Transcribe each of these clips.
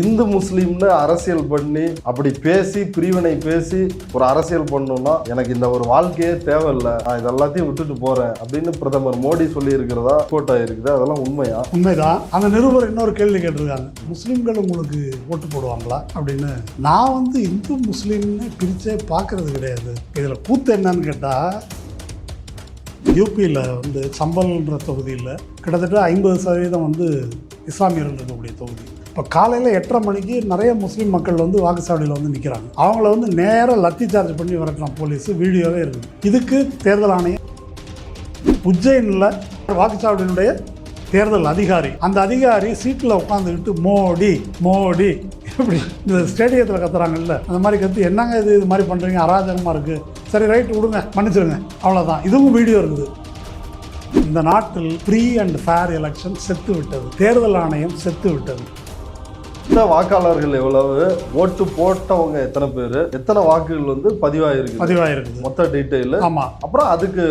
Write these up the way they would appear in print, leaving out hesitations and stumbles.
இந்து முஸ்லீம்னு அரசியல் பண்ணி அப்படி பேசி பிரிவினை பேசி ஒரு அரசியல் பண்ணணும்னா எனக்கு இந்த ஒரு வாழ்க்கையே தேவையில்லை, நான் இதெல்லாத்தையும் விட்டுட்டு போறேன் அப்படின்னு பிரதமர் மோடி சொல்லி இருக்கிறதா கோட் ஆயிருக்குது. அதெல்லாம் உண்மையா? உண்மைதான். அந்த நிருபர் இன்னொரு கேள்வி கேட்டிருக்காங்க, முஸ்லீம்கள் உங்களுக்கு ஓட்டு போடுவாங்களா அப்படின்னு. நான் இந்து முஸ்லீம்னு பிரிச்சே பார்க்கறது கிடையாது. இதில் கூத்து என்னன்னு கேட்டால், யூபியில் சம்பல்ன்ற தொகுதியில் கிட்டத்தட்ட 50% இஸ்லாமியர்கள் இருக்கக்கூடிய தொகுதி. இப்போ காலையில் 8:30 மணிக்கு நிறைய முஸ்லீம் மக்கள் வாக்குச்சாவடியில் நிற்கிறாங்க. அவங்கள நேராக லத்தி சார்ஜ் பண்ணி விரட்டுறான் போலீஸ். வீடியோவே இருக்குது. இதுக்கு தேர்தல் ஆணையம் உஜ்ஜைனில் வாக்குச்சாவடியினுடைய தேர்தல் அதிகாரி, அந்த அதிகாரி சீட்டில் உட்காந்துக்கிட்டு மோடி மோடி எப்படி இந்த ஸ்டேடியத்தில் கத்துறாங்கல்ல, அந்த மாதிரி கற்று என்னங்க இது மாதிரி பண்ணுறீங்க, அராஜகமாக இருக்குது, சரி ரைட்டு விடுங்க, மன்னிச்சிருங்க, அவ்வளோதான். இதுவும் வீடியோ இருக்குது. இந்த நாட்டில் ஃப்ரீ அண்ட் ஃபேர் எலெக்ஷன் செத்து விட்டது. தேர்தல் ஆணையம் செத்து விட்டது. இந்த வாக்காளர்கள் எவ்வளவு, ஓட்டு போட்டவங்க எத்தனை பேர், எத்தனை வாக்குகள் பதிவாயிருக்கு, மொத்த டீட்டெயில். ஆமா. அப்புறம் அதுக்கு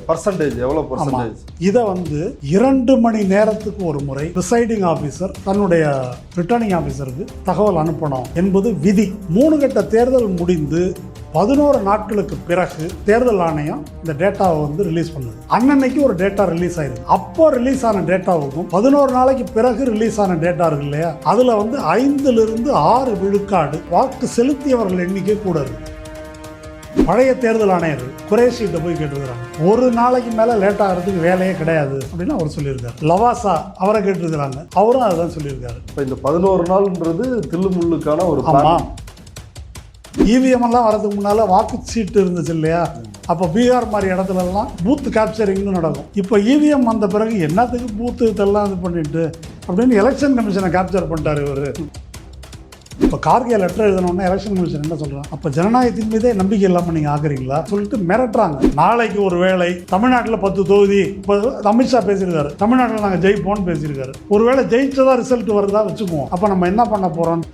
பர்சன்டேஜ் எவ்வளவு பர்சன்டேஜ். இதை 2 மணி நேரத்துக்கு ஒரு முறை ப்ரிசைடிங் ஆஃபீஸர் தன்னுடைய ரிட்டர்னிங் ஆஃபீஸருக்கு தகவல் அனுப்பணும் என்பது விதி. 3 கட்ட தேர்தல் முடிந்து 11 நாட்களுக்கு பிறகு தேர்தல் ஆணையம் இந்த டேட்டாவை ரிலீஸ் பண்ணுது. அன்னன்னைக்கு ஒரு டேட்டா ரிலீஸ் ஆயிருக்கு. அப்போ ரிலீஸ் ஆன டேட்டாவுக்கும் 11 நாளைக்கு பிறகு ரிலீஸ் ஆன டேட்டா இருக்கு இல்லையா, அதுல 5லிருந்து 6 விழுக்காடு வாக்கு செலுத்தியவர்கள் எண்ணிக்கை கூட இருக்கு. பழைய தேர்தல் ஆணையர் குரேஷிட்ட போய் கேட்டிருக்கிறாங்க, ஒரு நாளைக்கு மேல லேட் ஆகிறதுக்கு வேலையே கிடையாது அப்படின்னு அவர் சொல்லியிருக்காரு. லவாசா அவரை கேட்டிருக்கிறாங்க, அவரும் அதுதான் சொல்லியிருக்காரு. இந்த 11 நாள்ன்றது தில்லுமுள்ளுக்கான ஒரு இவிஎம் எல்லாம் வரதுக்கு முன்னால வாக்கு சீட்டு இருந்துச்சு இல்லையா, அப்போ பீகார் மாதிரி இடத்துலலாம் பூத் கேப்சரிங்னு நடக்கும். இப்போ இவிஎம் வந்த பிறகு என்னத்துக்கு பூத்து இதெல்லாம் இது பண்ணிட்டு அப்படின்னு எலெக்ஷன் கமிஷனை கேப்சர் பண்ணிட்டாரு இவர். இப்போ கார்கே லெட்டர் எழுதணும்னா எலெக்ஷன் கமிஷன் என்ன சொல்கிறாங்க, அப்போ ஜனநாயகத்தின் மீதே நம்பிக்கை இல்லாமல் நீங்கள் ஆக்குறீங்களா சொல்லிட்டு மிரட்டுறாங்க. நாளைக்கு ஒரு வேளை தமிழ்நாட்டில் 10 தொகுதி, இப்போ அமித்ஷா பேசியிருக்காரு, தமிழ்நாட்டில் நாங்கள் ஜெயிப்போம்னு பேசியிருக்காரு. ஒருவேளை ஜெயிச்சதா ரிசல்ட் வருதா வச்சுக்குவோம், அப்போ நம்ம என்ன பண்ண போகிறோம்.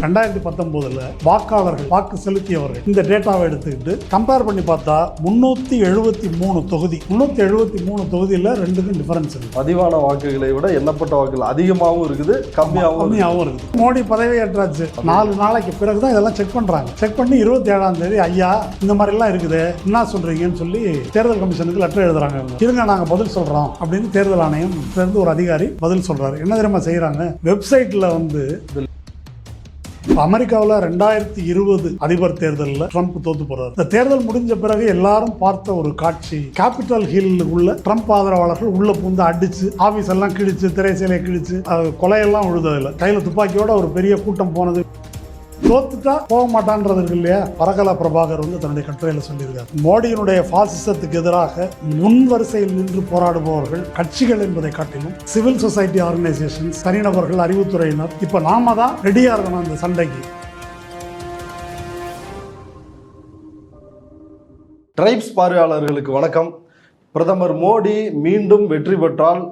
2019 வாக்காளர்கள் வாக்கு செலுத்தியவர்கள் இந்த டேட்டாவை எடுத்துக்கிட்டு கம்பேர் பண்ணி பார்த்தா 373 தொகுதி, 373 தொகுதியில் 2க்கும் டிஃபரன்ஸ் இருக்கு. பதிவான வாக்குகளை விட எண்ணப்பட்ட வாக்குகள் அதிகமாகவும் இருக்குது, கம்மியாகவும் இருக்குது. மோடி பதவியேற்றாச்சு 4 நாளைக்கு பிறகுதான் இதெல்லாம் செக் பண்றாங்க. செக் பண்ணி 27ஆம் தேதி ஐயா இந்த மாதிரிலாம் இருக்குது என்ன சொல்றீங்கன்னு சொல்லி தேர்தல் கமிஷனுக்கு லெட்டர் எழுதுறாங்க. இருங்க நாங்கள் பதில் சொல்றோம் அப்படின்னு தேர்தல் ஆணையம் சேர்ந்து ஒரு அதிகாரி பதில் சொல்றாரு. என்ன தெரியுமா செய்யறாங்க, வெப்சைட்ல அமெரிக்காவில் 2020 அதிபர் தேர்தலில் ட்ரம்ப் தோத்து போறாரு. இந்த தேர்தல் முடிஞ்ச பிறகு எல்லாரும் பார்த்த ஒரு காட்சி, கேபிட்டல் ஹில் உள்ள ட்ரம்ப் ஆதரவாளர்கள் உள்ள புந்து அடிச்சு ஆபீஸ் எல்லாம் கிழிச்சு, திரைசீலையை கிழிச்சு, கொலையெல்லாம் விழுததில்லை, கையில துப்பாக்கியோட ஒரு பெரிய கூட்டம் போனது. தோத்துட்டா போக மாட்டான்றது இருக்கு இல்லையா, பரகலா பிரபாகர் தன்னுடைய கட்டுரையில் சொல்லியிருக்காரு. மோடியினுடைய பாசிசத்துக்கு எதிராக முன் வரிசையில் நின்று போராடுபவர்கள் கட்சிகள் என்பதை காட்டிலும் சிவில் சொசைட்டி ஆர்கனைசேஷன்ஸ், தனிநபர்கள், அறிவுத்துறையினர், இப்ப நாம தான் ரெடியா இருக்கணும் அந்த சண்டைக்கு. ட்ரைப்ஸ் பார்வையாளர்களுக்கு வணக்கம். பிரதமர் மோடி மீண்டும் வெற்றி பெற்றால்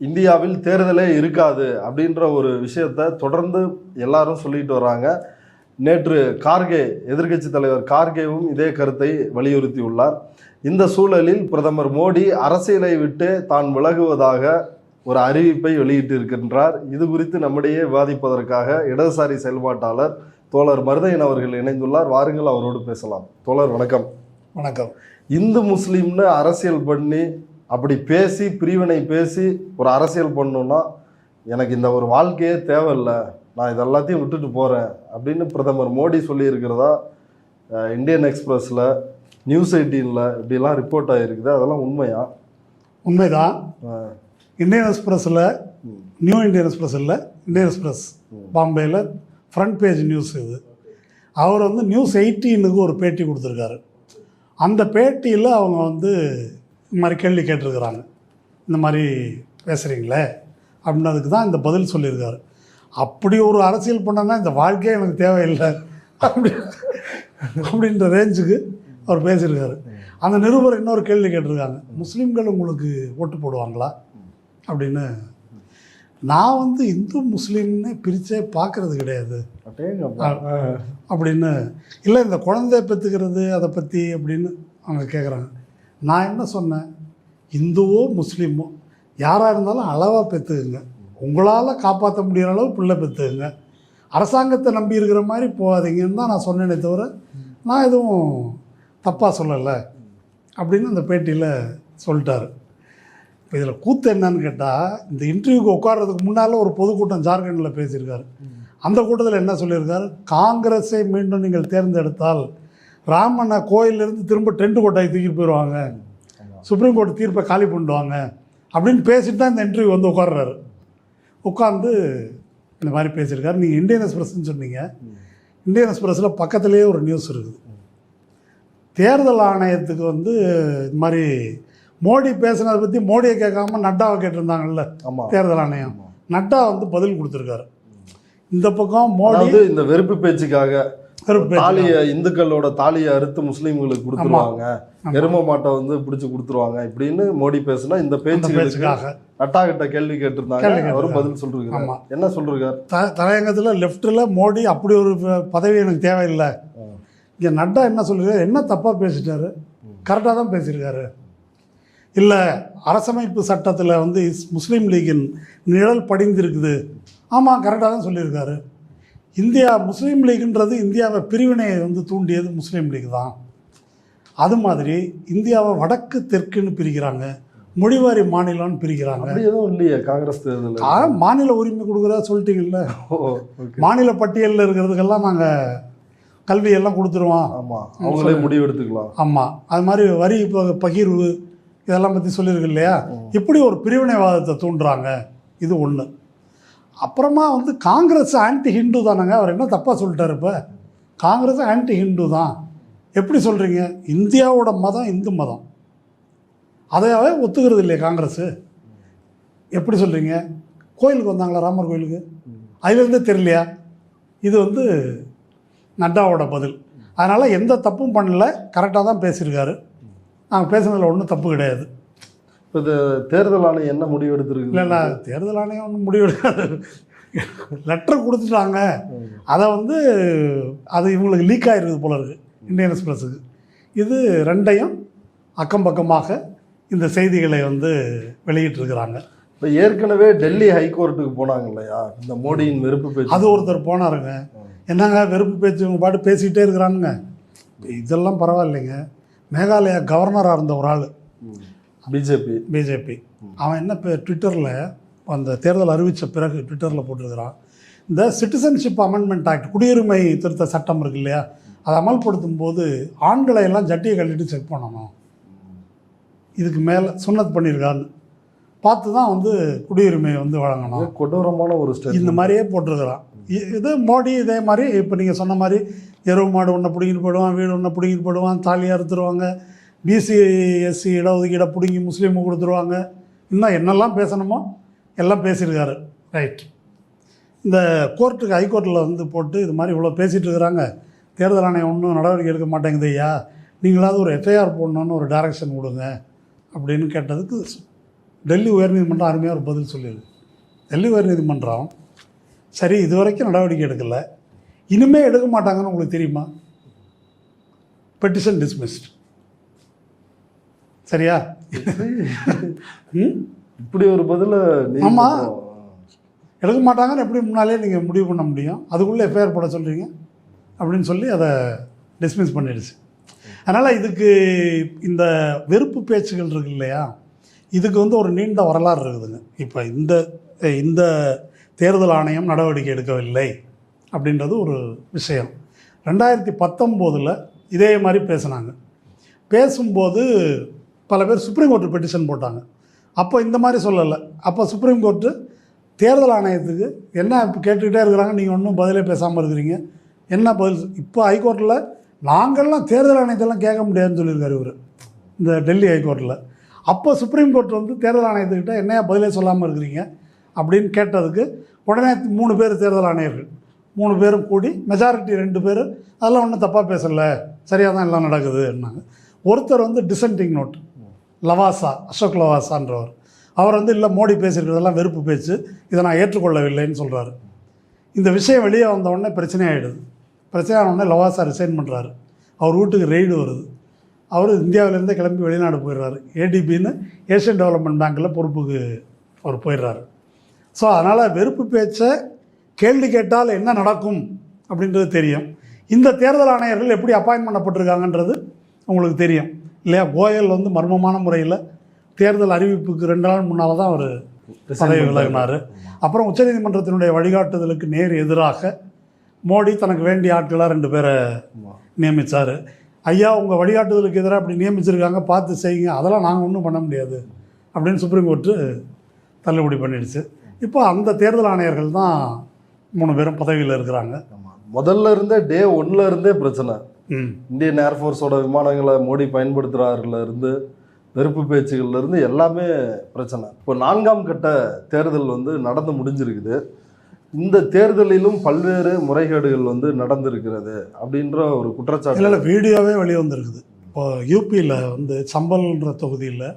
இந்தியாவில் தேர்தலே இருக்காது அப்படின்ற ஒரு விஷயத்தை தொடர்ந்து எல்லாரும் சொல்லிட்டு வர்றாங்க. நேற்று கார்கே, எதிர்க்கட்சி தலைவர் கார்கேவும் இதே கருத்தை வலியுறுத்தி உள்ளார். இந்த சூழலில் பிரதமர் மோடி அரசியலை விட்டு தான் விலகுவதாக ஒரு அறிவிப்பை வெளியிட்டிருக்கின்றார். இது குறித்து நம்மிடையே விவாதிப்பதற்காக இடதுசாரி செயல்பாட்டாளர் தோழர் மருதையன் அவர்கள் இணைந்துள்ளார். வாருங்கள், அவரோடு பேசலாம். தோழர் வணக்கம். வணக்கம். இந்து முஸ்லீம்னு அரசியல் பண்ணி அப்படி பேசி பிரிவினை பேசி ஒரு அரசியல் பண்ணணும்னா எனக்கு இந்த ஒரு வாழ்க்கையே தேவையில்லை, நான் இதெல்லாத்தையும் விட்டுட்டு போகிறேன் அப்படின்னு பிரதமர் மோடி சொல்லியிருக்கிறதா இந்தியன் எக்ஸ்பிரஸில், நியூஸ் 18ல் இப்படிலாம் ரிப்போர்ட் ஆகிருக்குது. அதெல்லாம் உண்மையா? உண்மைதான். இந்தியன் எக்ஸ்பிரஸில், நியூ இந்தியன் எக்ஸ்பிரஸ் இல்லை, இந்தியன் எக்ஸ்பிரஸ் பாம்பேயில் ஃப்ரண்ட் பேஜ் நியூஸ் இது. அவர் நியூஸ் 18க்கு ஒரு பேட்டி கொடுத்துருக்காரு. அந்த பேட்டியில் அவங்க இந்த மாதிரி கேள்வி கேட்டிருக்கிறாங்க, இந்த மாதிரி பேசுகிறீங்களே அப்படின்னதுக்கு தான் இந்த பதில் சொல்லியிருக்காரு. அப்படி ஒரு அரசியல் பண்ணனா இந்த வாழ்க்கையே எனக்கு தேவையில்லை அப்படின்ற ரேஞ்சுக்கு அவர் பேசியிருக்காரு. அந்த நிருபர் இன்னொரு கேள்வி கேட்டிருக்காங்க, முஸ்லீம்கள் உங்களுக்கு ஓட்டு போடுவாங்களா அப்படின்னு. நான் இந்து முஸ்லீம்னு பிரிச்சே பார்க்கறது கிடையாது அப்படின்னு. இல்லை இந்த குழந்தை பெற்றுக்கிறது அதை பற்றி அப்படின்னு அவங்க கேட்குறாங்க. நான் என்ன சொன்னேன், இந்துவோ முஸ்லீமோ யாராக இருந்தாலும் அளவாக பெற்றுக்குங்க, உங்களால் காப்பாற்ற முடிகிற அளவு பிள்ளை பெற்றுங்க, அரசாங்கத்தை நம்பி இருக்கிற மாதிரி போகாதீங்கன்னு தான் நான் சொன்னேனே தவிர நான் எதுவும் தப்பாக சொல்லலை அப்படின்னு அந்த பேட்டியில் சொல்லிட்டார். இப்போ இதில் கூத்து என்னன்னு கேட்டால், இந்த இன்டர்வியூக்கு உட்கார்றதுக்கு முன்னால் ஒரு பொதுக்கூட்டம் ஜார்க்கண்டில் பேசியிருக்காரு. அந்த கூட்டத்தில் என்ன சொல்லியிருக்காரு, காங்கிரஸை மீண்டும் நீங்கள் தேர்ந்தெடுத்தால் ராமனை கோயிலிருந்து திரும்ப டென்ட் கோட்டாய் தூக்கிட்டு போயிடுவாங்க, சுப்ரீம் கோர்ட் தீர்ப்பை காலி பண்ணிடுவாங்க அப்படின்னு பேசிட்டு தான் இந்த இன்டர்வியூ வந்து உட்கார்றாரு. உட்காந்து இந்த மாதிரி பேசியிருக்காரு. நீங்கள் இந்தியன் எக்ஸ்பிரஸ்ன்னு சொன்னீங்க. இந்தியன் எக்ஸ்பிரஸில் பக்கத்துலேயே ஒரு நியூஸ் இருக்குது. தேர்தல் ஆணையத்துக்கு வந்து இது மாதிரி மோடி பேசுனதை பற்றி மோடியை கேட்காம நட்டாவை கேட்டிருந்தாங்கல்ல தேர்தல் ஆணையம். நட்டா வந்து பதில் கொடுத்துருக்காரு. இந்த பக்கம் மோடி இந்த வெறுப்பு பேச்சுக்காக தாலிய இந்துக்களோட தாலியை அறுத்து முஸ்லீம்களுக்கு கொடுத்துருவாங்க, எரும மாட்டை வந்து பிடிச்சி கொடுத்துருவாங்க இப்படின்னு மோடி பேசுனா இந்த பேச்சுக்காக நட்டா கிட்ட கேள்வி கேட்டிருந்தாங்க. அவரும் பதில் சொல்லிருக்காரு. என்ன சொல்றாரு, தலையங்கத்தில் லெஃப்டில் மோடி அப்படி ஒரு பதவி எனக்கு தேவையில்லை. இங்கே நட்டா என்ன சொல்லிருக்காரு, என்ன தப்பாக பேசிட்டாரு, கரெக்டாக தான் பேசியிருக்காரு. இல்லை அரசமைப்பு சட்டத்தில் வந்து முஸ்லீம் லீகின் நிழல் படிந்திருக்குது, ஆமாம் கரெக்டாக தான் சொல்லியிருக்காரு. இந்தியா முஸ்லீம் லீக்ன்றது இந்தியாவை பிரிவினையை வந்து தூண்டியது முஸ்லீம் லீக் தான். அது மாதிரி இந்தியாவை வடக்கு தெற்குன்னு பிரிக்கிறாங்க, மொழிவாரி மாநிலம்னு பிரிக்கிறாங்க. எதுவும் இல்லையே காங்கிரஸ் தேர்தல் மாநில உரிமை கொடுக்குறதா சொல்லிட்டீங்கல்ல. மாநில பட்டியலில் இருக்கிறதுக்கெல்லாம் நாங்கள் கல்வியெல்லாம் கொடுத்துருவோம், அவங்களே முடிவு எடுத்துக்கலாம். ஆமாம், அது மாதிரி வரி பகிர்வு இதெல்லாம் பற்றி சொல்லியிருக்கு இல்லையா. இப்படி ஒரு பிரிவினைவாதத்தை தூண்டுறாங்க. இது ஒன்று. அப்புறமா வந்து காங்கிரஸ் ஆன்டி ஹிந்து தானங்க. அவர் என்ன தப்பாக சொல்லிட்டார், இப்போ காங்கிரஸ் ஆன்டி ஹிந்து தான் எப்படி சொல்கிறீங்க? இந்தியாவோட மதம் இந்து மதம், அதையாவே ஒத்துக்கிறது இல்லையா காங்கிரஸ்? எப்படி சொல்கிறீங்க? கோயிலுக்கு வந்தாங்களா ராமர் கோயிலுக்கு? அதுலேருந்தே தெரியலையா? இது வந்து நட்டாவோட பதில். அதனால் எந்த தப்பும் பண்ணல, கரெக்டாக தான் பேசியிருக்காரு. நாங்கள் பேசுனதில் ஒன்றும் தப்பு கிடையாது. இப்போ இது தேர்தல் ஆணையம் என்ன முடிவு எடுத்துருக்கு? இல்லை தேர்தல் ஆணையம் ஒன்றும் முடிவு எடுக்காது. லெட்டர் கொடுத்துட்டாங்க, அதை வந்து அது இவங்களுக்கு லீக் ஆகிருக்குது போல இருக்குது இந்தியன் எக்ஸ்பிரஸுக்கு. இது ரெண்டையும் அக்கம் பக்கமாக இந்த செய்திகளை வந்து வெளியிட்டிருக்கிறாங்க. இப்போ ஏற்கனவே டெல்லி ஹைகோர்ட்டுக்கு போனாங்க இல்லையா இந்த மோடியின் வெறுப்பு பேச்சு? அது ஒருத்தர் போனாருங்க. என்னங்க வெறுப்பு பேச்சு இவங்க பாட்டு பேசிக்கிட்டே இருக்கிறானுங்க. இதெல்லாம் பரவாயில்லைங்க. மேகாலயா கவர்னராக இருந்த ஒரு ஆள், பிஜேபி, அவன் என்ன ட்விட்டரில் அந்த தேர்தல் அறிவித்த பிறகு ட்விட்டரில் போட்டிருக்கிறான், இந்த சிட்டிசன்ஷிப் அமெண்ட்மெண்ட் ஆக்ட் குடியுரிமை திருத்த சட்டம் இருக்கு இல்லையா, அதை அமல்படுத்தும் போது ஆண்களை எல்லாம் ஜட்டியை கட்டிட்டு செக் பண்ணணும், இதுக்கு மேலே சுன்னத் பண்ணியிருக்கான்னு பார்த்து தான் வந்து குடியுரிமை வந்து வழங்கணும். கொடூரமான ஒரு ஸ்டேட் இந்த மாதிரியே போட்டிருக்கிறான். இது மோடி இதே மாதிரி இப்போ நீங்கள் சொன்ன மாதிரி எருவு மாடு ஒன்றை பிடிங்கிட்டு போயிடுவான், வீடு ஒன்றை பிடிங்கிட்டு போயிடுவான், தாலியாக அறுத்துருவாங்க, பிசி எஸ்சி இடஒதுக்கீடை பிடுங்கி முஸ்லீமுக்கு கொடுத்துருவாங்க, இன்னும் என்னெல்லாம் பேசணுமோ எல்லாம் பேசியிருக்காரு. ரைட். இந்த கோர்ட்டுக்கு ஹைகோர்ட்டில் வந்து போட்டு இது மாதிரி இவ்வளோ பேசிகிட்டு இருக்கிறாங்க, தேர்தல் ஆணையம் ஒன்றும் நடவடிக்கை எடுக்க மாட்டேங்குது ஐயா, நீங்களாவது ஒரு எஃப்ஐஆர் போடணுன்னு ஒரு டைரக்ஷன் கொடுங்க அப்படின்னு கேட்டதுக்கு டெல்லி உயர்நீதிமன்றம் அருமையாக ஒரு பதில் சொல்லியிருக்கு. டெல்லி உயர்நீதிமன்றம் சரி இது வரைக்கும் நடவடிக்கை எடுக்கலை, இனிமேல் எடுக்க மாட்டாங்கன்னு உங்களுக்கு தெரியுமா? Petition dismissed. சரியா? இப்படி ஒரு பதில். ஆமாம், எடுக்க மாட்டாங்கன்னு எப்படி முன்னாலே நீங்கள் முடிவு பண்ண முடியும்? அதுக்குள்ளே எஃப்ஐஆர் போட சொல்கிறீங்க அப்படின்னு சொல்லி அதை டிஸ்மிஸ் பண்ணிடுச்சு. அதனால் இதுக்கு இந்த வெறுப்பு பேச்சுகள் இருக்கு இல்லையா, இதுக்கு வந்து ஒரு நீண்ட வரலாறு இருக்குதுங்க. இப்போ இந்த தேர்தல் ஆணையம் நடவடிக்கை எடுக்கவில்லை அப்படின்றது ஒரு விஷயம். 2019 இதே மாதிரி பேசுனாங்க. பேசும்போது பல பேர் சுப்ரீம் கோர்ட்டு பெட்டிஷன் போட்டாங்க. அப்போ இந்த மாதிரி சொல்லலை. அப்போ சுப்ரீம் கோர்ட்டு தேர்தல் ஆணையத்துக்கு என்ன இப்போ கேட்டுக்கிட்டே இருக்கிறாங்க, நீங்கள் ஒன்றும் பதிலே பேசாமல் இருக்கிறீங்க, என்ன பதில்? இப்போ ஹைகோர்ட்டில் நாங்கள்லாம் தேர்தல் ஆணையத்தெல்லாம் கேட்க முடியாதுன்னு சொல்லியிருக்காரு இவர், இந்த டெல்லி ஹைகோர்ட்டில். அப்போ சுப்ரீம் கோர்ட் வந்து தேர்தல் ஆணையத்துக்கிட்ட என்னையா பதிலே சொல்லாமல் இருக்கிறீங்க அப்படின்னு கேட்டதுக்கு உடனே 3 பேர் தேர்தல் ஆணையர்கள் 3 பேரும் கூடி மெஜாரிட்டி 2 பேர் அதெல்லாம் ஒன்றும் தப்பாக பேசலை, சரியாக தான் எல்லாம் நடக்குதுன்னாங்க. ஒருத்தர் வந்து டிசென்டிங் நோட், லவாசா, அசோக் லவாசான்றவர், அவர் வந்து இல்லை மோடி பேசியிருக்கிறதெல்லாம் வெறுப்பு பேச்சு, இதை நான் ஏற்றுக்கொள்ளவில்லைன்னு சொல்கிறாரு. இந்த விஷயம் வெளியே வந்தவுடனே பிரச்சனை ஆகிடுது. பிரச்சனை ஆனவுடனே லவாசா ரிசைன் பண்ணுறாரு. அவர் வீட்டுக்கு ரெய்டு வருது. அவர் இந்தியாவிலேருந்தே கிளம்பி வெளிநாடு போயிடுறாரு. ஏடிபின்னு ஏஷியன் டெவலப்மெண்ட் பேங்க்கில் பொறுப்புக்கு அவர் போயிடுறாரு. ஸோ அதனால் வெறுப்பு பேச்சை கேள்வி கேட்டால் என்ன நடக்கும் அப்படின்றது தெரியும். இந்த தேர்தல் ஆணையர்கள் எப்படி அப்பாயின்ட் பண்ணப்பட்டிருக்காங்கன்றது உங்களுக்கு தெரியும் இல்லையா? கோயல் வந்து மர்மமான முறையில் தேர்தல் அறிவிப்புக்கு 2 நாள் முன்னால் தான் அவர் பதவி விலகினார். அப்புறம் உச்சநீதிமன்றத்தினுடைய வழிகாட்டுதலுக்கு நேர் எதிராக மோடி தனக்கு வேண்டிய ஆட்களாக 2 பேரை நியமித்தார். ஐயா உங்கள் வழிகாட்டுதலுக்கு எதிராக அப்படி நியமிச்சிருக்காங்க, பார்த்து செய்யுங்க, அதெல்லாம் நாங்கள் ஒன்றும் பண்ண முடியாது அப்படின்னு சுப்ரீம் கோர்ட்டு தள்ளுபடி பண்ணிடுச்சு. இப்போ அந்த தேர்தல் ஆணையர்கள் தான் 3 பேரும் பதவியில் இருக்கிறாங்க. முதல்ல இருந்தே டே 1ல இருந்தே பிரச்சனை. இந்தியன் ஏர்ஃபோர்ஸோட விமானங்களை மோடி பயன்படுத்துகிறாருல இருந்து வெறுப்பு பேச்சுகள்ல இருந்து எல்லாமே பிரச்சனை. இப்போ 4ஆம் கட்ட தேர்தல் வந்து நடந்து முடிஞ்சிருக்குது. இந்த தேர்தலிலும் பல்வேறு முறைகேடுகள் வந்து நடந்திருக்கிறது அப்படின்ற ஒரு குற்றச்சாட்டு. இல்லை வீடியோவே வெளியே வந்திருக்குது. இப்போ யூபியில் வந்து சம்பல்ன்ற தொகுதியில்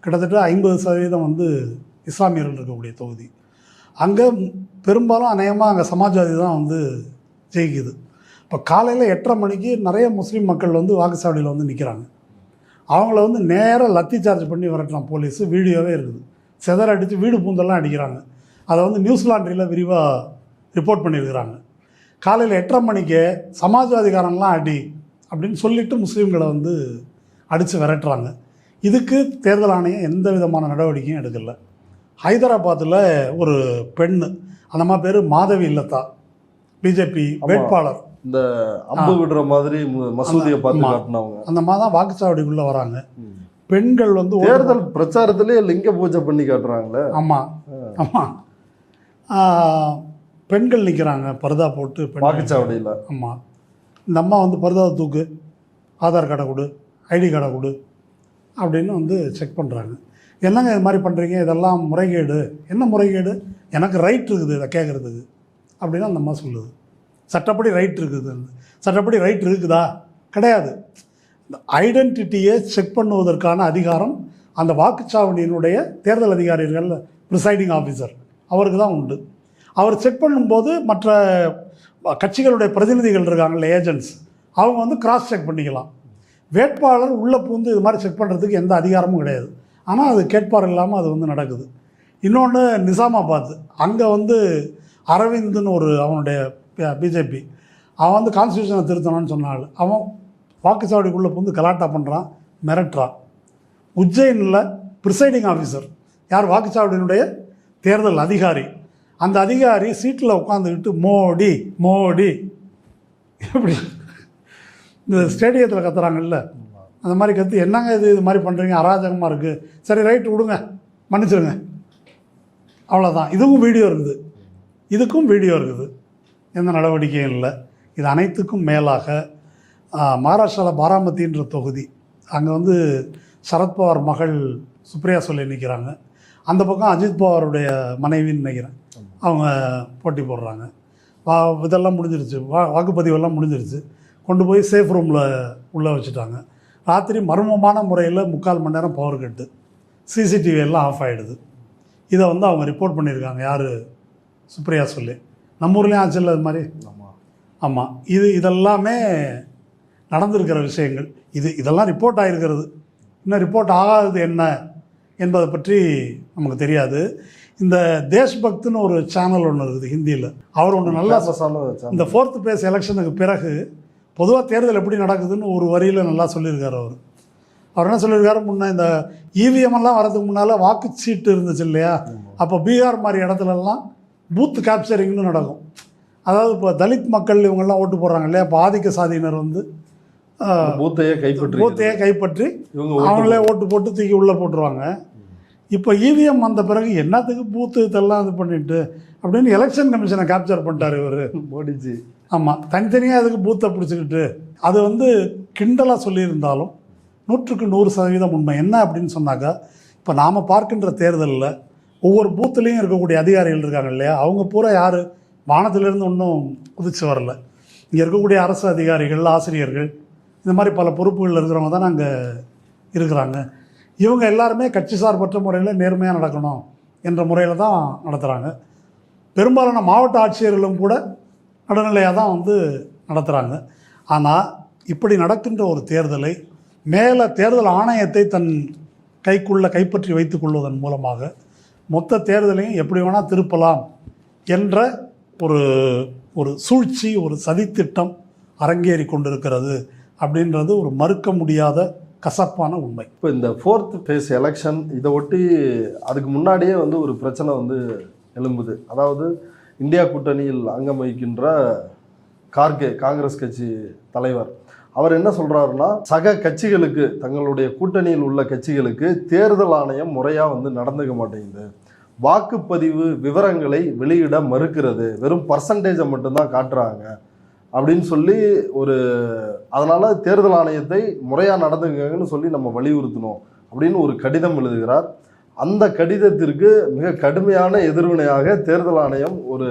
கிட்டத்தட்ட 50% வந்து இஸ்லாமியர்கள் இருக்கக்கூடிய தொகுதி. அங்கே பெரும்பாலும் அநேகமாக அங்கே சமாஜ்வாதி தான் வந்து ஜெயிக்குது. இப்போ காலையில் 8:30 மணிக்கு நிறைய முஸ்லீம் மக்கள் வந்து வாக்குச்சாவடியில் வந்து நிற்கிறாங்க. அவங்கள வந்து நேராக லத்தி சார்ஜ் பண்ணி விரட்டலாம் போலீஸு. வீடியோவே இருக்குது. செதற அடித்து வீடு பூந்தெல்லாம் அடிக்கிறாங்க. அதை வந்து நியூஸ் லாண்ட்ரியில் விரிவாக ரிப்போர்ட் பண்ணியிருக்கிறாங்க. காலையில் 8:30 மணிக்கு சமாஜ்வாதிகாரன்லாம் அடி அப்படின்னு சொல்லிவிட்டு முஸ்லீம்களை வந்து அடித்து விரட்டுறாங்க. இதுக்கு தேர்தல் ஆணையம் எந்த விதமான நடவடிக்கையும் எடுக்கலை. ஹைதராபாத்தில் ஒரு பெண், அந்த மாதிரி பேர் மாதவி இல்லத்தா, பிஜேபி வேட்பாளர், இந்த அம்பு விடுற மாதிரி மசூதியை பார்த்து காட்டினவங்க, அந்த மாதிரி தான் வாக்குச்சாவடிக்குள்ளே வராங்க. பெண்கள் வந்து தேர்தல் பிரச்சாரத்திலே லிங்க பூஜை பண்ணி காட்டுறாங்களே. ஆமாம் ஆமாம், பெண்கள் நிற்கிறாங்க பர்தா போட்டு வாக்குச்சாவடியில். ஆமாம், இந்த அம்மா வந்து பர்தாவை தூக்கு, ஆதார் கார்டை கொடு, ஐடி கார்டை கொடு அப்படின்னு வந்து செக் பண்ணுறாங்க. என்னங்க இது மாதிரி பண்ணுறீங்க, இதெல்லாம் முறைகேடு. என்ன முறைகேடு? எனக்கு ரைட் இருக்குது இதை கேட்குறதுக்கு அப்படின்னு அந்த அம்மா சொல்லுது. சட்டப்படி ரைட் இருக்குது. சட்டப்படி ரைட் இருக்குதா? கிடையாது. இந்த ஐடென்டிட்டியை செக் பண்ணுவதற்கான அதிகாரம் அந்த வாக்குச்சாவடியினுடைய தேர்தல் அதிகாரிகள், ப்ரிசைடிங் ஆஃபீஸர், அவருக்கு தான் உண்டு. அவர் செக் பண்ணும்போது மற்ற கட்சிகளுடைய பிரதிநிதிகள் இருக்காங்கல்ல, ஏஜென்ட்ஸ், அவங்க வந்து கிராஸ் செக் பண்ணிக்கலாம். வேட்பாளர் உள்ளே பூந்து இது மாதிரி செக் பண்ணுறதுக்கு எந்த அதிகாரமும் கிடையாது. ஆனால் அது கேட்பார் இல்லாமல் அது வந்து நடக்குது. இன்னொன்று நிசாமாபாத், அங்கே வந்து அரவிந்த்னு ஒரு அவனுடைய பிஜேபி, அவன் வந்து கான்ஸ்டியூஷனை திருத்தணும்னு சொன்னாள். அவன் வாக்குச்சாவடிக்குள்ளே பூந்து கலாட்டா பண்ணுறான், மிரட்டுறான். உஜ்ஜைனில் ப்ரிசைடிங் ஆஃபீஸர், யார் வாக்குச்சாவடியினுடைய தேர்தல் அதிகாரி, அந்த அதிகாரி சீட்டில் உட்காந்துக்கிட்டு மோடி மோடி எப்படி இந்த ஸ்டேடியத்தில் கத்துறாங்கல்ல, அந்த மாதிரி கற்று என்னங்க இது மாதிரி பண்ணுறீங்க, அராஜகமாக இருக்குது, சரி ரைட்டு விடுங்க, மன்னிச்சிருங்க, அவ்வளோதான். இதுவும் வீடியோ இருக்குது, இதுக்கும் வீடியோ இருக்குது, எந்த நடவடிக்கையும் இல்லை. இது அனைத்துக்கும் மேலாக மகாராஷ்டிராவில் பாராமதின்ற தொகுதி, அங்கே வந்து சரத்பவார் மகள் சுப்ரியா சுலே நிற்கிறாங்க. அந்த பக்கம் அஜித் பவாருடைய மனைவின்னு நினைக்கிறேன், அவங்க போட்டி போடுறாங்க. இதெல்லாம் முடிஞ்சிருச்சு, வாக்குப்பதிவெல்லாம் முடிஞ்சிருச்சு. கொண்டு போய் சேஃப் ரூமில் உள்ளே வச்சுட்டாங்க. ராத்திரி மர்மமான முறையில் 3/4 மணி நேரம் பவர் கட்டு, சிசிடிவி எல்லாம் ஆஃப் ஆகிடுது. இதை வந்து அவங்க ரிப்போர்ட் பண்ணியிருக்காங்க. யார்? சுப்ரியா சுலே. நம்ம ஊர்லேயும் ஆச்சுல்ல அது மாதிரி. ஆமாம், இதெல்லாமே நடந்திருக்கிற விஷயங்கள். இதெல்லாம் ரிப்போர்ட் ஆகிருக்கிறது. இன்னும் ரிப்போர்ட் ஆகாதது என்ன என்பதை பற்றி நமக்கு தெரியாது. இந்த தேஷ்பக்துன்னு ஒரு சேனல் ஒன்று இருக்குது ஹிந்தியில், அவர் ஒன்று நல்லா இந்த 4th பேஸ் எலெக்ஷனுக்கு பிறகு பொதுவாக தேர்தல் எப்படி நடக்குதுன்னு ஒரு வரியில் நல்லா சொல்லியிருக்கார். அவர் என்ன சொல்லியிருக்காரு, முன்னே இந்த இவிஎம்எல்லாம் வரதுக்கு முன்னால் வாக்குச்சீட்டு இருந்துச்சு இல்லையா, அப்போ பீகார் மாதிரி இடத்துலலாம் பூத் கேப்சரிங்னு நடக்கும். அதாவது இப்போ தலித் மக்கள் இவங்கெல்லாம் ஓட்டு போடுறாங்க இல்லையா, இப்போ ஆதிக்க சாதியினர் வந்து பூத்தையே கைப்பற்றி அவங்களே ஓட்டு போட்டு தூக்கி உள்ளே போட்டுருவாங்க. இப்போ இவிஎம் வந்த பிறகு என்னத்துக்கு பூத்து இதெல்லாம் இது பண்ணிட்டு அப்படின்னு எலெக்ஷன் கமிஷனை கேப்சர் பண்ணிட்டார் இவர் மோடிஜி. ஆமாம், தனித்தனியாக அதுக்கு பூத்தை பிடிச்சிக்கிட்டு, அது வந்து கிண்டலாக சொல்லியிருந்தாலும் 100க்கு 100% உண்மை. என்ன அப்படின்னு சொன்னாக்கா, இப்போ நாம் பார்க்கின்ற தேர்தலில் ஒவ்வொரு பூத்துலேயும் இருக்கக்கூடிய அதிகாரிகள் இருக்காங்க இல்லையா, அவங்க பூரா யார் வானத்திலேருந்து ஒன்றும் குதிச்சு வரல. இங்கே இருக்கக்கூடிய அரசு அதிகாரிகள், ஆசிரியர்கள், இந்த மாதிரி பல பொறுப்புகளில் இருக்கிறவங்க தான் அங்கே இருக்கிறாங்க. இவங்க எல்லாருமே கட்சி சார்பற்ற முறையில் நேர்மையாக நடக்கணும் என்ற முறையில் தான் நடத்துகிறாங்க. பெரும்பாலான மாவட்ட ஆட்சியர்களும் கூட நடுநிலையாக தான் வந்து நடத்துகிறாங்க. ஆனால் இப்படி நடக்கின்ற ஒரு தேர்தலை மேலே தேர்தல் ஆணையத்தை தன் கைக்குள்ளே கைப்பற்றி வைத்து கொள்வதன் மூலமாக மொத்த தேர்தலையும் எப்படி வேணால் திருப்பலாம் என்ற ஒரு ஒரு சூழ்ச்சி, ஒரு சதித்திட்டம் அரங்கேறி கொண்டிருக்கிறது அப்படின்றது ஒரு மறுக்க முடியாத கசப்பான உண்மை. இப்போ இந்த 4th phase எலெக்ஷன் இதை ஒட்டி அதுக்கு முன்னாடியே வந்து ஒரு பிரச்சனை வந்து எழும்புது. அதாவது இந்தியா கூட்டணியில் அங்கம் வகிக்கின்ற கார்கே, காங்கிரஸ் கட்சி தலைவர், அவர் என்ன சொல்றாருன்னா, சக கட்சிகளுக்கு, தங்களுடைய கூட்டணியில் உள்ள கட்சிகளுக்கு தேர்தல் ஆணையம் முறையாக வந்து நடந்துக்க மாட்டேங்குது, வாக்குப்பதிவு விவரங்களை வெளியிட மறுக்கிறது, வெறும் பர்சன்டேஜை மட்டும்தான் காட்டுறாங்க அப்படின்னு சொல்லி அதனால தேர்தல் ஆணையத்தை முறையாக நடந்துக்கங்கன்னு சொல்லி நம்ம வலியுறுத்தணும் அப்படின்னு ஒரு கடிதம் எழுதுகிறார். அந்த கடிதத்திற்கு மிக கடுமையான எதிர்வினையாக தேர்தல் ஆணையம் ஒரு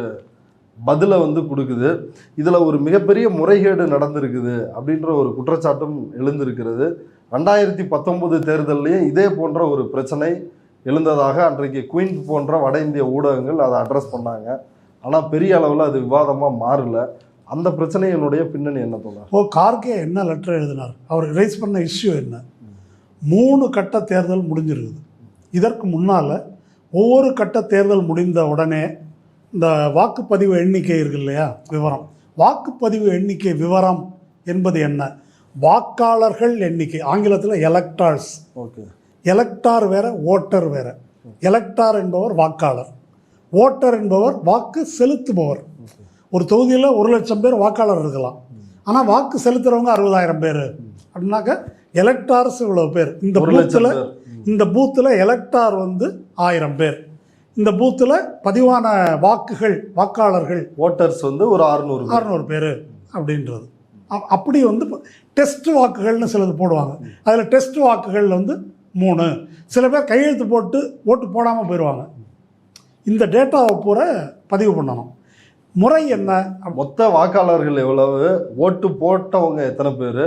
பதிலை வந்து கொடுக்குது. இதில் ஒரு மிகப்பெரிய முறைகேடு நடந்திருக்குது அப்படின்ற ஒரு குற்றச்சாட்டும் எழுந்திருக்கிறது. 2019 தேர்தல்லையும் இதே போன்ற ஒரு பிரச்சனை எழுந்ததாக அன்றைக்கு குயின் போன்ற வட இந்திய ஊடகங்கள் அதை அட்ரஸ் பண்ணாங்க. ஆனால் பெரிய அளவில் அது விவாதமாக மாறல. அந்த பிரச்சனையினுடைய பின்னணி என்ன தோணுது? கார்கே என்ன லெட்டர் எழுதினார், அவர் ரைஸ் பண்ண இஷ்யூ என்ன? 3 கட்ட தேர்தல் முடிஞ்சிருக்குது. இதற்கு முன்னால் ஒவ்வொரு கட்ட தேர்தல் முடிந்த உடனே இந்த வாக்குப்பதிவு எண்ணிக்கை இருக்கு இல்லையா, விவரம், வாக்குப்பதிவு எண்ணிக்கை விவரம் என்பது என்ன? வாக்காளர்கள் எண்ணிக்கை, ஆங்கிலத்தில் எலக்டார்ஸ். ஓகே, எலக்டார் வேற, ஓட்டர் வேற. எலக்டார் என்பவர் வாக்காளர், ஓட்டர் என்பவர் வாக்கு செலுத்துபவர். ஒரு தொகுதியில் 1,00,000 பேர் வாக்காளர் இருக்கலாம், ஆனால் வாக்கு செலுத்துறவங்க 60,000 பேர் அப்படின்னாக்க எலக்டார்ஸ் இவ்வளவு பேர். இந்த பூத்தில் எலக்டார் வந்து 1000 பேர். இந்த பூத்தில் பதிவான வாக்காளர்கள் ஓட்டர்ஸ் வந்து ஒரு 600 பேர் அப்படின்றது. அப்படி வந்து டெஸ்ட் வாக்குகள்னு சிலது போடுவாங்க. அதில் டெஸ்ட் வாக்குகள் வந்து 3. சில பேர் கையெழுத்து போட்டு ஓட்டு போடாமல் போயிடுவாங்க. இந்த டேட்டாவை பூரா பதிவு பண்ணணும். முறை என்ன? மொத்த வாக்காளர்கள் எவ்வளவு, ஓட்டு போட்டவங்க எத்தனை பேர்,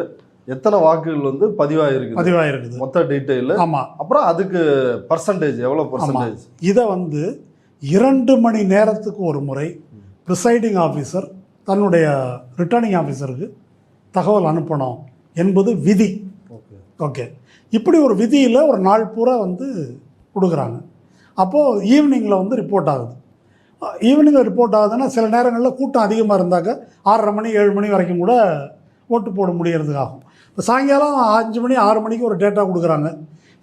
எத்தனை வாக்குகள் வந்து பதிவாயிருக்குது, மொத்த டீட்டெயில். ஆமாம். அப்புறம் அதுக்கு பர்சன்டேஜ் எவ்வளோ பர்சன்டேஜ். இதை வந்து 2 மணி நேரத்துக்கு ஒரு முறை ப்ரிசைடிங் ஆஃபீஸர் தன்னுடைய ரிட்டர்னிங் ஆஃபீஸருக்கு தகவல் அனுப்பணும் என்பது விதி. ஓகே, இப்படி ஒரு விதியில் ஒரு நாள் பூரா வந்து கொடுக்குறாங்க. அப்போது ஈவினிங்கில் வந்து ரிப்போர்ட் ஆகுது. ஈவினிங்கில் ரிப்போர்ட் ஆகுதுன்னா சில நேரங்களில் கூட்டம் அதிகமாக இருந்தாக்க 6:30 மணி 7 மணி வரைக்கும் கூட ஓட்டு போட முடியறதுக்கு ஆகும். இப்போ சாயங்காலம் 5 மணி 6 மணிக்கு ஒரு டேட்டா கொடுக்குறாங்க.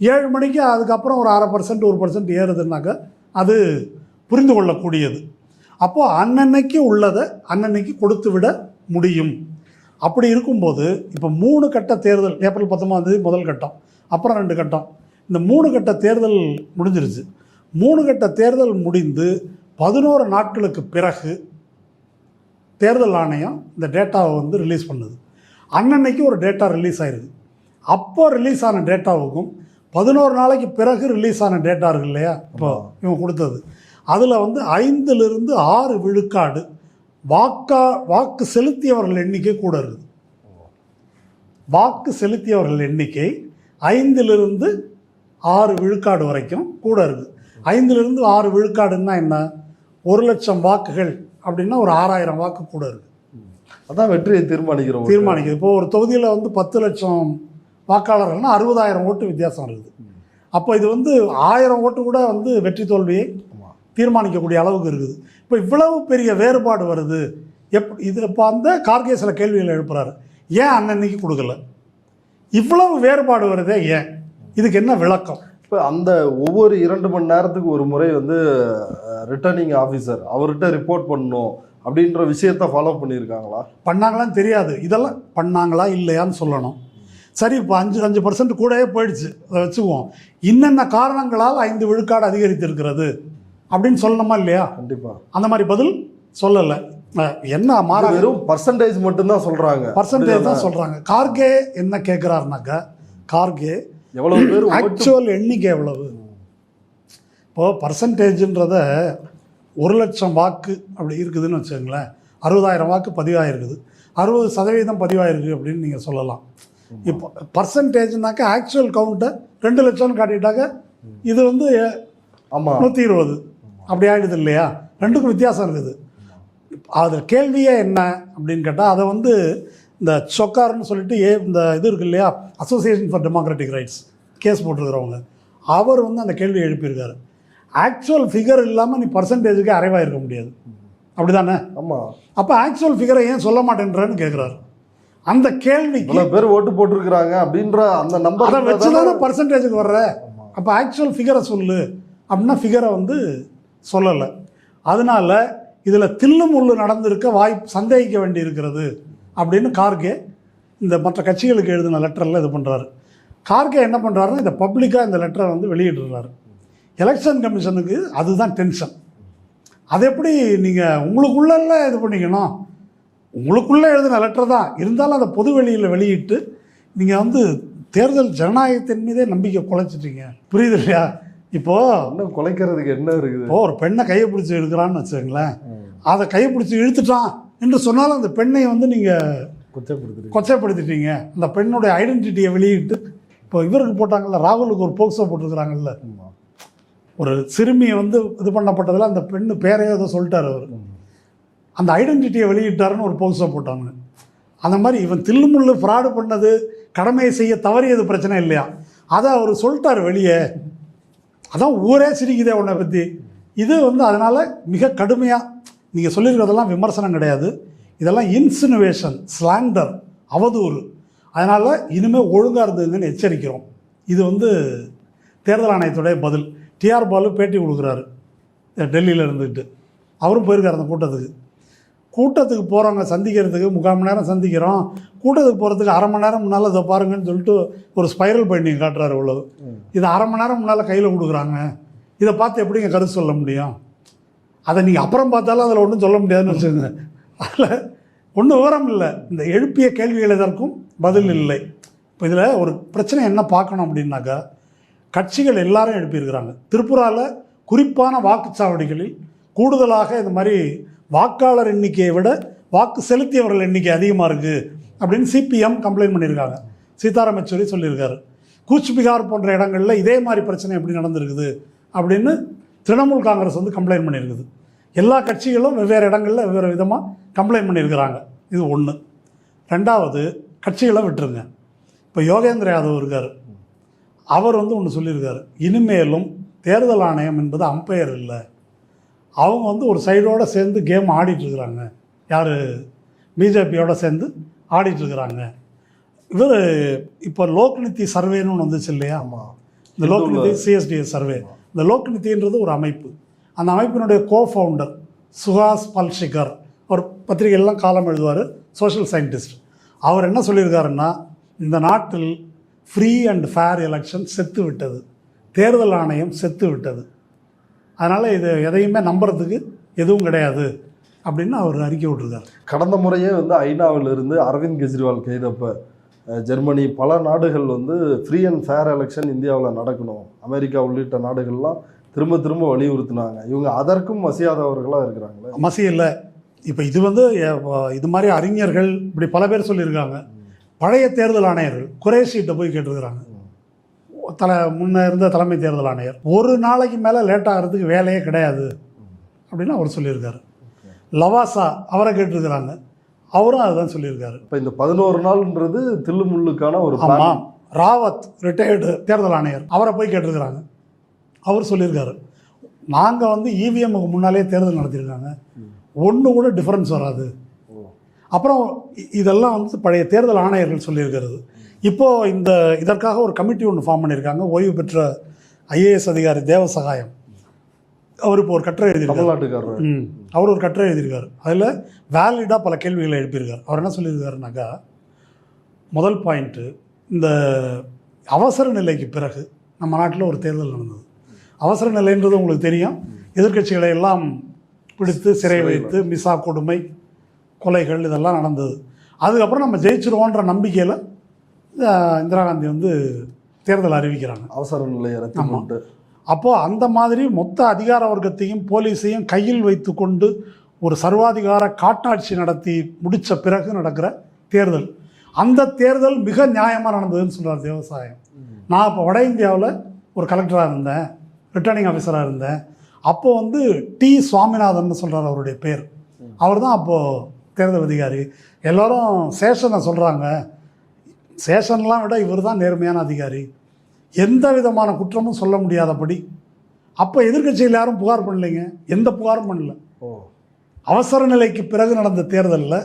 7 மணிக்கு அதுக்கப்புறம் ஒரு 0.5% 1% ஏறுதுன்னாக்க அது புரிந்து கொள்ளக்கூடியது. அப்போது அன்னன்னைக்கு உள்ளதை அன்னன்னைக்கு கொடுத்து விட முடியும். அப்படி இருக்கும்போது இப்போ 3 கட்ட தேர்தல், ஏப்ரல் 19 முதல் கட்டம், அப்புறம் 2 கட்டம், இந்த 3 கட்ட தேர்தல் முடிஞ்சிருச்சு. 3 கட்ட தேர்தல் முடிந்து 11 நாட்களுக்கு பிறகு தேர்தல் ஆணையம் இந்த டேட்டாவை வந்து ரிலீஸ் பண்ணுது. அன்னன்னைக்கு ஒரு டேட்டா ரிலீஸ் ஆயிருக்கு. அப்போ ரிலீஸ் ஆன டேட்டாவுக்கும் 11 நாளைக்கு பிறகு ரிலீஸ் ஆன டேட்டா இருக்கு இல்லையா, இப்போ இவங்க கொடுத்தது, அதில் வந்து 5லிருந்து 6 விழுக்காடு வாக்கு செலுத்தியவர்கள் எண்ணிக்கை கூட இருக்குது. வாக்கு செலுத்தியவர்கள் எண்ணிக்கை 5லிருந்து 6 விழுக்காடு வரைக்கும் கூட இருக்குது. 5லிருந்து 6 விழுக்காடுன்னா என்ன? 1,00,000 வாக்குகள் அப்படின்னா ஒரு 6,000 வாக்கு கூட இருக்குது. அதான் வெற்றியை தீர்மானிக்குது. இப்போ ஒரு தொகுதியில் வந்து 10 லட்சம் வாக்காளர்கள்னா 60,000 ஓட்டு வித்தியாசம் இருக்குது. அப்போ இது வந்து 1000 ஓட்டு கூட வந்து வெற்றி தோல்வியை தீர்மானிக்கக்கூடிய அளவுக்கு இருக்குது. இப்போ இவ்வளவு பெரிய வேறுபாடு வருது இது இப்போ அந்த கார்கே சில கேள்விகளை எழுப்புறாரு. ஏன் அன்னன்னைக்கு கொடுக்கல? இவ்வளவு வேறுபாடு வருதே ஏன்? இதுக்கு என்ன விளக்கம்? இப்போ அந்த ஒவ்வொரு 2 மணி நேரத்துக்கு ஒரு முறை வந்து ரிட்டர்னிங் ஆஃபீஸர் அவர்கிட்ட ரிப்போர்ட் பண்ணணும் அப்படின்ற விஷயத்த ஃபாலோ பண்ணியிருக்காங்களா? பண்ணாங்களான்னு தெரியாது. இதெல்லாம் பண்ணாங்களா இல்லையான்னு சொல்லணும். சரி, இப்போ 5% கூடவே போயிடுச்சு, அதை வச்சுக்குவோம். இன்னென்ன காரணங்களால் 5 விழுக்காடு அதிகரித்திருக்கிறது அப்படின்னு சொல்லணுமா இல்லையா? கண்டிப்பாக. அந்த மாதிரி பதில் சொல்லலை. என்ன மாற வெறும் பர்சன்டேஜ் மட்டும்தான் சொல்கிறாங்க. பர்சன்டேஜ் தான் சொல்கிறாங்க. கார்கே என்ன கேட்குறாருனாக்கா, கார்கே எவ்வளவு பேர் ஆக்சுவல் எண்ணிக்கை எவ்வளவு? இப்போது பர்சன்டேஜுன்றத 1,00,000 வாக்கு அப்படி இருக்குதுன்னு வச்சுக்கோங்களேன், 60,000 வாக்கு பதிவாகிருக்குது, 60% பதிவாயிருக்கு அப்படின்னு நீங்கள் சொல்லலாம். இப்போ பர்சன்டேஜ்னாக்கா ஆக்சுவல் கவுண்ட்டை 2 லட்சம்னு காட்டிட்டாக்க இது வந்து 120 அப்படி ஆகிடுது இல்லையா? ரெண்டுக்கும் வித்தியாசம் இருக்குது. அது கேள்வியே என்ன அப்படின்னு கேட்டால், அதை வந்து இந்த சொக்கார்னு சொல்லிட்டு இந்த இது இருக்கு இல்லையா, association for democratic rights case போட்டிருக்கிறவங்க, அவர் வந்து அந்த கேள்வியை எழுப்பியிருக்காரு. ஆக்சுவல் ஃபிகர் இல்லாமல் நீ பர்சன்டேஜுக்கு அரைவாக இருக்க முடியாது, அப்படி தானே? ஆமாம். அப்போ ஆக்சுவல் ஃபிகரை ஏன் சொல்ல மாட்டேன்றன்னு கேட்குறாரு. அந்த கேள்விக்கு இவ்வளோ பேர் ஓட்டு போட்டிருக்கிறாங்க அப்படின்ற அந்த நம்பர் அதை வச்சு தானே பர்சன்டேஜுக்கு வர்ற. அப்போ ஆக்சுவல் ஃபிகரை சொல்லு அப்படின்னா ஃபிகரை வந்து சொல்லலை. அதனால இதில் தில்லு முள்ளு நடந்திருக்க சந்தேகிக்க வேண்டி இருக்கிறது அப்படின்னு கார்கே இந்த மற்ற கட்சிகளுக்கு எழுதின லெட்டரில் இது பண்ணுறாரு. கார்கே என்ன பண்ணுறாருன்னா இந்த பப்ளிக்காக இந்த லெட்டரை வந்து வெளியிடுறாரு. எலெக்ஷன் கமிஷனுக்கு அதுதான் டென்ஷன். அது எப்படி நீங்கள் உங்களுக்குள்ளே இது பண்ணிக்கணும், உங்களுக்குள்ளே எழுதின லெட்டர் தான் இருந்தாலும் அதை பொது வெளியில் வெளியிட்டு நீங்கள் வந்து தேர்தல் ஜனநாயகத்தின் மீதே நம்பிக்கை குலைச்சிட்டீங்க. புரியுது இல்லையா? இப்போது இன்னும் குலைக்கிறதுக்கு என்ன இருக்குது? இப்போது ஒரு பெண்ணை கையை பிடிச்சி இழுக்கிறான்னு வச்சுக்கோங்களேன், அதை கையை பிடிச்சி இழுத்துட்டான் என்று சொன்னாலும் அந்த பெண்ணை வந்து நீங்கள் கொச்சைப்படுத்திட்டீங்க. அந்த பெண்ணுடைய ஐடென்டிட்டியை வெளியிட்டு இப்போ இவருக்கு போட்டாங்கல்ல, ராகுலுக்கு ஒரு போக்சோ போட்டிருக்கிறாங்கல்ல, ஒரு சிறுமியை வந்து இது பண்ணப்பட்டதில் அந்த பெண்ணு பேரையோ ஏதோ சொல்லிட்டார் அவர், அந்த ஐடென்டிட்டியை வெளியிட்டாருன்னு ஒரு போக்சோ போட்டாங்க. அந்த மாதிரி இவன் தில்லுமுள்ளு ஃப்ராடு பண்ணது, கடமையை செய்ய தவறியது பிரச்சனை இல்லையா, அதை அவர் சொல்லிட்டார் வெளியே. அதான் ஊரே சிரிக்குதே உன்னை பற்றி. இது வந்து அதனால் மிக கடுமையாக நீங்கள் சொல்லியிருக்கிறதெல்லாம் விமர்சனம் கிடையாது, இதெல்லாம் இன்சினுவேஷன், ஸ்லாண்டர், அவதூறு. அதனால் இனிமேல் ஒழுங்காக இருந்ததுன்னு எச்சரிக்கிறோம். இது வந்து தேர்தல் ஆணையத்துடைய பதில். டிஆர் பாலு பேட்டி கொடுக்குறாரு டெல்லியில் இருந்துக்கிட்டு, அவரும் போயிருக்கார் அந்த கூட்டத்துக்கு போகிறவங்க சந்திக்கிறதுக்கு 3/4 மணி நேரம் சந்திக்கிறோம், கூட்டத்துக்கு போகிறதுக்கு அரை மணி நேரம் முன்னால் இதை பாருங்கன்னு சொல்லிட்டு ஒரு ஸ்பைரல் பண்ணி காட்டுறாரு. இவ்வளவு இது அரை மணி நேரம் முன்னால் கையில் கொடுக்குறாங்க, இதை பார்த்து எப்படிங்க கருத்து சொல்ல முடியும்? அதை நீங்கள் அப்புறம் பார்த்தாலும் அதில் ஒன்றும் சொல்ல முடியாதுன்னு வச்சுக்கோங்க. அதில் ஒன்றும் விவரம் இல்லை, இந்த எழுப்பிய கேள்விகள் எதற்கும் பதில் இல்லை. இப்போ இதில் ஒரு பிரச்சனை என்ன பார்க்கணும் அப்படின்னாக்கா, கட்சிகள் எல்லாரும் எழுப்பியிருக்கிறாங்க. திருப்புராவில் குறிப்பான வாக்குச்சாவடிகளில் கூடுதலாக இந்த மாதிரி வாக்காளர் எண்ணிக்கையை விட வாக்கு செலுத்தியவர்கள் எண்ணிக்கை அதிகமாக இருக்குது அப்படின்னு சிபிஎம் கம்ப்ளைண்ட் பண்ணியிருக்காங்க. சீதாராம் யெச்சூரி சொல்லியிருக்காரு. கூச்பிகார் போன்ற இடங்களில் இதே மாதிரி பிரச்சனை எப்படி நடந்திருக்குது அப்படின்னு திரிணாமுல் காங்கிரஸ் வந்து கம்ப்ளைண்ட் பண்ணியிருக்குது. எல்லா கட்சிகளும் வெவ்வேறு இடங்களில் வெவ்வேறு விதமாக கம்ப்ளைண்ட் பண்ணியிருக்கிறாங்க. இது ஒன்று. ரெண்டாவது, கட்சிகளை விட்டுருங்க. இப்போ யோகேந்திர யாதவ் இருக்கார், அவர் வந்து ஒன்று சொல்லியிருக்காரு, இனிமேலும் தேர்தல் ஆணையம் என்பது அம்பையர் இல்லை, அவங்க வந்து ஒரு சைடோடு சேர்ந்து கேம் ஆடிட்டுருக்குறாங்க. யார்? பிஜேபியோடு சேர்ந்து ஆடிட்டுருக்குறாங்க. இவர் இப்போ லோக்நிதி சர்வேன்னு ஒன்று வந்துச்சு இல்லையா? இந்த லோக்நிதி சிஎஸ்டிஎஸ் சர்வே, இந்த லோக்நிதின்றது ஒரு அமைப்பு. அந்த அமைப்பினுடைய கோஃபவுண்டர் சுஹாஸ் பல்ஷிகர், ஒரு பத்திரிகையெல்லாம் காலம் எழுதுவார், சோஷியல் சயின்டிஸ்ட். அவர் என்ன சொல்லியிருக்காருன்னா, இந்த நாட்டில் ஃப்ரீ அண்ட் ஃபேர் எலெக்ஷன் செத்து விட்டது, தேர்தல் ஆணையம் செத்து விட்டது, அதனால் இது எதையுமே நம்புறதுக்கு எதுவும் கிடையாது அப்படின்னு அவர் அறிக்கை விட்டுருக்கார். கடந்த முறையே வந்து ஐநாவிலிருந்து அரவிந்த் கெஜ்ரிவால் கைதப்ப ஜெர்மனி பல நாடுகள் வந்து ஃப்ரீ அண்ட் ஃபேர் எலெக்ஷன் இந்தியாவில் நடக்கணும், அமெரிக்கா உள்ளிட்ட நாடுகள்லாம் திரும்ப திரும்ப வலியுறுத்தினாங்க. இவங்க அதற்கும் மசியாதவர்களாக இருக்கிறாங்களே. மசியல்ல. இப்போ இது வந்து இது மாதிரி அறிஞர்கள் இப்படி பல பேர் சொல்லியிருக்காங்க. பழைய தேர்தல் ஆணையர்கள் குரேஷிகிட்ட போய் கேட்டிருக்கிறாங்க, முன்ன இருந்த தலைமை தேர்தல் ஆணையர், ஒரு நாளைக்கு மேலே லேட் ஆகிறதுக்கு வேலையே கிடையாது அப்படின்னு அவர் சொல்லியிருக்காரு. லவாசா அவரை கேட்டிருக்கிறாங்க, அவரும் அதுதான் சொல்லியிருக்காரு. இப்போ இந்த 11 நாள்ன்றது தில்லுமுள்ளுக்கான ஒரு ஆமாம். ராவத் ரிட்டையர்டு தேர்தல் ஆணையர், அவரை போய் கேட்டிருக்கிறாங்க, அவர் சொல்லியிருக்காரு, நாங்கள் வந்து இவிஎம்முக்கு முன்னாலே தேர்தல் நடத்தியிருக்காங்க, ஒன்று கூட டிஃப்ரென்ஸ் வராது. அப்புறம் இதெல்லாம் வந்து பழைய தேர்தல் ஆணையர்கள் சொல்லியிருக்கிறது. இப்போது இதற்காக ஒரு கமிட்டி ஒன்று ஃபார்ம் பண்ணியிருக்காங்க. ஓய்வு பெற்ற ஐஏஎஸ் அதிகாரி தேவசகாயம், அவர் இப்போ ஒரு கட்டுரை எழுதியிருக்காரு. அவர் ஒரு கட்டுரை எழுதியிருக்காரு. அதில் வேலிடாக பல கேள்விகளை எழுப்பியிருக்கார். அவர் என்ன சொல்லியிருக்காருனாக்கா, முதல் பாயிண்ட்டு, இந்த அவசர நிலைக்கு பிறகு நம்ம நாட்டில் ஒரு தேர்தல் நடந்தது. அவசர நிலைன்றது உங்களுக்கு தெரியும், எதிர்க்கட்சிகளை எல்லாம் பிடித்து சிறை வைத்து மிசா கொடுமை, கொலைகள் இதெல்லாம் நடந்தது. அதுக்கப்புறம் நம்ம ஜெயிச்சிருவோன்ற நம்பிக்கையில் இந்திரா காந்தி வந்து தேர்தல் அறிவிக்கிறாங்க, அவசர நிலையை. ஆமாம். அப்போது அந்த மாதிரி மொத்த அதிகார வர்க்கத்தையும் போலீஸையும் கையில் வைத்து கொண்டு ஒரு சர்வாதிகார காட்டாட்சி நடத்தி முடித்த பிறகு நடக்கிற தேர்தல். அந்த தேர்தல் மிக நியாயமாக நடந்ததுன்னு சொல்கிறார் தேவசாயம். நான் இப்போ வட இந்தியாவில் ஒரு கலெக்டராக இருந்தேன், ரிட்டர்னிங் ஆஃபீஸராக இருந்தேன். அப்போது வந்து டி சுவாமிநாதன் சொல்கிறார் அவருடைய பேர், அவர் தான் அப்போது தேர்தல் அதிகாரி. எல்லோரும் சேஷனை சொல்கிறாங்க, சேஷன்லாம் விட இவர் தான் நேர்மையான அதிகாரி, எந்த விதமான குற்றமும் சொல்ல முடியாதபடி அப்போ எதிர்க்கட்சிகள் யாரும் புகார் பண்ணலைங்க, எந்த புகாரும் பண்ணல. ஓ, அவசர நிலைக்கு பிறகு நடந்த தேர்தலில்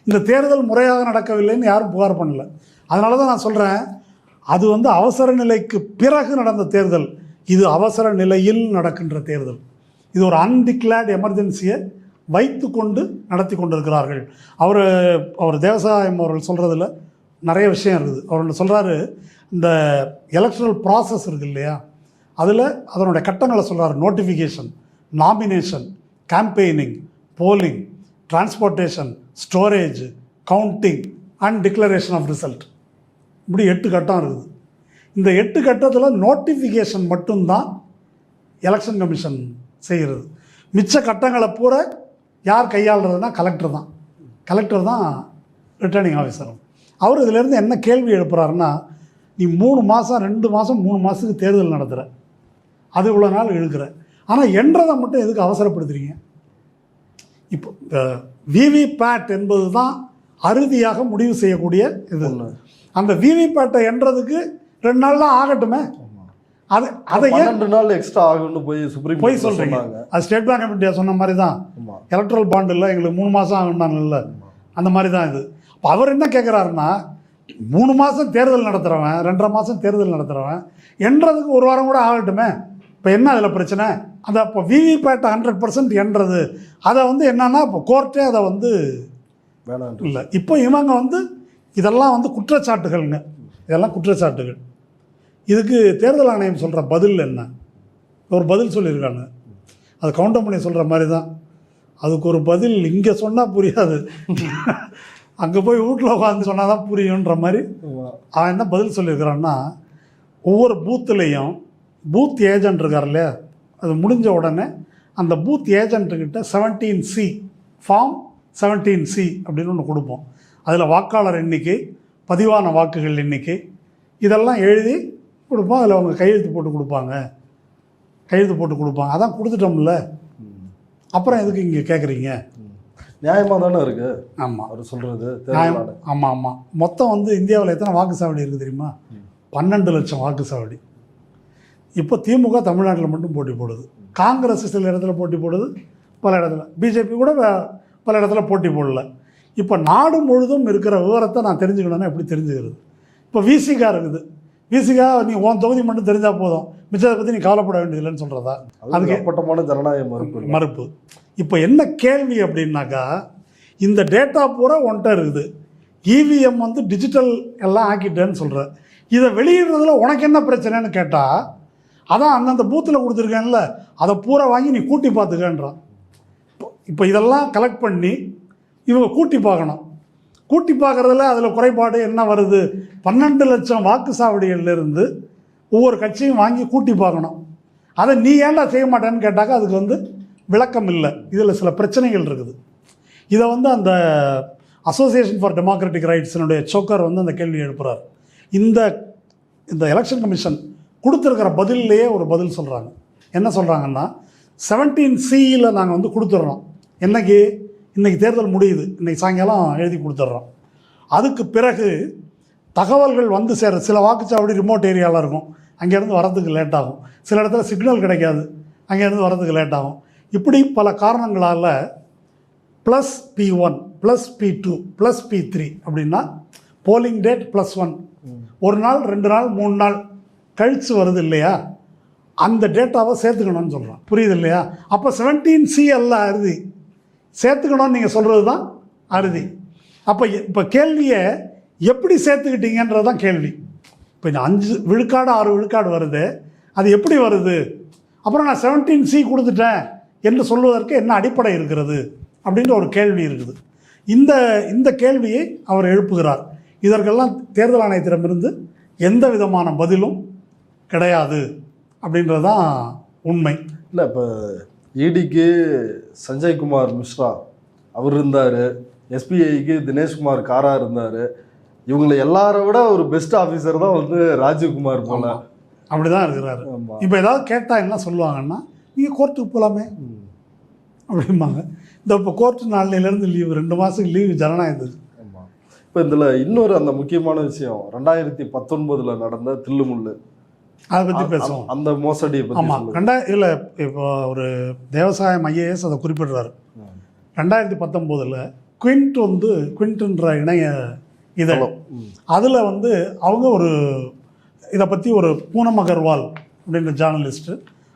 இந்த தேர்தல் முறையாக நடக்கவில்லைன்னு யாரும் புகார் பண்ணல. அதனால தான் நான் சொல்கிறேன், அது வந்து அவசர நிலைக்கு பிறகு நடந்த தேர்தல், இது அவசர நிலையில் நடக்கின்ற தேர்தல். இது ஒரு அன்டிக்ளேர்டு எமர்ஜென்சியை வைத்து கொண்டு நடத்தி கொண்டிருக்கிறார்கள். அவர் தேவசாயம் அவர்கள் சொல்கிறதுல நிறைய விஷயம் இருக்குது. அவர் சொல்கிறாரு, இந்த எலக்ட்ரல் ப்ராசஸ் இருக்குது இல்லையா, அதில் அதனுடைய கட்டங்களை சொல்கிறார். Notification, nomination, campaigning, polling, transportation, storage, counting and declaration of result, இப்படி 8 கட்டம் இருக்குது. இந்த 8 கட்டத்தில் நோட்டிஃபிகேஷன் மட்டும்தான் எலெக்ஷன் கமிஷன் செய்கிறது. மிச்ச கட்டங்களை பூரா யார் கையாளுறதுனா கலெக்டர் தான் ரிட்டர்னிங் ஆஃபீஸர். அவர் இதிலேருந்து என்ன கேள்வி எழுப்புறாருன்னா, நீ 3 மாதம் 2 மாதம் 3 மாதத்துக்கு தேர்தல் நடத்துகிற, அது இவ்வளோ நாள் இழுக்கிற, ஆனால் என்றதை மட்டும் எதுக்கு அவசரப்படுத்துறீங்க? இப்போ விவிபேட் என்பது தான் அறுதியாக முடிவு செய்யக்கூடிய இது. அந்த விவிபேட்டை என்றதுக்கு 2 நாள் தான் ஆகட்டுமே, அது அதை 12 நாள் எக்ஸ்ட்ரா ஆகும்னு போய் சொல்கிறீங்க. அது ஸ்டேட் பேங்க் ஆஃப் இந்தியா சொன்ன மாதிரி தான். எலக்ட்ரல் பாண்ட் இல்லை, எங்களுக்கு 3 மாதம் ஆகுனாங்கல்ல, அந்த மாதிரி தான் இது. இப்போ அவர் என்ன கேட்குறாருன்னா, 3 மாதம் தேர்தல் நடத்துகிறவன், 2.5 மாதம் தேர்தல் நடத்துகிறவன் என்றதுக்கு 1 வாரம் கூட ஆகட்டுமே, இப்போ என்ன அதில் பிரச்சனை? அந்த இப்போ விவிபேட்டை 100% என்றது அதை வந்து என்னன்னா, இப்போ கோர்ட்டே அதை வந்து வேணாம் இல்லை. இப்போ இவங்க வந்து இதெல்லாம் வந்து குற்றச்சாட்டுகள்ங்க, இதெல்லாம் குற்றச்சாட்டுகள். இதுக்கு தேர்தல் ஆணையம் சொல்கிற பதில் என்ன? ஒரு பதில் சொல்லியிருக்காங்க, அது கவுண்டமணி சொல்கிற மாதிரி தான். அதுக்கு ஒரு பதில் இங்கே சொன்னால் புரியாது, அங்கே போய் வீட்டில் உட்காந்து சொன்னால் தான் புரியுன்ற மாதிரி. அவன் என்ன பதில் சொல்லியிருக்கிறான்னா, ஒவ்வொரு பூத்துலேயும் பூத் ஏஜென்ட் இருக்கார் இல்லையா, அது முடிஞ்ச உடனே அந்த பூத் ஏஜென்ட்டுக்கிட்ட 17C ஃபார்ம் 17C அப்படின்னு ஒன்று கொடுப்போம். அதில் வாக்காளர் எண்ணிக்கை, பதிவான வாக்குகள் எண்ணிக்கை, இதெல்லாம் எழுதி கொடுப்போம். அதில் அவங்க கையெழுத்து போட்டு கொடுப்பாங்க. அதான் கொடுத்துட்டோம்ல, அப்புறம் எதுக்கு இங்கே கேட்குறீங்க? நியாயமாக தானே இருக்குது. ஆமாம், அவர் சொல்கிறது நியாயம். ஆமாம். மொத்தம் வந்து இந்தியாவில் எத்தனை வாக்குச்சாவடி இருக்குது தெரியுமா? 12 லட்சம் வாக்குச்சாவடி. இப்போ திமுக தமிழ்நாட்டில் மட்டும் போட்டி போடுது, காங்கிரஸ் சில இடத்துல போட்டி போடுது, பல இடத்துல பிஜேபி கூட பல இடத்துல போட்டி போடல. இப்போ நாடு முழுதும் இருக்கிற விவரத்தை நான் தெரிஞ்சுக்கணுன்னா எப்படி தெரிஞ்சுக்கிறது? இப்போ விசிகா இருக்குது, விசிகா நீ உன் தொகுதி மட்டும் தெரிஞ்சால் போதும், மிச்சத்தை பற்றி நீ கவலைப்பட வேண்டியதில்லைன்னு சொல்கிறதா? அதுக்கு அப்பட்டமான ஜனநாயக மறுப்பு. இப்போ என்ன கேள்வி அப்படின்னாக்கா, இந்த டேட்டா பூரா ஒன்ட்ட இருக்குது, இவிஎம் வந்து டிஜிட்டல் எல்லாம் ஆக்கிட்டேன்னு சொல்கிற, இதை வெளியிடுறதுல உனக்கு என்ன பிரச்சனைன்னு கேட்டால், அதான் அந்தந்த பூத்தில் கொடுத்துருக்கேன்ல, அதை பூரா வாங்கி நீ கூட்டி பார்த்துக்கன்றான். இப்போ இதெல்லாம் கலெக்ட் பண்ணி இவங்க கூட்டி பார்க்கணும். கூட்டி பார்க்குறதுல அதில் குறைபாடு என்ன வருது? 12 லட்சம் வாக்குச்சாவடிகள்லேருந்து ஒவ்வொரு கட்சியும் வாங்கி கூட்டி பார்க்கணும். அதை நீ ஏன்டா செய்ய மாட்டேன்னு கேட்டாக்கா அதுக்கு வந்து விளக்கம் இல்லை. இதில் சில பிரச்சனைகள் இருக்குது. இதை வந்து அந்த அசோசியேஷன் ஃபார் டெமோக்ராட்டிக் ரைட்ஸினுடைய சோக்கர் வந்து அந்த கேள்வி எழுப்புகிறார். இந்த எலெக்ஷன் கமிஷன் கொடுத்துருக்கிற பதிலேயே ஒரு பதில் சொல்கிறாங்க. என்ன சொல்கிறாங்கன்னா, 17Cயில் நாங்கள் வந்து கொடுத்துட்றோம். இன்றைக்கி தேர்தல் முடியுது, இன்றைக்கி சாயங்காலம் எழுதி கொடுத்துட்றோம். அதுக்கு பிறகு தகவல்கள் வந்து சேர, சில வாக்குச்சாவடி ரிமோட் ஏரியாவில் இருக்கும், அங்கேருந்து வரதுக்கு லேட் ஆகும். சில இடத்துல சிக்னல் கிடைக்காது, அங்கேருந்து வரதுக்கு லேட் ஆகும். இப்படி பல காரணங்களால் +P1 +P2 +P3 அப்படின்னா போலிங் டேட் +1, 1 நாள் 2 நாள் 3 நாள் கழித்து வருது இல்லையா, அந்த டேட்டாவை சேர்த்துக்கணும்னு சொல்கிறான். புரியுது இல்லையா? அப்போ 17C எல்லாம் அறுதி சேர்த்துக்கணும்னு நீங்கள் சொல்கிறது தான் அறுதி. இப்போ கேள்வியை எப்படி சேர்த்துக்கிட்டீங்கன்றது தான் கேள்வி. இப்போ இந்த 5 விழுக்காடு 6 விழுக்காடு வருது, அது எப்படி வருது? அப்புறம் நான் 17C கொடுத்துட்டேன் என்று சொல்வதற்கு என்ன அடிப்படை இருக்கிறது அப்படின்ற ஒரு கேள்வி இருக்குது. இந்த கேள்வியை அவர் எழுப்புகிறார். இதற்கெல்லாம் தேர்தல் ஆணையத்திடமிருந்து எந்த விதமான பதிலும் கிடையாது அப்படின்றது தான் உண்மை. இல்லை, இப்போ இடிக்கு சஞ்சய்குமார் மிஸ்ரா அவர் இருந்தார், எஸ்பிஐக்கு தினேஷ்குமார் காரா இருந்தார். இவங்களை எல்லாரை விட ஒரு பெஸ்ட் ஆஃபீஸர் தான் வந்து ராஜீவ்குமார் போல. அப்படி தான் இருக்கிறாரு. இப்போ ஏதாவது கேட்டால் என்ன சொல்லுவாங்கன்னா, நீங்கள் கோர்ட்டுக்கு போகலாமே அப்படிம்பாங்க. இப்போ கோர்ட்டு நாளையிலேருந்து லீவு, 2 மாதத்துக்கு லீவு ஜனநாயகத்துக்கு. இப்போ இதில் இன்னொரு அந்த முக்கியமான விஷயம், 2019 நடந்த தில்லுமுள்ளு அதை பற்றி பேசுவோம். அந்த மோசடியை பற்றி. ஆமாம், இல்லை இப்போ ஒரு தேவசாயம் ஐஏஎஸ் அதை குறிப்பிடுறாரு. 2019 குவிண்ட்ன்ற இணைய இதழ், அதில் அவங்க ஒரு இதை பற்றி ஒரு பூனம் அகர்வால் அப்படின்ற ஜேர்னலிஸ்ட்டு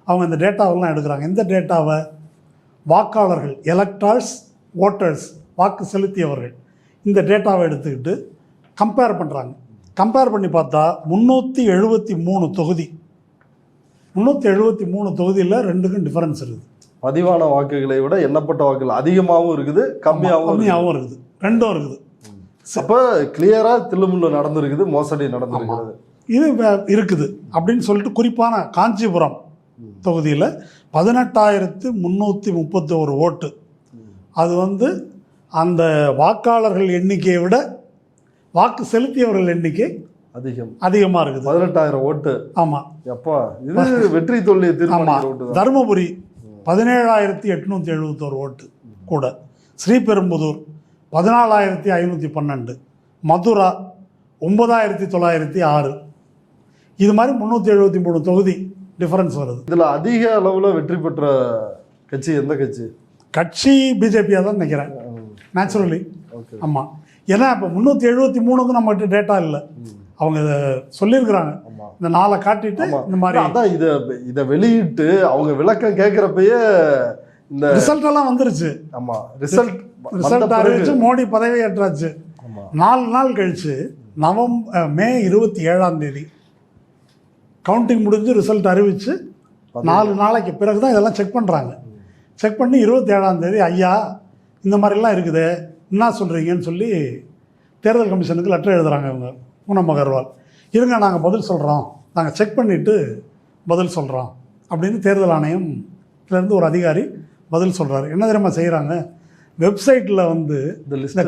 அவங்க இந்த டேட்டாவெல்லாம் எடுக்கிறாங்க. எந்த டேட்டாவை? வாக்காளர்கள், எலக்டார்ஸ், ஓட்டர்ஸ், வாக்கு செலுத்தியவர்கள், இந்த டேட்டாவை எடுத்துக்கிட்டு கம்பேர் பண்ணுறாங்க. கம்பேர் பண்ணி பார்த்தா 373 தொகுதி, 373 தொகுதியில் ரெண்டுக்கும் டிஃபரன்ஸ் இருக்குது. பதிவான வாக்குகளை விட எண்ணப்பட்ட வாக்குகள் அதிகமாகவும் இருக்குது, கம்மியாகவும் இருக்குது, ரெண்டும் இருக்குது. அப்போ கிளியராக தில்லுமுள்ளு நடந்துருக்குது, மோசடி நடந்துருக்குது, இது இருக்குது அப்படின்னு சொல்லிட்டு குறிப்பான காஞ்சிபுரம் தொகுதியில் 18,331 ஓட்டு. அது அந்த வாக்காளர்கள் எண்ணிக்கையை விட வாக்கு செலுத்தியவர்கள் எண்ணிக்கை அதிகமாக இருக்குது, 18,000 ஓட்டு. ஆமாம், எப்பா இது வெற்றி தோல்வியை தீர்மானிக்கிற ஓட்டு தான். தருமபுரி 17,871 ஓட்டு கூட, ஸ்ரீபெரும்புதூர் 14,512, மதுரா 9,906. இது மாதிரி 373 தொகுதி டிஃபரன்ஸ் வருது. இதில் அதிக அளவில் வெற்றி பெற்ற கட்சி எந்த கட்சி? கட்சி பிஜேபியாக தான் நினைக்கிறேன், நேச்சுரலி. ஆமாம், ஏன்னா இப்போ 373க்கும் நம்மகிட்ட டேட்டா இல்லை. அவங்க இதை சொல்லியிருக்கிறாங்க, இந்த 4 காட்டிட்டு இந்த மாதிரி. அதான் இதை வெளியிட்டு அவங்க விளக்கம் கேட்குறப்பயே இந்த ரிசல்ட் எல்லாம் வந்துருச்சு. ஆமாம், ரிசல்ட் அறிவிச்சு மோடி பதவி ஏற்றாச்சு. 4 நாள் கழிச்சு மே 27 கவுண்டிங் முடிஞ்சு ரிசல்ட் அறிவிச்சு 4 நாளைக்கு பிறகு தான் இதெல்லாம் செக் பண்ணுறாங்க. செக் பண்ணி 27 ஐயா இந்த மாதிரிலாம் இருக்குது, என்ன சொல்கிறீங்கன்னு சொல்லி தேர்தல் கமிஷனுக்கு லெட்டர் எழுதுகிறாங்க இவங்க, பூனம் அகர்வால். இருங்க, நாங்கள் பதில் சொல்கிறோம், நாங்கள் செக் பண்ணிவிட்டு பதில் சொல்கிறோம் அப்படின்னு தேர்தல் ஆணையம்லேருந்து ஒரு அதிகாரி பதில் சொல்கிறாரு. என்ன தெரியுமா செய்கிறாங்க? வெப்சைட்டில் இந்த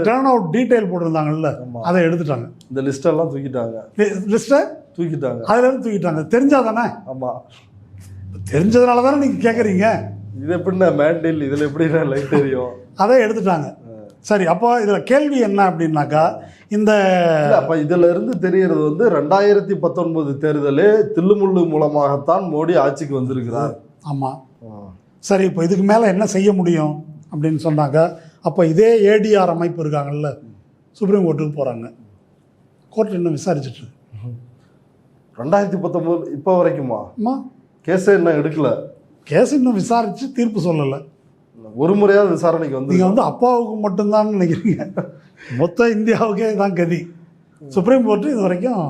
டர்ன் அவுட் டீட்டெயில் போட்டிருந்தாங்கல்ல, அதை எடுத்துட்டாங்க. இந்த லிஸ்ட்டெல்லாம் தூக்கிட்டாங்க, அதுலேருந்து தூக்கிட்டாங்க. தெரிஞ்சால் தானே? ஆமாம், தெரிஞ்சதுனால தானே நீங்கள் கேட்குறீங்க. இது எப்படின்னா மேண்டில், இதில் எப்படின்னா லைட் தெரியும், அதை எடுத்துட்டாங்க. சரி, அப்போ இதில் கேள்வி என்ன அப்படின்னாக்கா, அப்போ இதில் இருந்து தெரியறது 2019 தேர்தலே தில்லுமுள்ளு மூலமாகத்தான் மோடி ஆட்சிக்கு வந்திருக்கிறார். ஆமாம், சரி, இப்போ இதுக்கு மேலே என்ன செய்ய முடியும் அப்படின்னு சொன்னாங்க. அப்போ இதே ஏடிஆர் அமைப்பு இருக்காங்கல்ல, சுப்ரீம் கோர்ட்டுக்கு போகிறாங்க. கோர்ட் இன்னும் விசாரிச்சுட்டு 2019 இப்போ வரைக்குமா? கேஸே இன்னும் எடுக்கல, கேஸ் இன்னும் விசாரித்து தீர்ப்பு சொல்லலை. ஒரு முறையாவது விசாரணைக்கு நீங்கள் அப்பாவுக்கு மட்டும்தான் நினைக்கிறீங்க, மொத்த இந்தியாவுக்கே தான் கதி. சுப்ரீம் கோர்ட்டு இது வரைக்கும்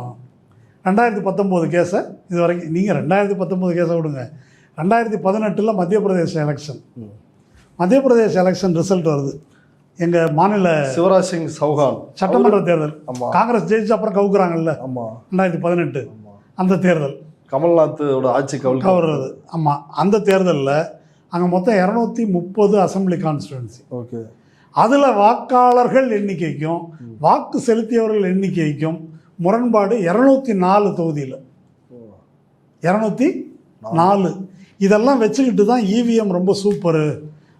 2019 கேஸை இது வரைக்கும், நீங்கள் 2019 கேஸை விடுங்க, 2018 மத்திய பிரதேச எலெக்ஷன் ரிசல்ட் வருது. எங்கள் மாநில சிவராஜ் சிங் சௌஹான் சட்டமன்ற தேர்தல், காங்கிரஸ் ஜெயிச்சு அப்புறம் கவுக்குறாங்கல்ல 2018 அந்த தேர்தல், கமல்நாத்தோட ஆட்சி கவுறது. ஆமாம், அந்த தேர்தலில் அங்கே மொத்தம் 230 அசம்பிளி கான்ஸ்டிடுவன்சி. ஓகே, அதில் வாக்காளர்கள் எண்ணிக்கைக்கும் வாக்கு செலுத்தியவர்கள் எண்ணிக்கைக்கும் முரண்பாடு 204 தொகுதியில் 204. இதெல்லாம் வச்சுக்கிட்டு தான் இவிஎம் ரொம்ப சூப்பரு,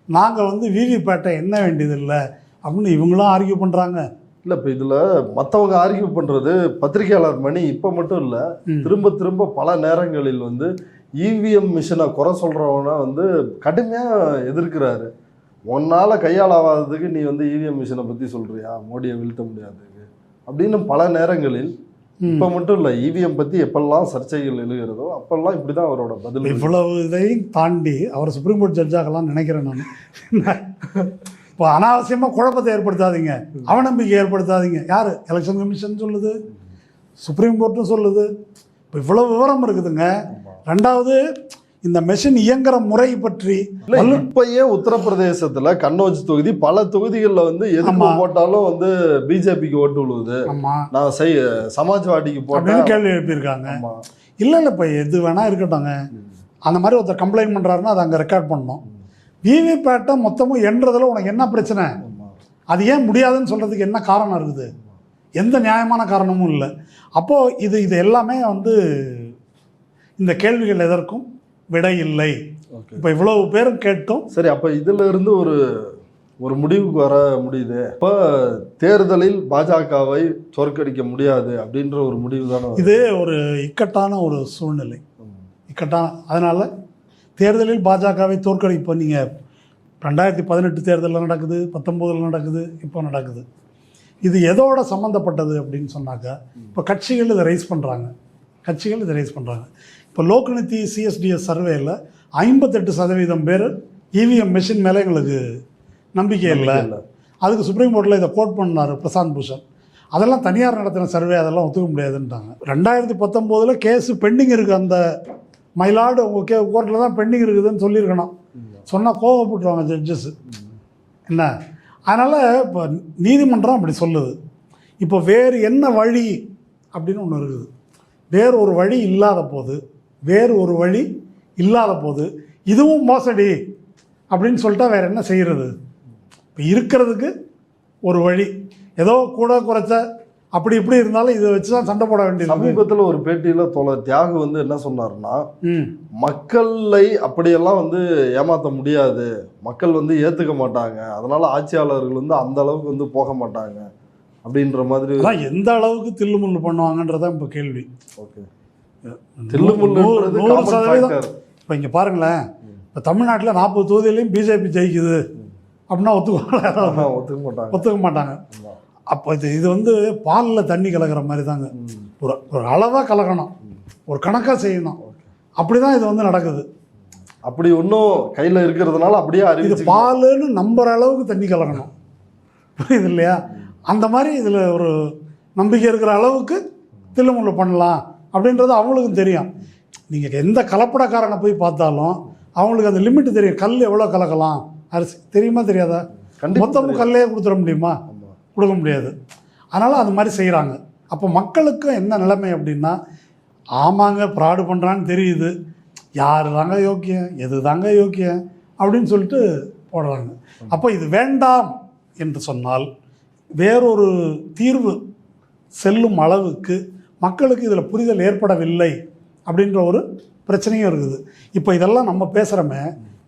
நாங்கள் விவிபேட்டை என்ன வேண்டியதில்லை அப்படின்னு இவங்களும் ஆர்கியூ பண்ணுறாங்க. இல்லை, இப்போ இதில் மற்றவங்க ஆர்கியூ பண்ணுறது பத்திரிகையாளர் மணி இப்போ மட்டும் இல்லை, திரும்ப திரும்ப பல நேரங்களில் இவிஎம் மிஷினை குறை சொல்கிறவனை கடுமையாக எதிர்க்கிறாரு. உன்னால் கையால் ஆகாததுக்கு நீ இவிஎம் மிஷினை பற்றி சொல்கிறியா, மோடியை வீழ்த்த முடியாதுக்கு அப்படின்னு பல நேரங்களில். இப்போ மட்டும் இல்லை, இவிஎம் பற்றி எப்பெல்லாம் சர்ச்சைகள் எழுகிறதோ அப்பெல்லாம் இப்படி தான் அவரோட பதில். இவ்வளவு இதையும் தாண்டி அவர் சுப்ரீம் கோர்ட் ஜட்ஜாகலாம் நினைக்கிறேன் நான். இப்போ அனாவசியமாக குழப்பத்தை ஏற்படுத்தாதீங்க, அவநம்பிக்கை ஏற்படுத்தாதீங்க. யார்? எலெக்ஷன் கமிஷன் சொல்லுது, சுப்ரீம் கோர்ட்டும் சொல்லுது. இப்போ இவ்வளோ விவரம் இருக்குதுங்க. ரெண்டாவது, இந்த மெஷின் இயங்குற முறை பற்றி இப்பயே உத்தரப்பிரதேசத்துல கன்னோஜ் தொகுதி பல தொகுதிகளில் எதுக்கு போட்டாலும் பிஜேபிக்கு ஓட்டு விழுவுது, நான் சமாஜ்வாடிக்கு போட்டேன் கேள்வி எழுப்பியிருக்காங்க. இல்லை இப்போ எது வேணா இருக்கட்டும்ங்க, அந்த மாதிரி ஒருத்தர் கம்ப்ளைண்ட் பண்ணுறாருன்னா அதை அங்கே ரெக்கார்ட் பண்ணணும். விவிபேட்டை மொத்தமும் என்றதில் உனக்கு என்ன பிரச்சனை? அது ஏன் முடியாதுன்னு சொல்கிறதுக்கு என்ன காரணம் இருக்குது? எந்த நியாயமான காரணமும் இல்லை. அப்போது இது எல்லாமே இந்த கேள்விகள் எதற்கும் விடை இல்லை. இப்போ இவ்வளவு பேரும் கேட்டோம். சரி, அப்போ இதில் இருந்து ஒரு முடிவுக்கு வர முடியுது. இப்போ தேர்தலில் பாஜகவை தோற்கடிக்க முடியாது அப்படின்ற ஒரு முடிவு தானே. இது ஒரு இக்கட்டான ஒரு சூழ்நிலை, அதனால் தேர்தலில் பாஜகவை தோற்கடிப்போம். நீங்கள் 2018 தேர்தலில் நடக்குது, 19 நடக்குது, இப்போ நடக்குது. இது எதோட சம்மந்தப்பட்டது அப்படின்னு சொன்னாக்கா, இப்போ கட்சிகள் இதை ரைஸ் பண்ணுறாங்க. இப்போ லோக்நிதி சிஎஸ்டிஎஸ் சர்வேயில் 58% பேர் இவிஎம் மெஷின் மேலே எங்களுக்கு நம்பிக்கை இல்லை. அதுக்கு சுப்ரீம் கோர்ட்டில் இதை கோட் பண்ணார் பிரசாந்த் பூஷன். அதெல்லாம் தனியார் நடத்தின சர்வே, அதெல்லாம் ஒத்துக்க முடியாதுன்ட்டாங்க. 2019 கேஸு பெண்டிங் இருக்குது. அந்த மயிலாடு உங்கள் கோர்ட்டில் தான் பெண்டிங் இருக்குதுன்னு சொல்லியிருக்கணும். சொன்னால் கோவப்பட்டுருவாங்க ஜட்ஜஸ். என்ன அதனால் இப்போ நீதிமன்றம் அப்படி சொல்லுது. இப்போ வேறு என்ன வழி அப்படின்னு ஒன்று இருக்குது. வேறு ஒரு வழி இல்லாத போது இதுவும் மோசடி அப்படின்னு சொல்லிட்டா வேறு என்ன செய்கிறது? இப்போ இருக்கிறதுக்கு ஒரு வழி, ஏதோ கூட குறைச்ச அப்படி இப்படி இருந்தாலும் இதை வச்சு தான் சண்டை போட வேண்டியது. சமீபத்தில் ஒரு பேட்டியில் தோழர் தியாகு என்ன சொன்னார்னா, மக்களை அப்படியெல்லாம் ஏமாற்ற முடியாது, மக்கள் ஏற்றுக்க மாட்டாங்க, அதனால ஆட்சியாளர்கள் அந்த அளவுக்கு போக மாட்டாங்க அப்படின்ற மாதிரி. எந்த அளவுக்கு தில்லுமுள்ளு பண்ணுவாங்கன்றதான் இப்போ கேள்வி. ஓகே, 100%. இப்போ இங்கே பாருங்களேன், இப்போ தமிழ்நாட்டில் 40 தொகுதியிலையும் பிஜேபி ஜெயிக்குது அப்படின்னா ஒத்துக்க மாட்டாங்க. அப்போ இது பாலில் தண்ணி கலக்கிற மாதிரி தாங்க. ஒரு அளவாக கலக்கணும், ஒரு கணக்காக செய்யணும். அப்படி தான் இது நடக்குது. அப்படி ஒன்றும் கையில் இருக்கிறதுனால அப்படியே இது பாலுன்னு நம்புற அளவுக்கு தண்ணி கலக்கணும், புரியுது இல்லையா? அந்த மாதிரி இதில் ஒரு நம்பிக்கை இருக்கிற அளவுக்கு தில்லுமுள்ளு பண்ணலாம் அப்படின்றது அவங்களுக்கும் தெரியும். நீங்கள் எந்த கலப்படக்காரனை போய் பார்த்தாலும் அவங்களுக்கு அந்த லிமிட்டு தெரியும். கல் எவ்வளோ கலக்கலாம், அரிசி தெரியுமா தெரியாதா? மொத்தமும் கல்லையே கொடுத்துட முடியுமா? கொடுக்க முடியாது. அதனால் அது மாதிரி செய்கிறாங்க. அப்போ மக்களுக்கு என்ன நிலைமை அப்படின்னா, ஆமாங்க ஃப்ராடு பண்ணுறான்னு தெரியுது, யார் தாங்க யோக்கியம், எது தாங்க யோக்கியம் அப்படின்னு சொல்லிட்டு போடுறாங்க. அப்போ இது வேண்டாம் என்று சொன்னால் வேறொரு தீர்வு செல்லும் அளவுக்கு மக்களுக்கு இதில் புரிதல் ஏற்படவில்லை அப்படின்ற ஒரு பிரச்சனையும் இருக்குது. இப்போ இதெல்லாம் நம்ம பேசுகிறோமே,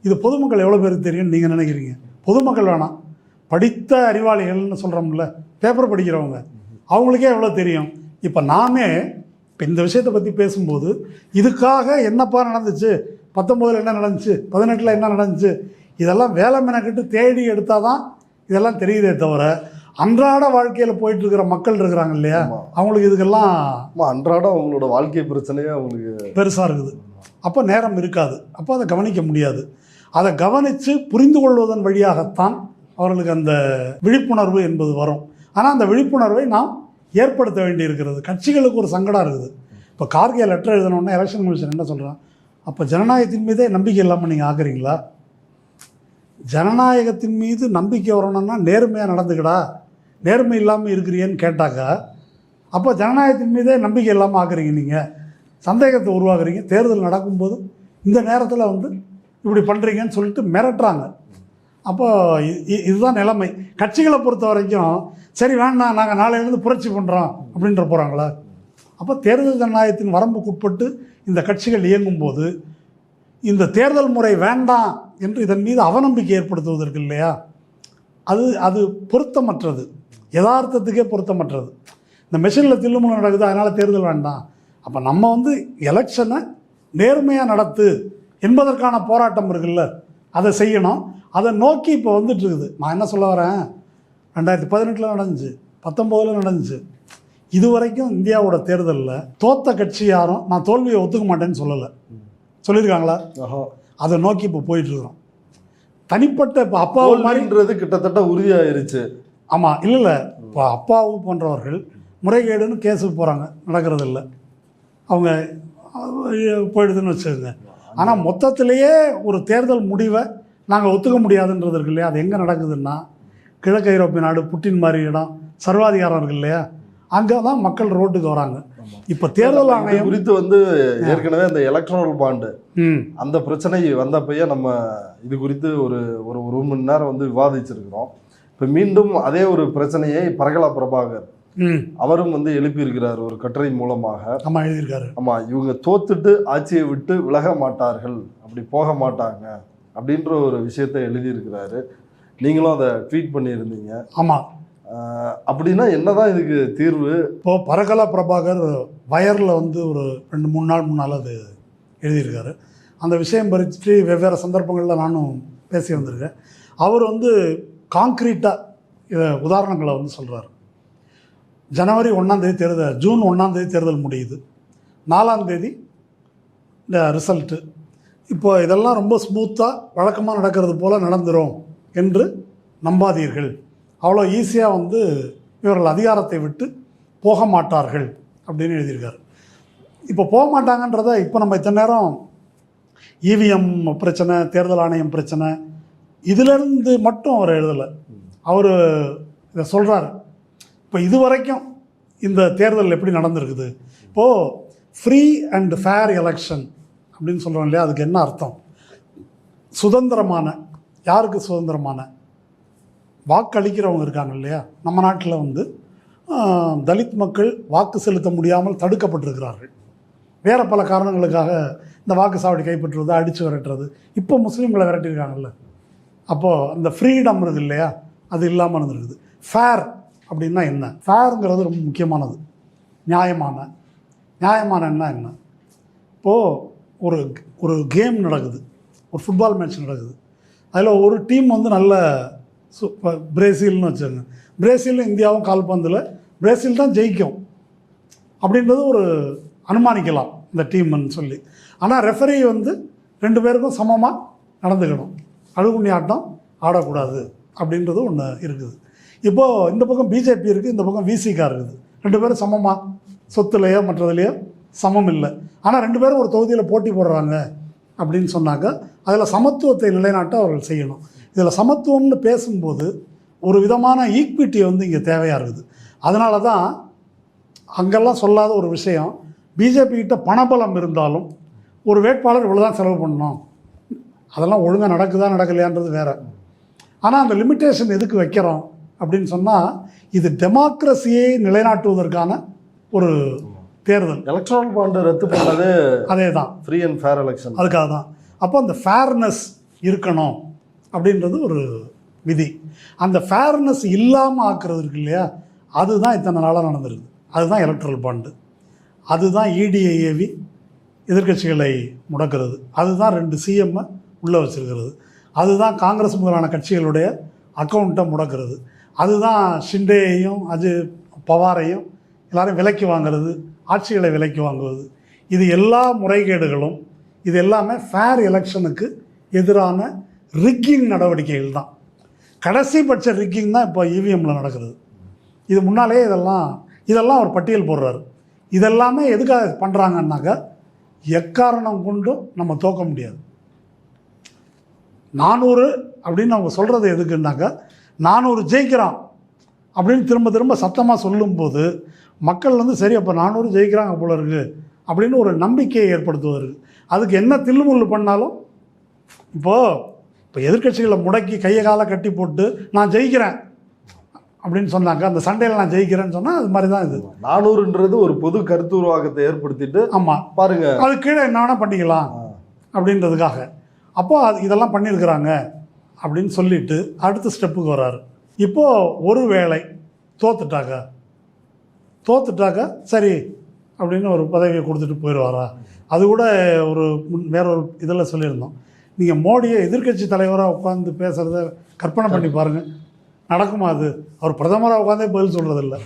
இது பொதுமக்கள் எவ்வளோ பேருக்கு தெரியும்னு நீங்கள் நினைக்கிறீங்க? பொதுமக்கள் வேணாம், படித்த அறிவாளிகள்னு சொல்கிறோம்ல, பேப்பர் படிக்கிறவங்க, அவங்களுக்கே எவ்வளோ தெரியும். இப்போ நாமே இப்போ இந்த விஷயத்தை பற்றி பேசும்போது இதுக்காக என்னப்பா நடந்துச்சு, 19 என்ன நடந்துச்சு, 18 என்ன நடந்துச்சு, இதெல்லாம் வேலை மெனக்கிட்டு தேடி எடுத்தால் தான் இதெல்லாம் தெரியுதே தவிர, அன்றாட வாழ்க்கையில் போயிட்டுருக்கிற மக்கள் இருக்கிறாங்க இல்லையா, அவங்களுக்கு இதுக்கெல்லாம் அன்றாடம் அவங்களோட வாழ்க்கை பிரச்சனையே அவங்களுக்கு பெருசாக இருக்குது. அப்போ நேரம் இருக்காது, அப்போ அதை கவனிக்க முடியாது. அதை கவனித்து புரிந்து கொள்வதன் வழியாகத்தான் அவர்களுக்கு அந்த விழிப்புணர்வு என்பது வரும். ஆனால் அந்த விழிப்புணர்வை நாம் ஏற்படுத்த வேண்டியிருக்கிறது. கட்சிகளுக்கு ஒரு சங்கடம் இருக்குது. இப்போ கார்கே லெட்டர் எழுதணுன்னா எலெக்ஷன் கமிஷன் என்ன சொல்கிறான், அப்போ ஜனநாயகத்தின் மீதே நம்பிக்கை இல்லாமல் நீங்கள் ஆக்குறீங்களா? ஜனநாயகத்தின் மீது நம்பிக்கை வரணும்னா நேர்மையாக நடந்துக்கடா, நேர்மை இல்லாமல் இருக்கிறீன்னு கேட்டாக்கா, அப்போ ஜனநாயகத்தின் மீதே நம்பிக்கை இல்லாமல் ஆக்குறீங்க, நீங்கள் சந்தேகத்தை உருவாக்குறீங்க. தேர்தல் நடக்கும்போது இந்த நேரத்தில் இப்படி பண்ணுறீங்கன்னு சொல்லிட்டு மிரட்டுறாங்க. அப்போ இதுதான் நிலைமை. கட்சிகளை பொறுத்த வரைக்கும் சரி வேண்டாம், நாங்கள் நாளையிலேருந்து புரட்சி பண்ணுறோம் அப்படின்ற போகிறாங்களா? அப்போ தேர்தல் ஜனநாயகத்தின் வரம்புக்குட்பட்டு இந்த கட்சிகள் இயங்கும்போது இந்த தேர்தல் முறை வேண்டாம் என்று இதன் மீது அவநம்பிக்கை ஏற்படுத்துவதற்கு இல்லையா, அது பொருத்தமற்றது, யதார்த்தத்துக்கே பொருத்தமற்றது. இந்த மெஷினில் தில்லுமுள்ள நடக்குது, அதனால் தேர்தல் வேண்டாம். அப்போ நம்ம எலெக்ஷனை நேர்மையாக நடத்து என்பதற்கான போராட்டம் இருக்குல்ல, அதை செய்யணும். அதை நோக்கி இப்போ வந்துட்டுருக்குது. நான் என்ன சொல்ல வரேன், 2018 நடந்துச்சு, 19 நடந்துச்சு. இதுவரைக்கும் இந்தியாவோட தேர்தலில் தோத்த கட்சி யாரும் நான் தோல்வியை ஒத்துக்க மாட்டேன்னு சொல்லலை. சொல்லியிருக்காங்களா? அதை நோக்கி இப்போ போயிட்டுருக்கோம். தனிப்பட்ட இப்போ அப்பாவு மாதிரின்றது கிட்டத்தட்ட உறுதியாயிருச்சு. ஆமாம், இல்லை இப்போ அப்பாவு போன்றவர்கள் முறைகேடுன்னு கேஸுக்கு போகிறாங்க, நடக்கிறது இல்லை, அவங்க போயிடுதுன்னு வச்சுக்கோங்க. ஆனால் மொத்தத்திலேயே ஒரு தேர்தல் முடிவை நாங்கள் ஒத்துக்க முடியாதுன்றது இருக்கு இல்லையா, அது எங்கே நடக்குதுன்னா கிழக்கு ஐரோப்பிய நாடு, புட்டின் மாதிரி இடம், சர்வாதிகாரம் இருக்கு இல்லையா, அங்கே தான் மக்கள் ரோட்டுக்கு வராங்க. இப்போ தேர்தல் ஆணையம் குறித்து ஏற்கனவே அந்த எலக்ட்ரல் பாண்டு அந்த பிரச்சனை வந்தப்பயே நம்ம இது குறித்து ஒரு மணி நேரம் விவாதிச்சிருக்கிறோம். இப்போ மீண்டும் அதே ஒரு பிரச்சனையை பரகலா பிரபாகர் அவரும் எழுப்பியிருக்கிறார் ஒரு கட்டுரை மூலமாக. ஆமாம், எழுதியிருக்காரு. ஆமாம், இவங்க தோத்துட்டு ஆட்சியை விட்டு விலக மாட்டார்கள், அப்படி போக மாட்டாங்க அப்படின்ற ஒரு விஷயத்தை எழுதியிருக்கிறாரு. நீங்களும் அதை ட்வீட் பண்ணியிருந்தீங்க. ஆமாம். அப்படின்னா என்னதான் இதுக்கு தீர்வு? இப்போது பரகலா பிரபாகர் வயரில் வந்து ஒரு 2-3 நாள் முன்னால் அது எழுதியிருக்காரு. அந்த விஷயம் பற்றி வெவ்வேறு சந்தர்ப்பங்களில் நானும் பேசி வந்திருக்கேன். அவர் வந்து காங்க்ரீட்டாக இதை உதாரணங்களை வந்து சொல்கிறார். ஜனவரி 1ஆம் தேதி தேர்தல், ஜூன் 1ஆம் தேதி தேர்தல் முடியுது, 4ஆம் தேதி இந்த ரிசல்ட்டு. இப்போ இதெல்லாம் ரொம்ப ஸ்மூத்தாக வழக்கமாக நடக்கிறது போல் நடந்துடும் என்று நம்பாதீர்கள். அவ்வளோ ஈஸியாக வந்து இவர்கள் அதிகாரத்தை விட்டு போக மாட்டார்கள் அப்படின்னு எழுதியிருக்காரு. இப்போ போக மாட்டாங்கன்றத இப்போ நம்ம இத்தனை நேரம் இவிஎம் பிரச்சனை, தேர்தல் ஆணையம் பிரச்சனை, இதிலிருந்து மட்டும் அவர் எழுதலை. அவர் இதை சொல்கிறார். இப்போ இது வரைக்கும் இந்த தேர்தல் எப்படி நடந்திருக்குது, இப்போது ஃப்ரீ அண்ட் ஃபேர் எலெக்ஷன் அப்படின்னு சொல்கிறோம் இல்லையா, அதுக்கு என்ன அர்த்தம்? சுதந்திரமான, யாருக்கு சுதந்திரமான? வாக்களிக்கிறவங்க இருக்காங்க இல்லையா. நம்ம நாட்டில் வந்து தலித் மக்கள் வாக்கு செலுத்த முடியாமல் தடுக்கப்பட்டிருக்கிறார்கள். வேறு பல காரணங்களுக்காக இந்த வாக்குச்சாவடி கைப்பற்றுறது, அடித்து விரட்டுறது. இப்போ முஸ்லீம்களை விரட்டியிருக்காங்கல்ல. அப்போது அந்த ஃப்ரீடம் இருக்குது இல்லையா, அது இல்லாமல் இருந்திருக்குது. ஃபேர் அப்படின்னா என்ன? ஃபேருங்கிறது ரொம்ப முக்கியமானது. நியாயமான என்ன? இப்போது ஒரு கேம் நடக்குது, ஒரு ஃபுட்பால் மேட்ச் நடக்குது. அதில் ஒரு டீம் வந்து நல்ல பிரேசில்னு வச்சுக்கோங்க. பிரேசிலும் இந்தியாவும் கால்பந்தில் பிரேசில் தான் ஜெயிக்கும் அப்படின்றது ஒரு அனுமானிக்கலாம் இந்த டீம்னு சொல்லி. ஆனால் ரெஃபரி வந்து 2 பேருக்கும் சமமாக நடந்துக்கணும், அழுகுண்ணி ஆட்டம் ஆடக்கூடாது அப்படின்றது ஒன்று இருக்குது. இப்போது இந்த பக்கம் பிஜேபி இருக்குது, இந்த பக்கம் விசிகா இருக்குது. 2 பேரும் சமமாக சொத்துலையோ மற்றதுலையோ சமம் இல்லை. ஆனால் 2 பேரும் ஒரு தொகுதியில் போட்டி போடுறாங்க அப்படின்னு சொன்னாக்க அதில் சமத்துவத்தை நிலைநாட்ட அவர்கள் செய்யணும். இதில் சமத்துவம்னு பேசும்போது ஒரு விதமான ஈக்விட்டி வந்து இங்கே தேவையாக இருக்குது. அதனால தான் அங்கெல்லாம் சொல்லாத ஒரு விஷயம், பிஜேபி கிட்ட பணபலம் இருந்தாலும் ஒரு வேட்பாளர் இவ்வளோ தான் செலவு பண்ணணும், அதெல்லாம் ஒழுங்காக நடக்கலையான்றது வேறு. ஆனால் அந்த லிமிட்டேஷன் எதுக்கு வைக்கிறோம் அப்படின்னு சொன்னால், இது டெமோக்ரஸியை நிலைநாட்டுவதற்கான ஒரு தேர்தல். எலக்ட்ரல் பாண்டு ரத்து பண்ணது அதே தான், ஃப்ரீ அண்ட் ஃபேர் எலெக்ஷன். அதுக்காக தான். அப்போ அந்த ஃபேர்னஸ் இருக்கணும் அப்படின்றது ஒரு விதி. அந்த ஃபேர்னஸ் இல்லாமல் ஆக்குறது இருக்கு இல்லையா, அதுதான் இத்தனை நாளாக நடந்திருக்கு. அதுதான் எலக்ட்ரல் பாண்டு, அதுதான் இடிஐஏவி எதிர்கட்சிகளை முடக்கிறது, அதுதான் 2 சிஎம்மை உள்ளே வச்சுருக்கிறது, அதுதான் காங்கிரஸ் முதலான கட்சிகளுடைய அக்கௌண்ட்டை முடக்கிறது, அதுதான் ஷிண்டேயையும் பவாரையும் எல்லாரும் விலைக்கு வாங்கிறது, ஆட்சிகளை விலைக்கு வாங்குவது. இது எல்லா முறைகேடுகளும், இது எல்லாமே ஃபேர் எலெக்ஷனுக்கு எதிரான ரிக்கிங் நடவடிக்கைகள் தான். கடைசி பட்ச ரிக்கிங் தான் இப்போ இவிஎம்மில் நடக்கிறது. இது முன்னாலே இதெல்லாம் ஒரு பட்டியல் போடுறாரு. இதெல்லாமே எதுக்காக பண்ணுறாங்கன்னாக்கா, எக்காரணம் கொண்டும் நம்ம தோக்க முடியாது. 400 அப்படின்னு அவங்க சொல்கிறது எதுக்குன்னாக்கா, 400 ஜெயிக்கிறான் அப்படின்னு திரும்ப சத்தமாக சொல்லும்போது மக்கள் வந்து சரி அப்போ 400 ஜெயிக்கிறாங்க போல இருக்குது அப்படின்னு ஒரு நம்பிக்கையை ஏற்படுத்துவதற்கு. அதுக்கு என்ன தில்லுமுள்ளு பண்ணாலும், இப்போ எதிர்கட்சிகளை முடக்கி கையை காலை கட்டி போட்டு நான் ஜெயிக்கிறேன் அப்படின்னு சொன்னாங்க, அந்த சண்டையில் நான் ஜெயிக்கிறேன்னு சொன்னால் அது மாதிரி தான் இது. 400ன்றது ஒரு பொது கருத்து உருவாக்கத்தை ஏற்படுத்திட்டு, ஆமாம் பாருங்க, அது கீழே என்ன வேணால் பண்ணிக்கலாம் அப்படின்றதுக்காக. அப்போ இதெல்லாம் பண்ணியிருக்கிறாங்க அப்படின்னு சொல்லிட்டு அடுத்த ஸ்டெப்புக்கு வர்றாரு. இப்போது ஒரு வேளை தோத்துட்டாக்க சரி அப்படின்னு ஒரு பதவியை கொடுத்துட்டு போயிடுவாரா? அது கூட வேற ஒரு இதில் சொல்லியிருந்தோம், நீங்கள் மோடியை எதிர்க்கட்சி தலைவராக உட்காந்து பேசுகிறத கற்பனை பண்ணி பாருங்கள், நடக்குமா? அது அவர் பிரதமராக உட்காந்தே பதில் சொல்கிறதில்ல,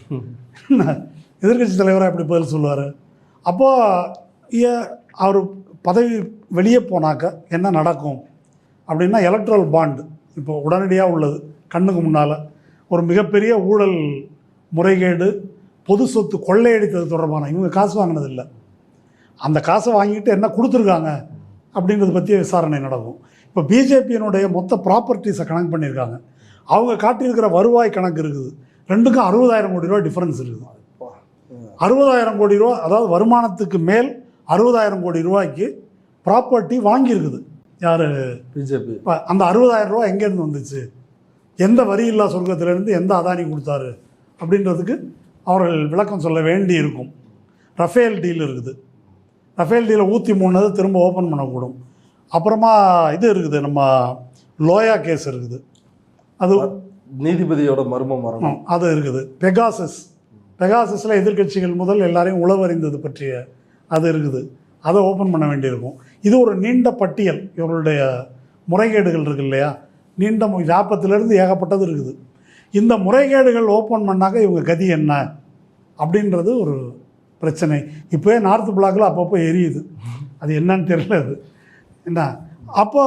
எதிர்க்கட்சி தலைவராக எப்படி பதில் சொல்லுவார்? அப்போது அவர் பதவி வெளியே போனாக்க என்ன நடக்கும் அப்படின்னா, எலக்ட்ரல் பாண்டு இப்போ உடனடியாக உள்ளது கண்ணுக்கு முன்னால். ஒரு மிகப்பெரிய ஊழல், முறைகேடு, பொது சொத்து கொள்ளையடித்தது தொடர்பான, இவங்க காசு வாங்கினதில்லை, அந்த காசை வாங்கிட்டு என்ன கொடுத்துருக்காங்க அப்படின்றத பற்றிய விசாரணை நடக்கும். இப்போ பிஜேபியினுடைய மொத்த ப்ராப்பர்ட்டிஸை கணக்கு பண்ணியிருக்காங்க. அவங்க காட்டியிருக்கிற வருவாய் கணக்கு இருக்குது, 2க்கும் 60,000 கோடி ரூபா டிஃப்ரென்ஸ் இருக்குது. 60,000 கோடி ரூபா, அதாவது வருமானத்துக்கு மேல் 60,000 கோடி ரூபாய்க்கு ப்ராப்பர்ட்டி வாங்கியிருக்குது யார்? பிஜேபி. அந்த 60,000 ரூபா எங்கேருந்து வந்துச்சு? எந்த வரி இல்லா சொர்க்கத்திலேருந்து எந்த அதானி கொடுத்தாரு அப்படின்றதுக்கு அவர்கள் விளக்கம் சொல்ல வேண்டி இருக்கும். ரஃபேல் டீல் இருக்குது, ரஃபேல் டீலை ஊற்றி மூணது திரும்ப ஓப்பன் பண்ணக்கூடும். அப்புறமா இது இருக்குது, நம்ம லோயா கேஸ் இருக்குது, அது நீதிபதியோட மர்மம் மரணம் அது இருக்குது. பெகாசஸில் எதிர்க்கட்சிகள் முதல் எல்லாரையும் உளவறிந்தது பற்றிய அது இருக்குது. அதை ஓப்பன் பண்ண வேண்டியிருக்கும். இது ஒரு நீண்ட பட்டியல். இவர்களுடைய முறைகேடுகள் இருக்கு இல்லையா, நீண்ட 40லேருந்து ஏகப்பட்டது இருக்குது. இந்த முறைகேடுகள் ஓப்பன் பண்ணாக்க இவங்க கதி என்ன அப்படின்றது ஒரு பிரச்சனை. இப்போயே நார்த் பிளாக்கில் அப்பப்போ எரியுது, அது என்னன்னு தெரியல. அது என்ன அப்போ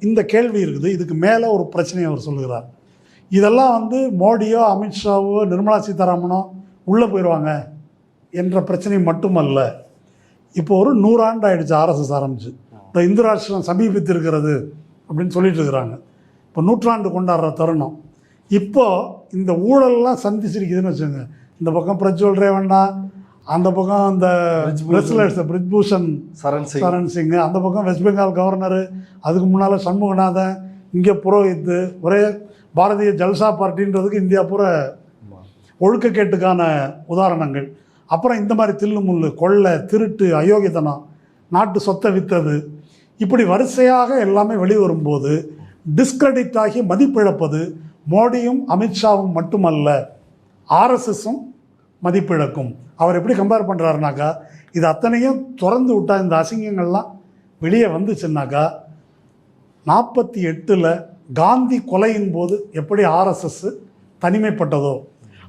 இந்த கேள்வி இருக்குது. இதுக்கு மேலே ஒரு பிரச்சனையை அவர் சொல்லுகிறார். இதெல்லாம் வந்து மோடியோ அமித்ஷாவோ நிர்மலா சீதாராமனோ உள்ளே போயிடுவாங்க என்ற பிரச்சனை மட்டுமல்ல. இப்போ ஒரு 100 ஆண்டு ஆகிடுச்சு ஆர்எஸ்எஸ் ஆரம்பிச்சு. இப்போ இந்து ராஷ்டிரம் சமீபித்திருக்கிறது அப்படின்னு சொல்லிட்டு இருக்கிறாங்க. இப்போ 100 ஆண்டு கொண்டாடுற தருணம். இப்போது இந்த ஊழல்லாம் சந்திச்சிருக்குதுன்னு வச்சுக்கோங்க. இந்த பக்கம் பிரஜ்வல் ரேவண்ணா, அந்த பக்கம் அந்த பிரிஜ்பூஷன் சரண் சிங், அந்த பக்கம் வெஸ்ட் பெங்கால் கவர்னரு, அதுக்கு முன்னால் சண்முகநாதன், இங்கே புரோஹித், ஒரே பாரதிய ஜல்சா பார்ட்டின்றதுக்கு இந்தியா பூரா ஒழுக்கக்கேட்டுக்கான உதாரணங்கள். அப்புறம் இந்த மாதிரி தில்லு முள்ளு, கொள்ளை, திருட்டு, அயோக்கியத்தனம், நாட்டு சொத்தை விற்றது, இப்படி வரிசையாக எல்லாமே வெளிவரும்போது டிஸ்கிரெடிட் ஆகி மதிப்பிழப்பது மோடியும் அமித்ஷாவும் மட்டுமல்ல, ஆர்எஸ்எஸும் மதிப்பிழக்கும். அவர் எப்படி கம்பேர் பண்ணுறாருனாக்கா, இது அத்தனையும் திறந்து விட்டால் இந்த அசிங்கங்கள்லாம் வெளியே வந்துச்சுன்னாக்கா 48 காந்தி கொலையின் போது எப்படி ஆர்எஸ்எஸ் தனிமைப்பட்டதோ,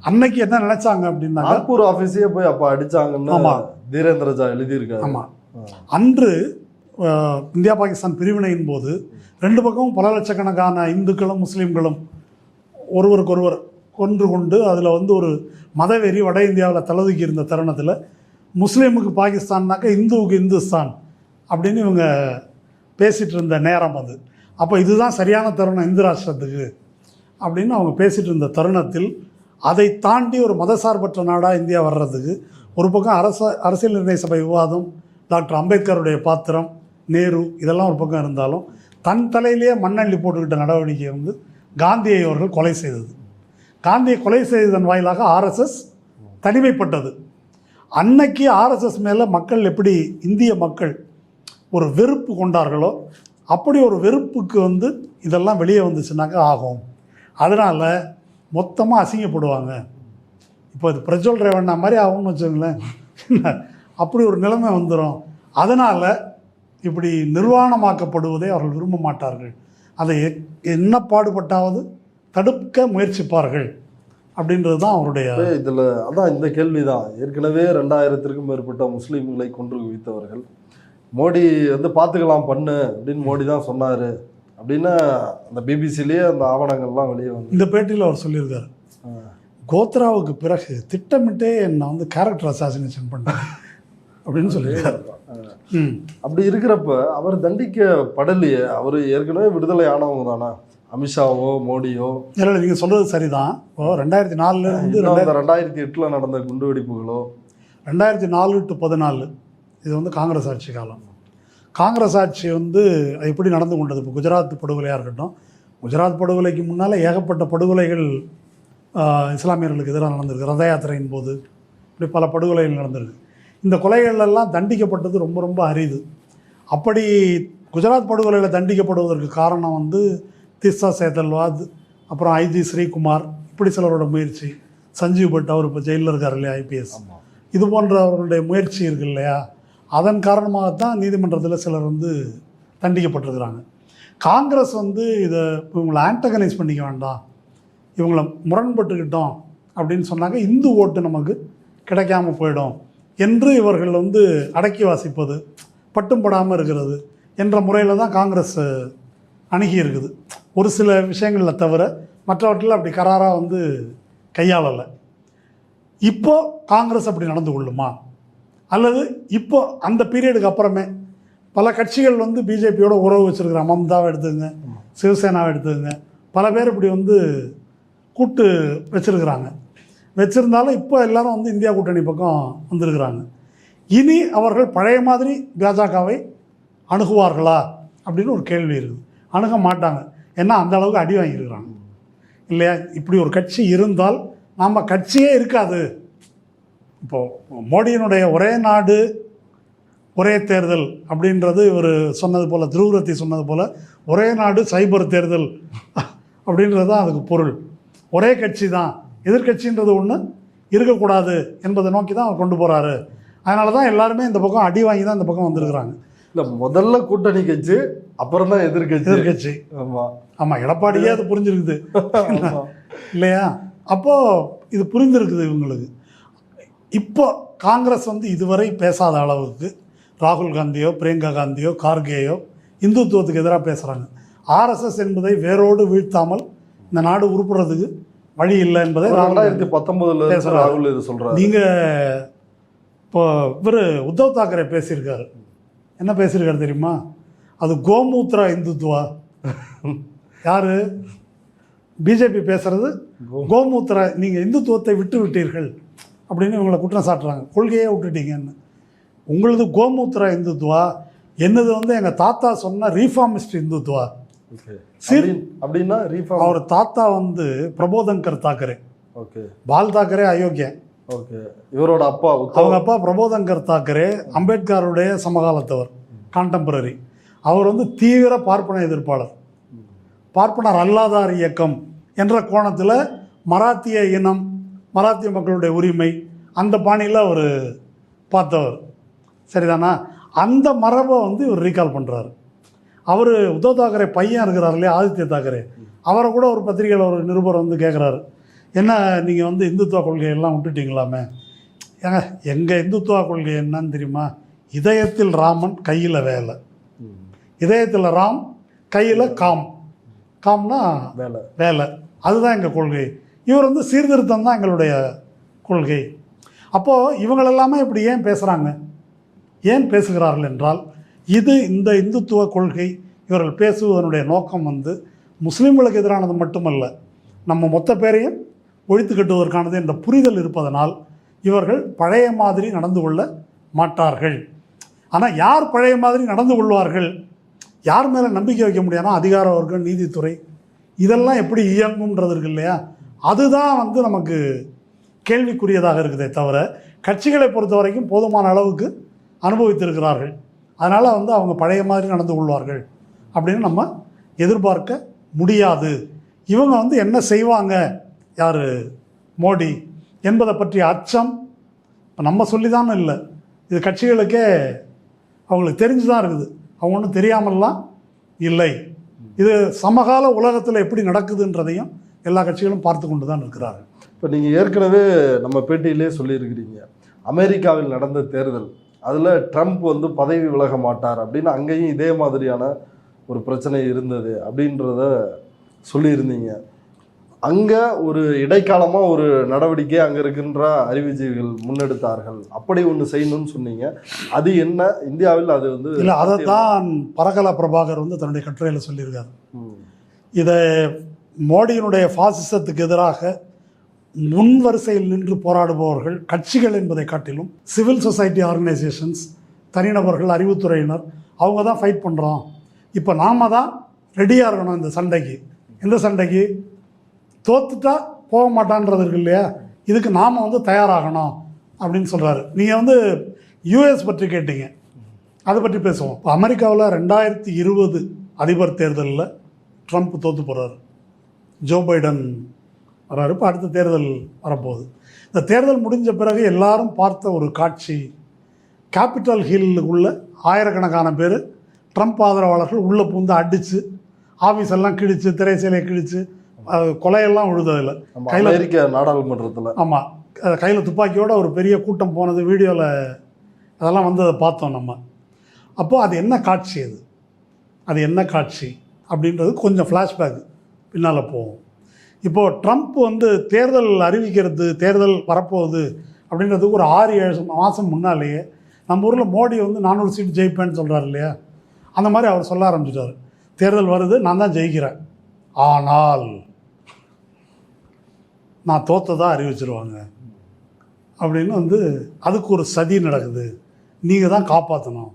அன்னைக்கு என்ன நினைச்சாங்க அப்படின்னா நாக்பூர் ஆஃபீஸே போய் அப்போ அடித்தாங்கன்னு தீரேந்திரஜா எழுதியிருக்காரு. ஆமாம், அன்று இந்தியா பாகிஸ்தான் பிரிவினையின் போது 2 பக்கமும் பல லட்சக்கணக்கான இந்துக்களும் முஸ்லீம்களும் ஒருவருக்கொருவர் கொன்று கொண்டு அதில் வந்து ஒரு மதவெறி வட இந்தியாவில் தலதுக்கி இருந்த தருணத்தில் முஸ்லீமுக்கு பாகிஸ்தான்னாக்கா இந்துவுக்கு இந்துஸ்தான் அப்படின்னு இவங்க பேசிகிட்டு இருந்த நேரம் அது. அப்போ இதுதான் சரியான தருணம் இந்து ராஷ்டிரத்துக்கு அப்படின்னு அவங்க பேசிகிட்டு இருந்த தருணத்தில் அதை தாண்டி ஒரு மதசார்பற்ற நாடாக இந்தியா வர்றதுக்கு ஒரு பக்கம் அரசியல் நிர்ணய சபை விவாதம், டாக்டர் அம்பேத்கருடைய பாத்திரம், நேரு, இதெல்லாம் ஒரு பக்கம் இருந்தாலும் தன் தலையிலேயே மண்ணள்ளி போட்டுக்கிட்ட நடவடிக்கை வந்து காந்தியை அவர்கள் கொலை செய்தது. காந்தியை கொலை செய்ததன் வாயிலாக ஆர்எஸ்எஸ் தனிமைப்பட்டது. அன்னைக்கு ஆர்எஸ்எஸ் மேலே மக்கள் எப்படி இந்திய மக்கள் ஒரு வெறுப்பு கொண்டார்களோ அப்படி ஒரு வெறுப்புக்கு வந்து இதெல்லாம் வெளியே வந்துச்சுனாக்கா ஆகும். அதனால் மொத்தமாக அசிங்கப்படுவாங்க. இப்போ இது பிரஜ்வல் ரேவண்ணா மாதிரி ஆகும்னு வச்சுக்கோங்களேன், அப்படி ஒரு நிலைமை வந்துடும். அதனால் இப்படி நிர்வாணமாக்கப்படுவதை அவர்கள் விரும்ப மாட்டார்கள். அதை என்ன பாடுபட்டாவது தடுக்க முயற்சிப்பார்கள் அப்படின்றது தான் அவருடைய இதில். அதான் இந்த கேள்வி தான். ஏற்கனவே 2000க்கும் மேற்பட்ட முஸ்லீம்களை கொன்று குவித்தவர்கள். மோடி வந்து பார்த்துக்கலாம் பண்ணு அப்படின்னு மோடி தான் சொன்னார் அப்படின்னு அந்த பிபிசிலேயே அந்த ஆவணங்கள்லாம் வெளியே வந்து இந்த பேட்டியில் அவர் சொல்லியிருக்காரு. கோத்ராவுக்கு பிறகு திட்டமிட்டே என்னை வந்து கேரக்டர் அசாசினேஷன் பண்ணேன் அப்படின்னு சொல்லியிருக்காரு. அப்படி இருக்கிறப்ப அவர் தண்டிக்கப்படலையே. அவர் ஏற்கனவே விடுதலை ஆனவங்க தானே, அமித்ஷாவோ மோடியோ. இல்லை, நீங்கள் சொல்கிறது சரிதான். இப்போ 2004 2008 நடந்த குண்டுவெடிப்புகளோ, 2004 to 2014 இது வந்து காங்கிரஸ் ஆட்சி காலம். காங்கிரஸ் ஆட்சி வந்து அது எப்படி நடந்து கொண்டது? இப்போ குஜராத் படுகொலையாக இருக்கட்டும், குஜராத் படுகொலைக்கு முன்னால் ஏகப்பட்ட படுகொலைகள் இஸ்லாமியர்களுக்கு எதிராக நடந்திருக்கு. ரத யாத்திரையின் போது இப்படி பல படுகொலைகள் நடந்திருக்கு. இந்த கொலைகளெல்லாம் தண்டிக்கப்பட்டது ரொம்ப ரொம்ப அரிது. அப்படி குஜராத் படுகொலையில் தண்டிக்கப்படுவதற்கு காரணம் வந்து திஸ்ஸா சேதல்வாத், அப்புறம் ஐஜி ஸ்ரீகுமார், இப்படி சிலரோட முயற்சி, சஞ்சீவ் பட் அவர் இப்போ ஜெயிலில் இருக்கார் இல்லையா, ஐபிஎஸ், இது போன்றவர்களுடைய முயற்சி இருக்கு இல்லையா, அதன் காரணமாகத்தான் நீதிமன்றத்தில் சிலர் வந்து தண்டிக்கப்பட்டிருக்கிறாங்க. காங்கிரஸ் வந்து இதை இவங்களை ஆன்டகனைஸ் பண்ணிக்க வேண்டாம், இவங்களை முரண்பட்டுக்கிட்டோம் அப்படின்னு சொன்னாங்க, இந்து ஓட்டு நமக்கு கிடைக்காம போயிடும் என்று இவர்கள் வந்து அடக்கி வாசிப்பது, பட்டும் படாமல் இருக்கிறது என்ற முறையில் தான் காங்கிரஸ் அணுகி இருக்குது. ஒரு சில விஷயங்களில் தவிர மற்றவற்றில் அப்படி கராராக வந்து கையாளலை. இப்போ காங்கிரஸ் அப்படி நடந்து கொள்ளுமா? அல்லது இப்போ அந்த பீரியடுக்கு அப்புறமே பல கட்சிகள் வந்து பிஜேபியோட உறவு வச்சுருக்கிறாங்க. மம்தாவை எடுத்துங்க, சிவசேனாவை எடுத்துங்க, பல பேர் இப்படி வந்து கூட்டு வச்சுருக்கிறாங்க. வச்சுருந்தாலும் இப்போ எல்லாரும் வந்து இந்தியா கூட்டணி பக்கம் வந்திருக்கிறாங்க. இனி அவர்கள் பழைய மாதிரி பாஜகவை அணுகுவார்களா அப்படின்னு ஒரு கேள்வி இருக்குது. அணுக மாட்டாங்க. ஏன்னா அந்த அளவுக்கு அடி வாங்கியிருக்கிறாங்க இல்லையா. இப்படி ஒரு கட்சி இருந்தால் நம்ம கட்சியே இருக்காது. இப்போது மோடியினுடைய ஒரே நாடு ஒரே தேர்தல் அப்படின்றது இவர் சொன்னது போல், துருவரத்தி சொன்னது போல், ஒரே நாடு சைபர் தேர்தல் அப்படின்றது தான் அதுக்கு பொருள். ஒரே கட்சி தான், எதிர்கட்சின்றது ஒன்று இருக்கக்கூடாது என்பதை நோக்கி தான் அவர் கொண்டு போகிறாரு. அதனால தான் எல்லாருமே இந்த பக்கம் அடி வாங்கி தான் இந்த பக்கம் வந்திருக்கிறாங்க. இல்லை, முதல்ல கூட்டணி கட்சி, அப்புறம் தான் எதிர்கட்சி. ஆமாம் ஆமாம், எடப்பாடியே அது புரிஞ்சிருக்குது இல்லையா? அப்போது இது புரிந்திருக்குது இவங்களுக்கு. இப்போ காங்கிரஸ் வந்து இதுவரை பேசாத அளவுக்கு ராகுல் காந்தியோ பிரியங்கா காந்தியோ கார்கேயோ இந்துத்துவத்துக்கு எதிராக பேசுகிறாங்க. ஆர்எஸ்எஸ் என்பதை வேரோடு வீழ்த்தாமல் இந்த நாடு உருப்புறதுக்கு வழி இல்லை என்பதை 2019 ராகுல் இது சொல்கிறார். நீங்கள் இப்போ இவர் உத்தவ் தாக்கரே பேசியிருக்காரு. என்ன பேசியிருக்காரு தெரியுமா? அது கோமூத்ரா இந்துத்துவா. யார்? பிஜேபி பேசுகிறது கோமூத்ரா, நீங்கள் இந்துத்துவத்தை விட்டு விட்டீர்கள் அப்படின்னு இவங்களை குற்றம் சாட்டுறாங்க. கொள்கையே விட்டுட்டீங்கன்னு. உங்களது கோமூத்ரா இந்துத்துவா, என்னது வந்து எங்கள் தாத்தா சொன்ன ரீஃபார்மிஸ்ட் இந்துத்துவா. அப்படின்னா அவர் தாத்தா வந்து பிரபோதங்கர் தாக்கரே. ஓகே. பால் தாக்கரே அயோக்கியன். ஓகே. இவரோட அப்பா, அவங்க அப்பா பிரபோதங்கர் தாக்கரே அம்பேத்கருடைய சமகாலத்தவர், கான்டெம்பரரி. அவர் வந்து தீவிர பார்ப்பன எதிர்ப்பாளர், பார்ப்பனர் அல்லாதார் இயக்கம் என்ற கோணத்தில் மராத்திய இனம், மராத்திய மக்களுடைய உரிமை, அந்த பாணியில் அவர் பார்த்தவர். சரிதானா? அந்த மரபை வந்து இவர் ரீகால் பண்ணுறாரு. அவர் உத்தவ் தாக்கரே பையன் இருக்கிறார் இல்லையா, ஆதித்ய தாக்கரே, அவரை கூட ஒரு பத்திரிகையில் ஒரு நிருபர் வந்து கேட்குறாரு, என்ன நீங்கள் வந்து இந்துத்துவ கொள்கையெல்லாம் விட்டுட்டீங்களாமே? ஏங்க, எங்கள் இந்துத்துவ கொள்கை என்னன்னு தெரியுமா? இதயத்தில் ராமன், கையில் வேலை. இதயத்தில் ராம், கையில் காம். காம்னா வேலை. அதுதான் எங்கள் கொள்கை. இவர் வந்து சீர்திருத்தம் தான் எங்களுடைய கொள்கை. அப்போது இவங்களெல்லாமே இப்படி ஏன் பேசுகிறாங்க, ஏன் பேசுகிறார்கள் என்றால், இந்த இந்துத்துவ கொள்கை இவர்கள் பேசுவதனுடைய நோக்கம் வந்து முஸ்லீம்களுக்கு எதிரானது மட்டுமல்ல, நம்ம மொத்த பேரையும் ஒழித்து கட்டுவதற்கானது என்ற புரிதல் இருப்பதனால் இவர்கள் பழைய மாதிரி நடந்து கொள்ள மாட்டார்கள். ஆனால் யார் பழைய மாதிரி நடந்து கொள்வார்கள், யார் மேலே நம்பிக்கை வைக்க முடியாதுன்னா அதிகார வர்க்கம், நீதித்துறை, இதெல்லாம் எப்படி இயங்கும்ன்றது இருக்கு இல்லையா? அதுதான் வந்து நமக்கு கேள்விக்குரியதாக இருக்குதே தவிர, கட்சிகளை பொறுத்த வரைக்கும் போதுமான அளவுக்கு அனுபவித்திருக்கிறார்கள். அதனால் வந்து அவங்க பழைய மாதிரி நடந்து கொள்வார்கள் அப்படின்னு நம்ம எதிர்பார்க்க முடியாது. இவங்க வந்து என்ன செய்வாங்க, யார் மோடி என்பதை பற்றிய அச்சம் இப்போ நம்ம சொல்லி தானே இல்லை, இது கட்சிகளுக்கே அவங்களுக்கு தெரிஞ்சு தான் இருக்குது. அவங்க ஒன்றும் தெரியாமல்லாம் இல்லை. இது சமகால உலகத்தில் எப்படி நடக்குதுன்றதையும் எல்லா கட்சிகளும் பார்த்து கொண்டு தான் இருக்கிறார்கள். இப்போ நீங்கள் ஏற்கனவே நம்ம பேட்டியிலே சொல்லியிருக்கிறீங்க, அமெரிக்காவில் நடந்த தேர்தல், அதில் ட்ரம்ப் வந்து பதவி விலக மாட்டார் அப்படின்னு அங்கேயும் இதே மாதிரியான ஒரு பிரச்சனை இருந்தது அப்படின்றத சொல்லியிருந்தீங்க. அங்கே ஒரு இடைக்காலமாக ஒரு நடவடிக்கை அங்கே இருக்கின்ற அறிவுஜீவிகள் முன்னெடுத்தார்கள், அப்படி ஒன்று செய்யணும்னு சொன்னீங்க. அது என்ன, இந்தியாவில் அது வந்து இல்லை, அதை தான் பரகலா பிரபாகர் வந்து தன்னுடைய கட்டுரையில் சொல்லியிருக்காரு. இதை மோடியினுடைய பாசிசத்துக்கு எதிராக முன் வரிசையில் நின்று போராடுபவர்கள் கட்சிகள் என்பதை காட்டிலும் சிவில் சொசைட்டி ஆர்கனைசேஷன்ஸ், தனிநபர்கள், அறிவுத்துறையினர், அவங்க தான் ஃபைட் பண்ணுறோம். இப்போ நாம் தான் ரெடியாக இருக்கணும் இந்த சண்டைக்கு. எந்த சண்டைக்கு? தோத்துட்டா போக மாட்டான்றது இருக்கு இல்லையா, இதுக்கு நாம் வந்து தயாராகணும் அப்படின்னு சொல்கிறாரு. நீங்கள் வந்து யூஎஸ் பற்றி கேட்டீங்க, அதை பற்றி பேசுவோம். இப்போ அமெரிக்காவில் 2020 அதிபர் தேர்தலில் ட்ரம்ப் தோற்று போகிறாரு, ஜோ பைடன் வர்றாரு. இப்போ அடுத்த தேர்தல் வரப்போகுது. இந்த தேர்தல் முடிஞ்ச பிறகு எல்லாரும் பார்த்த ஒரு காட்சி, கேபிட்டல் ஹில்லுக்குள்ள ஆயிரக்கணக்கான பேர் ட்ரம்ப் ஆதரவாளர்கள் உள்ளே பூந்து அடித்து ஆஃபீஸ் எல்லாம் கிழிச்சு, திரைச்சீலையை கிழிச்சு, கொலையெல்லாம் விழுததில்லை. கையில் நாடாளுமன்றத்தில், ஆமாம், கையில் துப்பாக்கியோட ஒரு பெரிய கூட்டம் போனது வீடியோவில் அதெல்லாம் வந்து அதை பார்த்தோம் நம்ம. அப்போது அது என்ன காட்சி, அது என்ன காட்சி அப்படின்றது கொஞ்சம் ஃப்ளாஷ்பேக் பின்னால் போகும். இப்போது ட்ரம்ப் வந்து தேர்தல் அறிவிக்கிறது, தேர்தல் வரப்போகுது அப்படின்றதுக்கு ஒரு 6-7 மாதம் முன்னாலேயே நம்ம ஊரில் மோடி வந்து 400 சீட் ஜெயிப்பேன்னு சொல்கிறார் இல்லையா, அந்த மாதிரி அவர் சொல்ல ஆரம்பிச்சிட்டார். தேர்தல் வருது, நான் தான் ஜெயிக்கிறேன், ஆனால் நான் தோற்றதாக அறிவிச்சிருவாங்க அப்படின்னு வந்து அதுக்கு ஒரு சதி நடக்குது. நீங்கள் தான் காப்பாற்றணும்,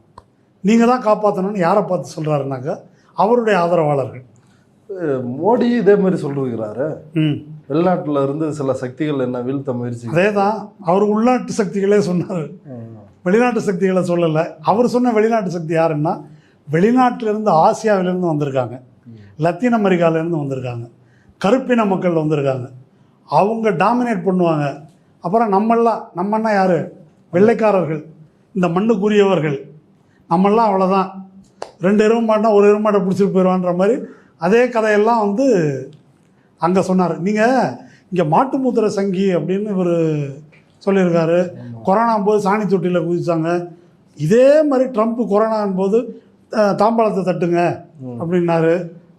நீங்கள் தான் காப்பாற்றணும்னு யாரை பார்த்து சொல்கிறாருனாக்கா அவருடைய ஆதரவாளர்கள். மோடி இதே மாதிரி சொல்லிருக்கிறாரு, வெளிநாட்டில் இருந்து சில சக்திகள் என்ன வீழ்த்த முயற்சி. அதே தான் அவர் உள்நாட்டு சக்திகளே சொன்னார், வெளிநாட்டு சக்திகளை சொல்லலை. அவர் சொன்ன வெளிநாட்டு சக்தி யாருன்னா, வெளிநாட்டிலேருந்து ஆசியாவிலேருந்து வந்திருக்காங்க, லத்தீன் அமெரிக்காவிலேருந்து வந்திருக்காங்க, கருப்பின மக்கள் வந்திருக்காங்க, அவங்க டாமினேட் பண்ணுவாங்க. அப்புறம் நம்மன்னா யார்? வெள்ளைக்காரர்கள், இந்த மண்ணுக்குரியவர்கள், நம்மெல்லாம் அவ்வளோதான், 2 எருமாட்டா ஒரு எருமாட்டை பிடிச்சிட்டு போயிடுவான்ற மாதிரி அதே கதையெல்லாம் வந்து அங்கே சொன்னார். நீங்கள் இங்கே மாட்டு மூத்திர சங்கி அப்படின்னு இவர் சொல்லியிருக்காரு. கொரோனா போது சாணி தொட்டியில் குதிச்சாங்க. இதே மாதிரி ட்ரம்ப் கொரோனான் போது தாம்பாளத்தை தட்டுங்க அப்படின்னாரு.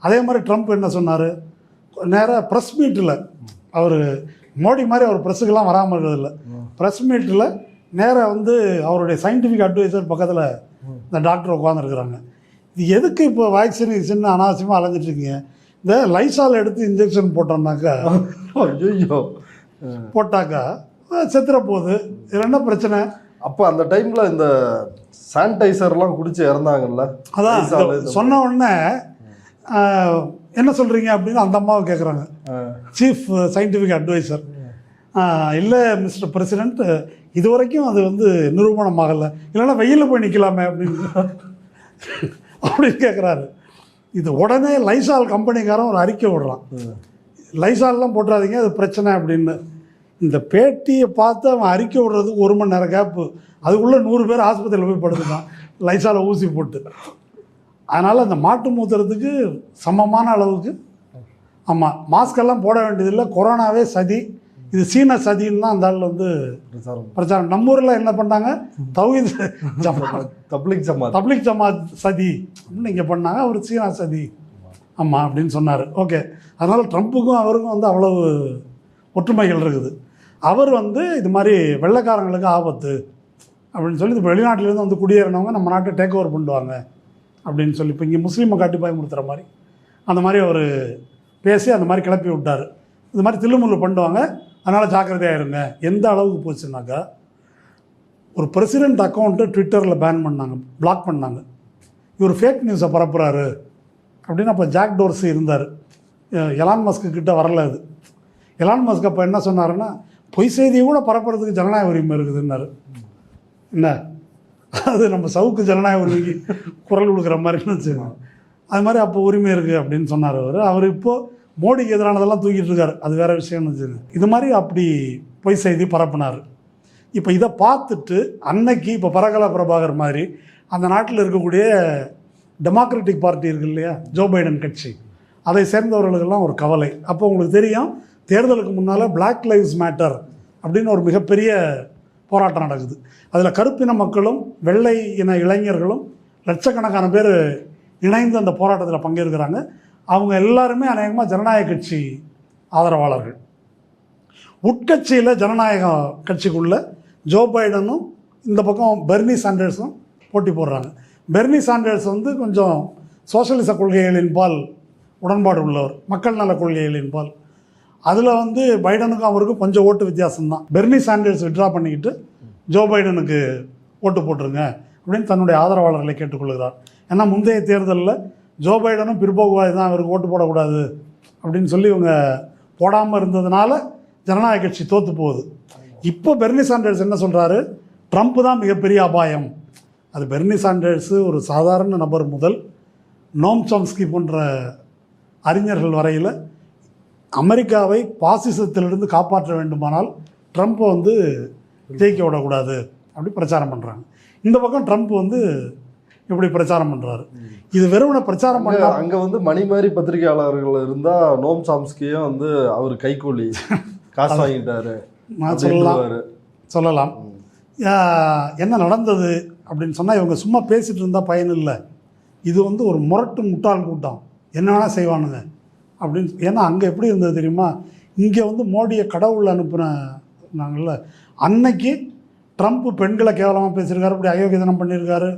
அதே மாதிரி ட்ரம்ப் என்ன சொன்னார்? நேராக ப்ரெஸ் மீட்டில், அவர் மோடி மாதிரி அவர் ப்ரெஸ்ஸுக்கெல்லாம் வராமல் இருக்கிறதில்ல, ப்ரெஸ் மீட்டில் நேராக வந்து அவருடைய சயின்டிஃபிக் அட்வைசர் பக்கத்தில் இந்த டாக்டர் உட்காந்துருக்குறாங்க. இது எதுக்கு இப்போ வேக்சினேஷன் அனாவசியமாக அலைஞ்சிட்ருக்கீங்க? இந்த லைசால் எடுத்து இன்ஜெக்ஷன் போட்டோம்னாக்கா போட்டாக்கா செத்துற போகுது, இதில் என்ன பிரச்சனை? அப்போ அந்த டைமில் இந்த சானிடைசர்லாம் குடிச்சு இறந்தாங்கல்ல, அதான் சொன்ன உடனே என்ன சொல்கிறீங்க அப்படின்னு அந்த அம்மாவை கேட்குறாங்க, சீஃப் சயின்டிஃபிக் அட்வைசர். இல்லை மிஸ்டர் பிரசிடென்ட், இது வரைக்கும் அது வந்து நிரூபணமாகலை, இல்லைன்னா வெயிலில் போய் நிற்கலாமே அப்படின்னு கேட்குறாரு. இது உடனே லைசால் கம்பெனிக்காரன் ஒரு அறிக்கை விடுறான், லைசால்லாம் போட்டுறாதீங்க, அது பிரச்சனை அப்படின்னு. இந்த பேட்டியை பார்த்து அவன் அறிக்கை விடுறதுக்கு 1 மணி நேரம் கேப்பு, அதுக்குள்ளே 100 பேர் ஆஸ்பத்திரியில் போய் படுத்துட்டான் லைசாலை ஊசி போட்டு. அதனால் அந்த மாட்டு மூத்திரத்துக்கு சமமான அளவுக்கு ஆமாம் மாஸ்கெல்லாம் போட வேண்டியதில்லை, கொரோனாவே சதி, இது சீன சதின்னு தான் அந்த ஆள் வந்து பிரச்சாரம். நம்ம ஊரில் என்ன பண்ணாங்க, தப்லீக் ஜமாத் சதி அப்படின்னு இங்கே பண்ணாங்க, அவர் சீனா சதி ஆமாம் அப்படின்னு சொன்னார். ஓகே, அதனால் ட்ரம்ப்புக்கும் அவருக்கும் வந்து அவ்வளவு ஒற்றுமைகள் இருக்குது. அவர் வந்து இது மாதிரி வெள்ளைக்காரங்களுக்கு ஆபத்து அப்படின்னு சொல்லி இப்போ வெளிநாட்டிலேருந்து வந்து குடியேறினவங்க நம்ம நாட்டை டேக் ஓவர் பண்ணுவாங்க அப்படின்னு சொல்லி இப்போ இங்கே முஸ்லீமை காட்டி பயமுறுத்துகிற மாதிரி அந்த மாதிரி அவர் பேசி அந்த மாதிரி கிளப்பி விட்டார். இது மாதிரி தில்லுமுள்ளு பண்ணுவாங்க, அதனால் ஜாக்கிரதையாக இருங்க. எந்த அளவுக்கு போச்சுன்னாக்கா, ஒரு பிரசிடெண்ட் அக்கௌண்ட்டை ட்விட்டரில் பேன் பண்ணாங்க, பிளாக் பண்ணாங்க. இவர் ஃபேக் நியூஸை பரப்புகிறாரு அப்படின்னு அப்போ ஜாக் டோர்சி இருந்தார், எலான் மஸ்க்கு கிட்ட வரல. அது எலான் மஸ்க் அப்போ என்ன சொன்னாருன்னா, பொய் செய்தியை கூட பரப்புறதுக்கு ஜனநாயக உரிமை இருக்குதுன்னாரு. என்ன அது நம்ம சவுக்கு ஜனநாயக உரிமைக்கு குரல் கொடுக்குற மாதிரின்னு வச்சுக்கோங்க, அது மாதிரி அப்போ உரிமை இருக்குது அப்படின்னு சொன்னார் அவர் இப்போது மோடிக்கு எதிரானதெல்லாம் தூக்கிட்டு இருக்காரு, அது வேறு விஷயம்னு வச்சுக்கோங்க. இது மாதிரி அப்படி பொய் செய்தி பரப்புனார். இப்போ இதை பார்த்துட்டு அன்னைக்கு இப்போ பரகல பிரபாகர் மாதிரி அந்த நாட்டில் இருக்கக்கூடிய டெமோக்ராட்டிக் பார்ட்டி இருக்குது இல்லையா, ஜோ பைடன் கட்சி, அதை சேர்ந்தவர்களுக்கெல்லாம் ஒரு கவலை. அப்போ உங்களுக்கு தெரியும், தேர்தலுக்கு முன்னால் பிளாக் லைவ்ஸ் மேட்டர் அப்படின்னு ஒரு மிகப்பெரிய போராட்டம் நடக்குது. அதில் கருப்பின மக்களும் வெள்ளை இன இளைஞர்களும் லட்சக்கணக்கான பேர் இணைந்து அந்த போராட்டத்தில் பங்கேற்கிறாங்க. அவங்க எல்லாருமே அநேகமாக ஜனநாயக கட்சி ஆதரவாளர்கள். உட்கட்சியில் ஜனநாயக கட்சிக்குள்ள ஜோ பைடனும் இந்த பக்கம் பெர்னி சாண்டர்ஸும் போட்டி போடுறாங்க. பெர்னி சாண்டர்ஸ் வந்து கொஞ்சம் சோஷலிச கொள்கைகளின் பால் உடன்பாடு உள்ளவர், மக்கள் நல கொள்கைகளின் பால். அதில் வந்து பைடனுக்கும் அவருக்கும் கொஞ்சம் ஓட்டு வித்தியாசம்தான். பெர்னி சாண்டர்ஸ் விட்ரா பண்ணிக்கிட்டு ஜோ பைடனுக்கு ஓட்டு போட்டுருங்க அப்படின்னு தன்னுடைய ஆதரவாளர்களை கேட்டுக்கொள்கிறார். ஏன்னா முந்தைய தேர்தலில் ஜோ பைடனும் பிற்போக்குவாதி தான், அவருக்கு ஓட்டு போடக்கூடாது அப்படின்னு சொல்லி இவங்க போடாமல் இருந்ததுனால ஜனநாயக கட்சி தோற்று போகுது. இப்போ பெர்னி சாண்டர்ஸ் என்ன சொல்கிறாரு, ட்ரம்ப் தான் மிகப்பெரிய அபாயம். அது பெர்னி சாண்டர்ஸு ஒரு சாதாரண நபர் முதல் நோம் சாம்ஸ்கி போன்ற அறிஞர்கள் வரையில் அமெரிக்காவை பாசிசத்திலிருந்து காப்பாற்ற வேண்டுமானால் ட்ரம்ப்பை வந்து ஜெயிக்க விடக்கூடாது அப்படி பிரச்சாரம் பண்ணுறாங்க. இந்த பக்கம் ட்ரம்ப் வந்து இப்படி பிரச்சாரம் பண்ணுறாரு. இது வெறுமனை பிரச்சாரம் பண்ண அங்கே வந்து மணிமாரி பத்திரிகையாளர்கள் இருந்தால் நோம் சாம்ஸ்கியும் வந்து அவர் கைக்கூலி காசு வாங்கிட்டாரு சொல்லலாம். என்ன நடந்தது அப்படின்னு சொன்னால், இவங்க சும்மா பேசிகிட்டு இருந்தால் பயன் இல்லை, இது வந்து ஒரு முரட்டு முட்டாள் கூட்டம், என்ன வேணால் செய்வானுங்க அப்படின்னு. ஏன்னா அங்கே எப்படி இருந்தது தெரியுமா, இங்கே வந்து மோடியை கடவுள் அனுப்புனாங்கள்ல, அன்னைக்கு ட்ரம்ப் பெண்களை கேவலமாக பேசியிருக்காரு, இப்படி அயோக்கியதனம் பண்ணியிருக்காரு.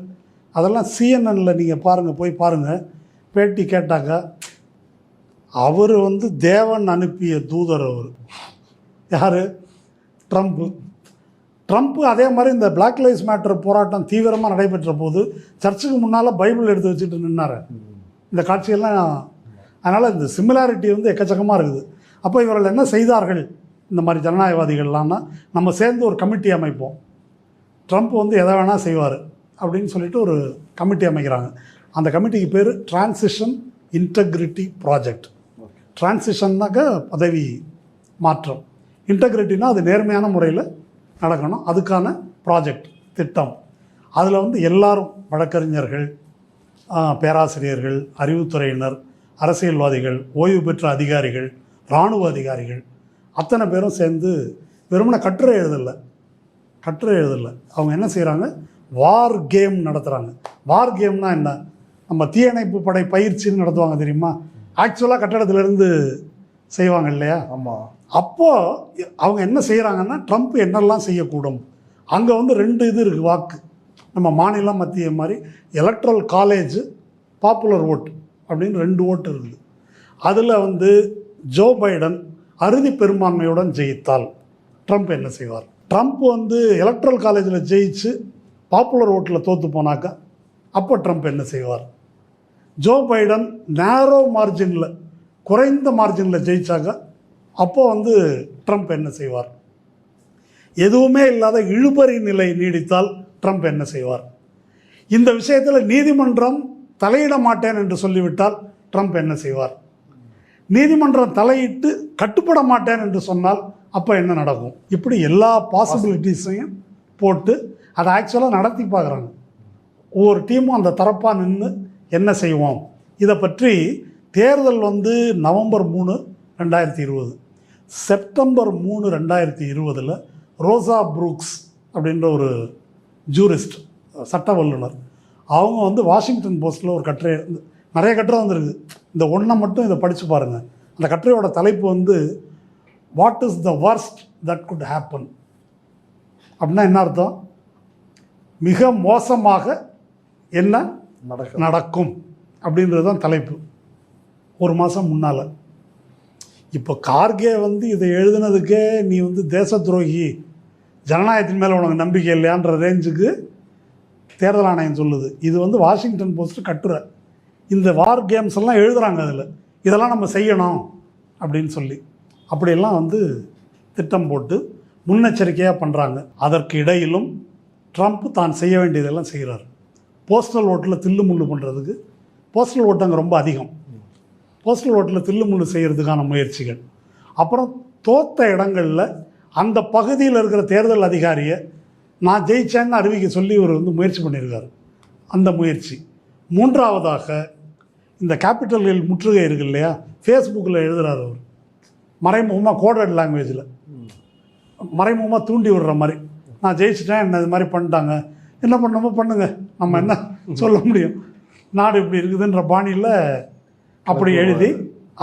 அதெல்லாம் சிஎன்எனில் நீங்கள் பாருங்கள், போய் பாருங்கள், பேட்டி கேட்டாக்க அவர் வந்து தேவன் அனுப்பிய தூதர். அவர் யார்? ட்ரம்ப்பு அதே மாதிரி இந்த பிளாக் லைவ்ஸ் மேட்டர் போராட்டம் தீவிரமாக நடைபெற்ற போது சர்ச்சுக்கு முன்னால் பைபிள் எடுத்து வச்சுட்டு நின்னார். இந்த காட்சியெல்லாம் அதனால் இந்த சிமிலாரிட்டி வந்து எக்கச்சக்கமாக இருக்குது. அப்போ இவர்கள் என்ன செய்தார்கள் இந்த மாதிரி ஜனநாயகவாதிகள்லாம்னா, நம்ம சேர்ந்து ஒரு கமிட்டி அமைப்போம், ட்ரம்ப் வந்து எதை வேணால் செய்வார் அப்படின்னு சொல்லிட்டு ஒரு கமிட்டி அமைக்கிறாங்க. அந்த கமிட்டிக்கு பேர் டிரான்சிஷன் இன்டெகிரிட்டி ப்ராஜெக்ட். டிரான்சிஷன்னாக்க பதவி மாற்றம், இன்டெகிரிட்டினா அது நேர்மையான முறையில் நடக்கணும், அதுக்கான ப்ராஜெக்ட் திட்டம். அதில் வந்து எல்லாரும் வழக்கறிஞர்கள், பேராசிரியர்கள், அறிவுத்துறையினர், அரசியல்வாதிகள், ஓய்வு பெற்ற அதிகாரிகள், இராணுவ அதிகாரிகள் அத்தனை பேரும் சேர்ந்து வெறுமனே கட்டுரை எழுதலை. அவங்க என்ன செய்கிறாங்க, வார் கேம் நடத்துகிறாங்க. வார் கேம்னா என்ன, நம்ம தீயணைப்பு படை பயிற்சின்னு நடத்துவாங்க தெரியுமா, ஆக்சுவலாக கட்டடத்திலேருந்து செய்வாங்க இல்லையா. ஆமாம். அப்போது அவங்க என்ன செய்கிறாங்கன்னா, ட்ரம்ப் என்னெல்லாம் செய்யக்கூடும், அங்கே வந்து 2 இது இருக்குது வாக்கு. நம்ம மாநிலம் மத்திய மாதிரி எலக்ட்ரல் காலேஜ், பாப்புலர் ஓட்டு அப்படின்னு 2 ஓட்டு இருக்குது. அதில் வந்து ஜோ பைடன் அறுதி பெரும்பான்மையுடன் ஜெயித்தால் ட்ரம்ப் என்ன செய்வார். ட்ரம்ப் வந்து எலக்ட்ரல் காலேஜில் ஜெயிச்சு பாப்புலர் ஓட்டில் தோற்று போனாக்கா அப்போ ட்ரம்ப் என்ன செய்வார். ஜோ பைடன் நேரோ மார்ஜினில், குறைந்த மார்ஜினில் ஜெயிச்சாக்கா அப்போ வந்து ட்ரம்ப் என்ன செய்வார். எதுவுமே இல்லாத இழுபறி நிலை நீடித்தால் ட்ரம்ப் என்ன செய்வார். இந்த விஷயத்தில் நீதிமன்றம் தலையிட மாட்டேன் என்று சொல்லிவிட்டால் ட்ரம்ப் என்ன செய்வார். நீதிமன்றம் தலையிட்டு கட்டுப்பட மாட்டேன் என்று சொன்னால் அப்போ என்ன நடக்கும். இப்படி எல்லா பாசிபிலிட்டிஸையும் போட்டு அதை ஆக்சுவலாக நடத்தி பார்க்குறாங்க. ஒவ்வொரு டீமும் அந்த தரப்பாக நின்று என்ன செய்வோம். இதை பற்றி தேர்தல் வந்து நவம்பர் 3, 2020, செப்டம்பர் 3, 2020 ரோசா புரூக்ஸ் அப்படின்ற ஒரு ஜூரிஸ்ட், சட்ட வல்லுநர், அவங்க வந்து வாஷிங்டன் போஸ்ட்டில் ஒரு கட்டுரை, நிறைய கட்டுரை வந்துருக்கு, இந்த ஒன்றை மட்டும் இதை படித்து பாருங்கள். அந்த கட்டுரையோட தலைப்பு வந்து what is the worst that good happen. அப்படின்னா என்ன அர்த்தம், மிக மோசமாக என்ன நடக்கும் அப்படின்றது தான் தலைப்பு. ஒரு மாதம் முன்னால். இப்போ கார்கே வந்து இதை எழுதுனதுக்கே நீ வந்து தேச துரோகி, ஜனநாயகத்தின் மேலே உனக்கு நம்பிக்கை இல்லையான்ற ரேஞ்சுக்கு தேர்தல் ஆணையம் சொல்லுது. இது வந்து வாஷிங்டன் போஸ்ட்டு கட்டுரை. இந்த வார் கேம்ஸ் எல்லாம் எழுதுகிறாங்க அதில், இதெல்லாம் நம்ம செய்யணும் அப்படின்னு சொல்லி. அப்படியெல்லாம் வந்து திட்டம் போட்டு முன்னெச்சரிக்கையாக பண்ணுறாங்க. அதற்கு இடையிலும் ட்ரம்ப் தான் செய்ய வேண்டியதெல்லாம் செய்கிறார். போஸ்டல் ஓட்டில் தில்லு முள்ளு பண்ணுறதுக்கு, போஸ்டல் ஓட்டு அங்கே ரொம்ப அதிகம், போஸ்டல் ஓட்டில் தில்லு முள்ளு செய்கிறதுக்கான முயற்சிகள். அப்புறம் தோத்த இடங்களில் அந்த பகுதியில் இருக்கிற தேர்தல் அதிகாரியை நான் ஜெயிச்சேன்னு அறிவிக்க சொல்லி இவர் வந்து முயற்சி பண்ணியிருக்காரு. அந்த முயற்சி. 3ஆவதாக இந்த கேபிட்டல்கள் முற்றுகை இருக்குது இல்லையா, ஃபேஸ்புக்கில் எழுதுகிறார் அவர், மறைமுகமாக கோடட் லாங்குவேஜில் மறைமுகமாக தூண்டி விடுற மாதிரி, நான் ஜெயிச்சிட்டேன், என்ன இது மாதிரி பண்ணிட்டாங்க, என்ன பண்ணணுமோ பண்ணுங்க, நம்ம என்ன சொல்ல முடியும், நாடு இப்படி இருக்குதுன்ற பாணியில் அப்படி எழுதி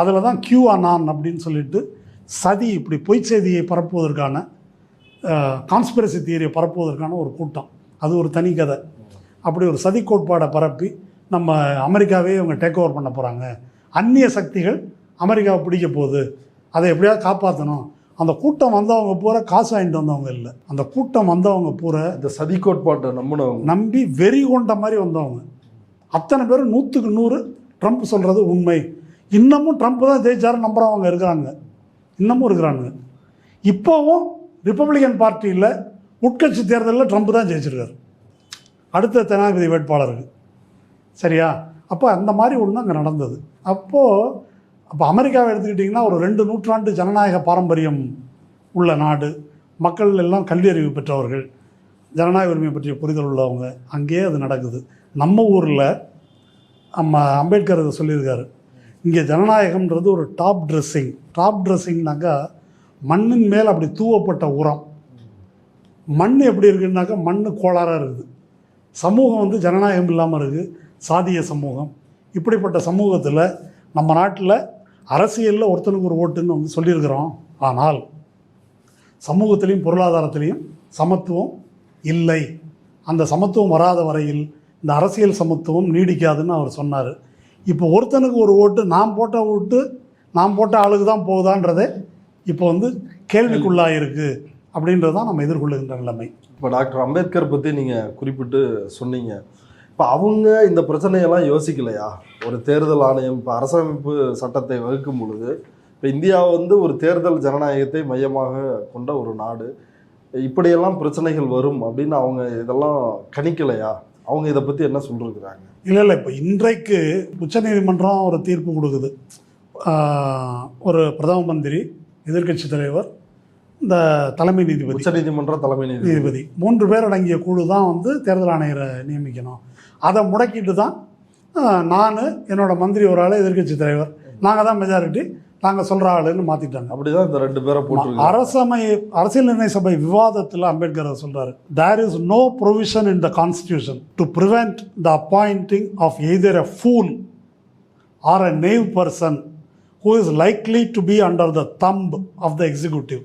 அதில் தான் QAnon அப்படின்னு சொல்லிட்டு சதி, இப்படி பொய் செய்தியை பரப்புவதற்கான, கான்ஸ்பிரசி தியரியை பரப்புவதற்கான ஒரு கூட்டம். அது ஒரு தனி கதை. அப்படி ஒரு சதி கோட்பாடை பரப்பி நம்ம அமெரிக்காவே இவங்க டேக் ஓவர் பண்ண போகிறாங்க, அந்நிய சக்திகள் அமெரிக்காவை பிடிக்க போகுது, அதை எப்படியாவது காப்பாற்றணும். அந்த கூட்டம் வந்தவங்க பூரா காசு வாங்கிட்டு வந்தவங்க இல்லை, அந்த கூட்டம் வந்தவங்க பூரா இந்த சதி கோட்பாட்டை நம்பி வெறி கொண்ட மாதிரி வந்தவங்க. அத்தனை பேரும் 100க்கு 100 ட்ரம்ப் சொல்கிறது உண்மை. இன்னமும் ட்ரம்ப் தான் ஜெயிச்சாரு நம்புறவங்க இருக்கிறாங்க, இன்னமும் இருக்கிறாங்க. இப்போவும் ரிப்பப்ளிகன் பார்ட்டியில் உட்கட்சி தேர்தலில் ட்ரம்ப் தான் ஜெயிச்சிருக்காரு அடுத்த ஜனாதிபதி வேட்பாளருக்கு. சரியா? அப்போ அந்த மாதிரி ஒன்று அங்கே நடந்தது. அப்போ அமெரிக்காவை எடுத்துக்கிட்டிங்கன்னா ஒரு 2 நூற்றாண்டு ஜனநாயக பாரம்பரியம் உள்ள நாடு, மக்கள் எல்லாம் கல்வி அறிவு பெற்றவர்கள், ஜனநாயக உரிமை பற்றிய புரிதல் உள்ளவங்க. அங்கேயே அது நடக்குது. நம்ம ஊரில் நம்ம அம்பேத்கர் அதை சொல்லியிருக்காரு, இங்கே ஜனநாயகம்ன்றது ஒரு டாப் ட்ரெஸ்ஸிங்னாக்கா மண்ணின் மேல் அப்படி தூவப்பட்ட உரம். மண் எப்படி இருக்குன்னாக்கா மண் கோளாறாக இருக்குது. சமூகம் வந்து ஜனநாயகம் இல்லாமல் இருக்குது, சாதிய சமூகம். இப்படிப்பட்ட சமூகத்தில் நம்ம நாட்டில் அரசியலில் ஒருத்தனுக்கு ஒரு ஓட்டுன்னு வந்து சொல்லியிருக்கிறோம். ஆனால் சமூகத்திலையும் பொருளாதாரத்திலையும் சமத்துவம் இல்லை. அந்த சமத்துவம் வராத வரையில் இந்த அரசியல் சமத்துவம் நீடிக்காதுன்னு அவர் சொன்னார். இப்போ ஒருத்தனுக்கு ஒரு ஓட்டு, நான் போட்ட ஆளுக்கு தான் போகுதான்றதே இப்போ வந்து கேள்விக்குள்ளாக இருக்குது. அப்படின்றது தான் நம்ம எதிர்கொள்ளுகின்ற நிலைமை. இப்போ டாக்டர் அம்பேத்கர் பற்றி நீங்கள் குறிப்பிட்டு சொன்னீங்க. இப்போ அவங்க இந்த பிரச்சனையெல்லாம் யோசிக்கலையா? ஒரு தேர்தல் ஆணையம் இப்போ அரசமைப்பு சட்டத்தை வகுக்கும் பொழுது, இப்போ இந்தியா வந்து ஒரு தேர்தல் ஜனநாயகத்தை மையமாக கொண்ட ஒரு நாடு, இப்படியெல்லாம் பிரச்சனைகள் வரும் அப்படின்னு அவங்க இதெல்லாம் கணிக்கலையா? அவங்க இதை பற்றி என்ன சொல்லிருக்கிறாங்க? இல்லை, இப்போ இன்றைக்கு உச்சநீதிமன்றம் ஒரு தீர்ப்பு கொடுக்குது. ஒரு பிரதம மந்திரி, எதிர்க்கட்சி தலைவர், இந்த தலைமை நீதிபதி, உச்சநீதிமன்ற தலைமை நீதிபதி 3 பேர் அடங்கிய குழு தான் வந்து தேர்தல் ஆணையரை நியமிக்கணும். அதை முடக்கிட்டு தான் நான், என்னோட மந்திரி ஒரு ஆள், எதிர்க்கட்சி தலைவர், நாங்கள் தான் மெஜாரிட்டி, நாங்கள் சொல்கிற ஆளுன்னு மாற்றிட்டாங்க. அப்படிதான் இந்த 2 பேரை போட்டு அரசியல் நிர்ணய சபை விவாதத்தில் அம்பேத்கர் சொல்கிறார், there is no provision in the constitution to prevent the appointing of either a fool or a knave person who is likely to be under the thumb of the executive.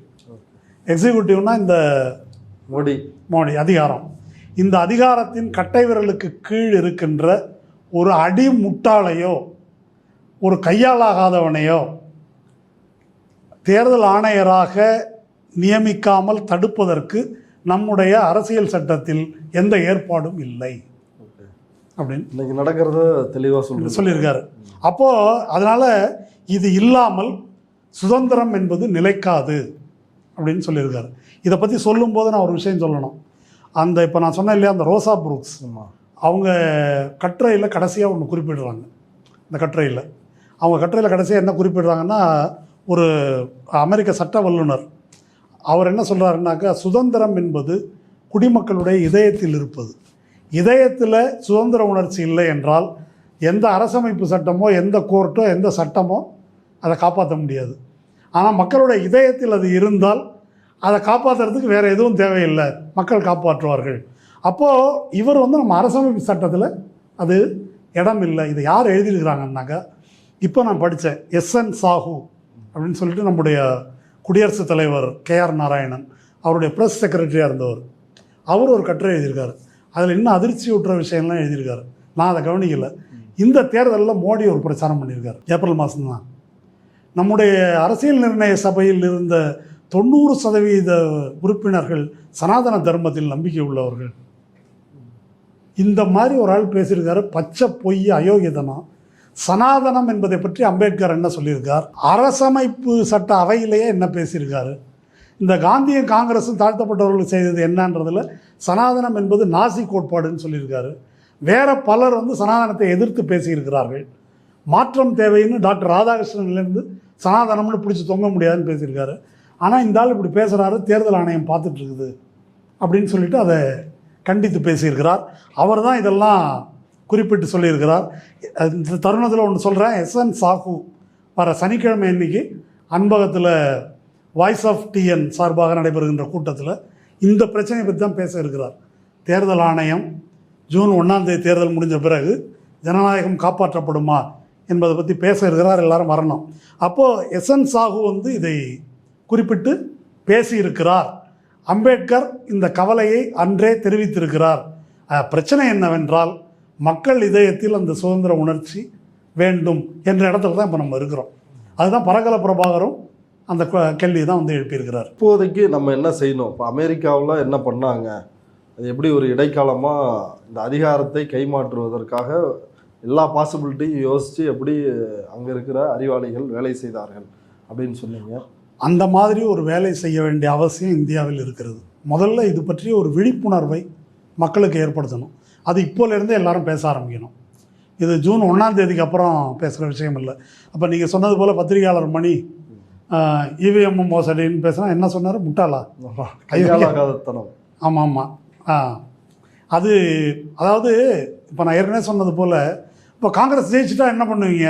எக்ஸிக்யூட்டிவ்னா இந்த மோடி அதிகாரம். இந்த அதிகாரத்தின் கட்டை விரலுக்கு கீழ் இருக்கின்ற ஒரு அடி முட்டாளையோ ஒரு கையாலாகாதவனையோ தேர்தல் ஆணையராக நியமிக்காமல் தடுப்பதற்கு நம்முடைய அரசியல் சட்டத்தில் எந்த ஏற்பாடும் இல்லை அப்படின்னு இன்னைக்கு நடக்கிறத தெளிவாக சொல்லியிருக்காரு. அப்போது அதனால் இது இல்லாமல் சுதந்திரம் என்பது நிலைக்காது அப்படின்னு சொல்லியிருக்காரு. இதை பற்றி சொல்லும்போது நான் ஒரு விஷயம் சொல்லணும். அந்த இப்போ நான் சொன்னேன் இல்லையா, அந்த ரோசா புரூக்ஸ் அவங்க கட்டுரையில் கடைசியாக ஒன்று குறிப்பிடுறாங்க. இந்த கட்டுரையில் அவங்க கட்டுரையில் கடைசியாக என்ன குறிப்பிடுறாங்கன்னா, ஒரு அமெரிக்க சட்ட வல்லுனர் அவர் என்ன சொல்கிறாருன்னாக்கா, சுதந்திரம் என்பது குடிமக்களுடைய இதயத்தில் இருப்பது. இதயத்தில் சுதந்திர உணர்ச்சி இல்லை என்றால் எந்த அரசமைப்பு சட்டமோ எந்த கோர்ட்டோ எந்த சட்டமோ அதை காப்பாற்ற முடியாது. ஆனால் மக்களுடைய இதயத்தில் அது இருந்தால் அதை காப்பாற்றுறதுக்கு வேறு எதுவும் தேவையில்லை, மக்கள் காப்பாற்றுவார்கள். அப்போது இவர் வந்து நம்ம அரசமைப்பு சட்டத்தில் அது இடம் இல்லை. இதை யார் எழுதியிருக்கிறாங்கன்னாக்கா, இப்போ நான் படித்தேன் எஸ்என் சாஹூ அப்படின்னு சொல்லிட்டு நம்முடைய குடியரசுத் தலைவர் கேஆர் நாராயணன் அவருடைய ப்ரெஸ் செக்ரட்டரியாக இருந்தவர். அவர் ஒரு கட்டுரை எழுதியிருக்காரு. அதில் இன்னும் அதிர்ச்சி ஊட்டுற விஷயம்லாம் எழுதியிருக்காரு. நான் அதை கவனிக்கலை. இந்த தேர்தலில் மோடி ஒரு பிரச்சாரம் பண்ணியிருக்காரு. ஏப்ரல் மாதம்தான். நம்முடைய அரசியல் நிர்ணய சபையில் இருந்த 90% உறுப்பினர்கள் சனாதன தர்மத்தில் நம்பிக்கை உள்ளவர்கள். இந்த மாதிரி ஒரு ஆள் பேசியிருக்காரு. பச்சை பொய், அயோக்கியதனம். சனாதனம் என்பதை பற்றி அம்பேத்கர் என்ன சொல்லியிருக்கார், அரசமைப்பு சட்ட அவையிலேயே என்ன பேசியிருக்காரு, இந்த காந்தியும் காங்கிரஸும் தாழ்த்தப்பட்டவர்கள் செய்தது என்னன்றதில் சனாதனம் என்பது நாசி கோட்பாடுன்னு சொல்லியிருக்காரு. வேற பலர் வந்து சனாதனத்தை எதிர்த்து பேசியிருக்கிறார்கள். மாற்றம் தேவைன்னு டாக்டர் ராதாகிருஷ்ணன்லேருந்து சனாதனம்னு பிடிச்சி தொங்க முடியாதுன்னு பேசியிருக்காரு. ஆனால் இந்த ஆள் இப்படி பேசுகிறாரு, தேர்தல் ஆணையம் பார்த்துட்ருக்குது அப்படின்னு சொல்லிட்டு அதை கண்டித்து பேசியிருக்கிறார். அவர் தான் இதெல்லாம் குறிப்பிட்டு சொல்லியிருக்கிறார். இந்த தருணத்தில் ஒன்று சொல்கிறேன். எஸ்என் சாஹூ வர சனிக்கிழமை அன்னைக்கு அன்பகத்தில் வாய்ஸ் ஆஃப் டிஎன் சார்பாக நடைபெறுகின்ற கூட்டத்தில் இந்த பிரச்சனையை பற்றி தான் பேச இருக்கிறார். தேர்தல் ஆணையம் ஜூன் 1ஆம் தேதி தேர்தல் முடிஞ்ச பிறகு ஜனநாயகம் காப்பாற்றப்படுமா என்பதை பற்றி பேச இருக்கிறார். எல்லாரும் வரணும். அப்போது எஸ்என் சாஹூ வந்து இதை குறிப்பிட்டு பேசியிருக்கிறார். அம்பேத்கர் இந்த கவலையை அன்றே தெரிவித்திருக்கிறார். பிரச்சனை என்னவென்றால் மக்கள் இதயத்தில் அந்த சுதந்திர உணர்ச்சி வேண்டும் என்ற இடத்துல தான் இப்போ நம்ம இருக்கிறோம். அதுதான் பரகல பிரபாகரும் அந்த கேள்வியை தான் வந்து எழுப்பியிருக்கிறார். இப்போதைக்கு நம்ம என்ன செய்யணும்? இப்போ அமெரிக்காவில் என்ன பண்ணாங்க, அது எப்படி ஒரு இடைக்காலமாக இந்த அதிகாரத்தை கைமாற்றுவதற்காக எல்லா பாசிபிலிட்டியும் யோசித்து எப்படி அங்கே இருக்கிற அறிவாளிகள் வேலை செய்தார்கள் அப்படின்னு சொன்னீங்க. அந்த மாதிரி ஒரு வேலை செய்ய வேண்டிய அவசியம் இந்தியாவில் இருக்கிறது. முதல்ல இது பற்றி ஒரு விழிப்புணர்வை மக்களுக்கு ஏற்படுத்தணும். அது இப்போலேருந்தே எல்லாரும் பேச ஆரம்பிக்கணும். இது ஜூன் 1ஆம் தேதிக்கு அப்புறம் பேசுகிற விஷயம் இல்லை. அப்போ நீங்கள் சொன்னது போல் பத்திரிகையாளர் மணி இவிஎம் மோசடின்னு பேசுனா என்ன சொன்னார், முட்டாளா, கையாளாகாதத்தனம். ஆமாம் ஆமாம். அது அதாவது இப்போ நான் ஏற்கனவே சொன்னது போல் இப்போ காங்கிரஸ் ஜெயிச்சுட்டா என்ன பண்ணுவீங்க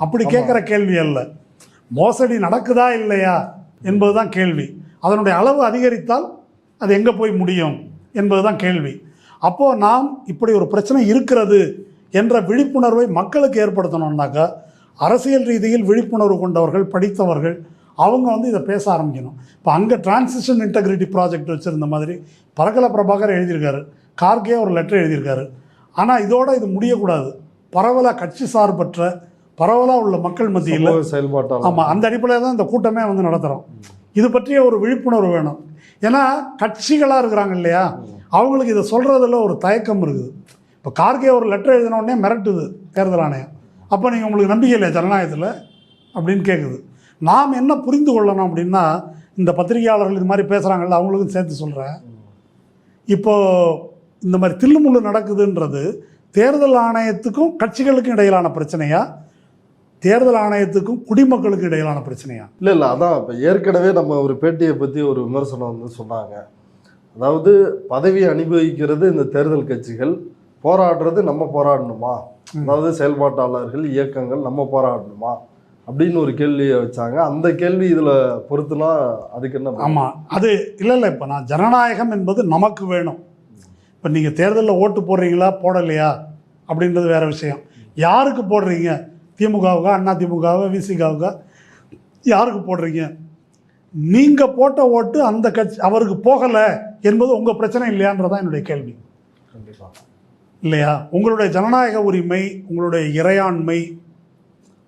அப்படி கேட்குற கேள்வி அல்ல. மோசடி நடக்குதா இல்லையா என்பது தான் கேள்வி. அதனுடைய அளவு அதிகரித்தால் அது எங்கே போய் முடியும் என்பது தான் கேள்வி. அப்போது நாம் இப்படி ஒரு பிரச்சனை இருக்கிறது என்ற விழிப்புணர்வை மக்களுக்கு ஏற்படுத்தணும்னாக்கா அரசியல் ரீதியில் விழிப்புணர்வு கொண்டவர்கள், படித்தவர்கள், அவங்க வந்து இதை பேச ஆரம்பிக்கணும். இப்போ அங்கே டிரான்சிஷன் இன்டெகிரிட்டி ப்ராஜெக்ட் வச்சுருந்த மாதிரி பரகல பிரபாகர் எழுதியிருக்காரு, கார்கே ஒரு லெட்டர் எழுதியிருக்காரு. ஆனால் இதோடு இது முடியக்கூடாது. பரவலாக கட்சி சார்பற்ற பரவலாக உள்ள மக்கள் மத்தியில் செயல்பாட்டால், ஆமாம், அந்த அடிப்படையில் தான் இந்த கூட்டமே வந்து நடத்துகிறோம். இது பற்றிய ஒரு விழிப்புணர்வு வேணும். ஏன்னா கட்சிகளாக இருக்கிறாங்க இல்லையா, அவங்களுக்கு இதை சொல்கிறதுல ஒரு தயக்கம் இருக்குது. இப்போ கார்கே ஒரு லெட்டர் எழுதினோடனே மிரட்டுது தேர்தல் ஆணையம். அப்போ நீங்கள் உங்களுக்கு நம்பிக்கை இல்லையா ஜனநாயகத்தில் அப்படின்னு கேட்குது. நாம் என்ன புரிந்து கொள்ளணும் அப்படின்னா, இந்த பத்திரிகையாளர்கள் இது மாதிரி பேசுகிறாங்கல்ல, அவங்களுக்கும் சேர்த்து சொல்கிறேன். இப்போது இந்த மாதிரி தில்லுமுள்ளு நடக்குதுன்றது தேர்தல் ஆணையத்துக்கும் கட்சிகளுக்கும் இடையிலான பிரச்சனையா, தேர்தல் ஆணையத்துக்கும் குடிமக்களுக்கு இடையிலான பிரச்சனையா? இல்லை அதான் இப்போ ஏற்கனவே நம்ம ஒரு பேட்டியை பற்றி ஒரு விமர்சனம் வந்து சொன்னாங்க. அதாவது பதவி அனுபவிக்கிறது இந்த தேர்தல் கட்சிகள், போராடுறது நம்ம போராடணுமா, அதாவது செயல்பாட்டாளர்கள் இயக்கங்கள் நம்ம போராடணுமா அப்படின்னு ஒரு கேள்வியை வச்சாங்க. அந்த கேள்வி இதில் பொறுத்துனா அதுக்கு என்ன? ஆமாம், அது இல்லை இப்போ நான் ஜனநாயகம் என்பது நமக்கு வேணும். இப்போ நீங்கள் தேர்தலில் ஓட்டு போடுறீங்களா போடலையா அப்படின்றது வேறு விஷயம். யாருக்கு போடுறீங்க? திமுகவுக்கா, அண்ணா திமுகவா, விசிகாவுக்கா, யாருக்கு போடுறீங்க? நீங்கள் போட்ட ஓட்டு அந்த கட்சி அவருக்கு போகலை என்பது உங்கள் பிரச்சனை இல்லையான்றதான் என்னுடைய கேள்வி. கண்டிப்பாக இல்லையா? உங்களுடைய ஜனநாயக உரிமை, உங்களுடைய இறையாண்மை,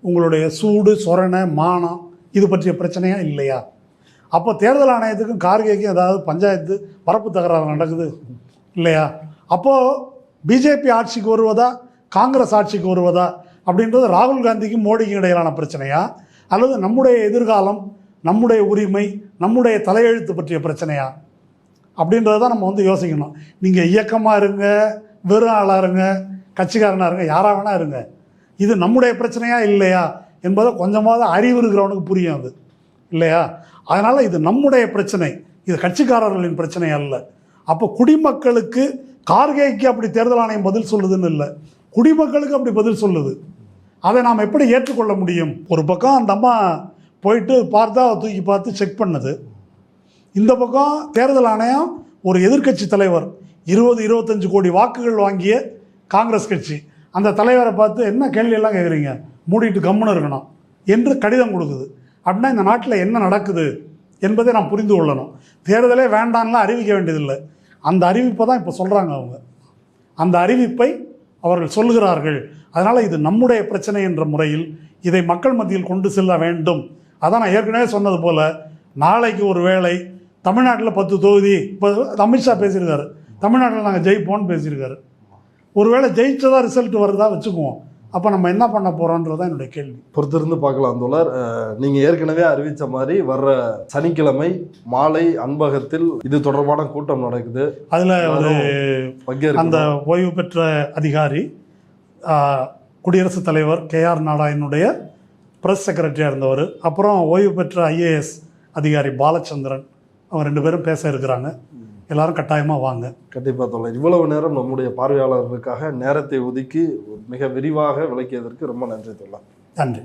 உங்களுடைய சூடு சொரணை மானம் இது பற்றிய பிரச்சனையா இல்லையா? அப்போ தேர்தல் ஆணையத்துக்கும் கார்கேக்கும் ஏதாவது பஞ்சாயத்து பரப்பு தகராறு நடக்குது இல்லையா? அப்போது பிஜேபி ஆட்சிக்கு வருவதா காங்கிரஸ் ஆட்சிக்கு வருவதா அப்படின்றது ராகுல் காந்திக்கும் மோடிக்கும் இடையிலான பிரச்சனையா, அல்லது நம்முடைய எதிர்காலம், நம்முடைய உரிமை, நம்முடைய தலையெழுத்து பற்றிய பிரச்சனையா அப்படின்றத தான் நம்ம வந்து யோசிக்கணும். நீங்கள் இயக்கமாக இருங்க, வெறும் ஆளாக இருங்க, கட்சிக்காரனாக இருங்க, யாராக வேணா இருங்க, இது நம்முடைய பிரச்சனையா இல்லையா என்பதை கொஞ்சமாவது அறிவு இருக்கிறவனுக்கு புரியும் அது இல்லையா? அதனால் இது நம்முடைய பிரச்சனை, இது கட்சிக்காரர்களின் பிரச்சனை அல்ல. அப்போ குடிமக்களுக்கு கார்கேக்கு அப்படி தேர்தல் ஆணையம் பதில் சொல்லுதுன்னு இல்லை, குடிமக்களுக்கு அப்படி பதில் சொல்லுது. அதை நாம் எப்படி ஏற்றுக்கொள்ள முடியும்? ஒரு பக்கம் அந்த அம்மா போயிட்டு பார்த்தா தூக்கி பார்த்து செக் பண்ணுது, இந்த பக்கம் தேர்தல் ஆணையம் ஒரு எதிர்க்கட்சி தலைவர் 20-25 கோடி வாக்குகள் வாங்கிய காங்கிரஸ் கட்சி அந்த தலைவரை பார்த்து என்ன கேள்வியெல்லாம் கேட்குறீங்க, மூடிட்டு கம்முன்னு இருக்கணும் என்று கடிதம் கொடுக்குது. அப்படின்னா இந்த நாட்டில் என்ன நடக்குது என்பதை நாம் புரிந்து கொள்ளணும். தேர்தலே வேண்டான்லாம் அறிவிக்க வேண்டியதில்லை, அந்த அறிவிப்பை தான் இப்போ சொல்கிறாங்க அவங்க. அந்த அறிவிப்பை அவர்கள் சொல்கிறார்கள். அதனால் இது நம்முடைய பிரச்சனை என்ற முறையில் இதை மக்கள் மத்தியில் கொண்டு செல்ல வேண்டும். அதான் நான் ஏற்கனவே சொன்னது போல், நாளைக்கு ஒரு வேளை தமிழ்நாட்டில் 10 தொகுதி, இப்போ அமித்ஷா பேசியிருக்காரு, தமிழ்நாட்டில் நாங்கள் ஜெயிப்போம்னு பேசியிருக்காரு. ஒருவேளை ஜெயிச்சதா ரிசல்ட் வருதா வச்சுக்குவோம், அப்போ நம்ம என்ன பண்ண போகிறோன்றதான் என்னுடைய கேள்வி. பொறுத்திருந்து பார்க்கலாம் தோழர். நீங்கள் ஏற்கனவே அறிவித்த மாதிரி வர்ற சனிக்கிழமை மாலை அன்பகத்தில் இது தொடர்பான கூட்டம் நடக்குது. அதில் ஒரு அந்த ஓய்வு பெற்ற அதிகாரி, குடியரசுத் தலைவர் KR நாராயணனுடைய ப்ரெஸ் செக்ரட்டரியாக இருந்தவர், அப்புறம் ஓய்வு பெற்ற IAS அதிகாரி பாலச்சந்திரன், அவங்க 2 பேரும் பேச இருக்கிறாங்க. எல்லாரும் கட்டாயமாக வாங்க. கண்டிப்பாக தோழர். இவ்வளவு நேரம் நம்முடைய பார்வையாளர்களுக்காக நேரத்தை ஒதுக்கி மிக விரிவாக விளக்கியதற்கு ரொம்ப நன்றி தோழர். நன்றி.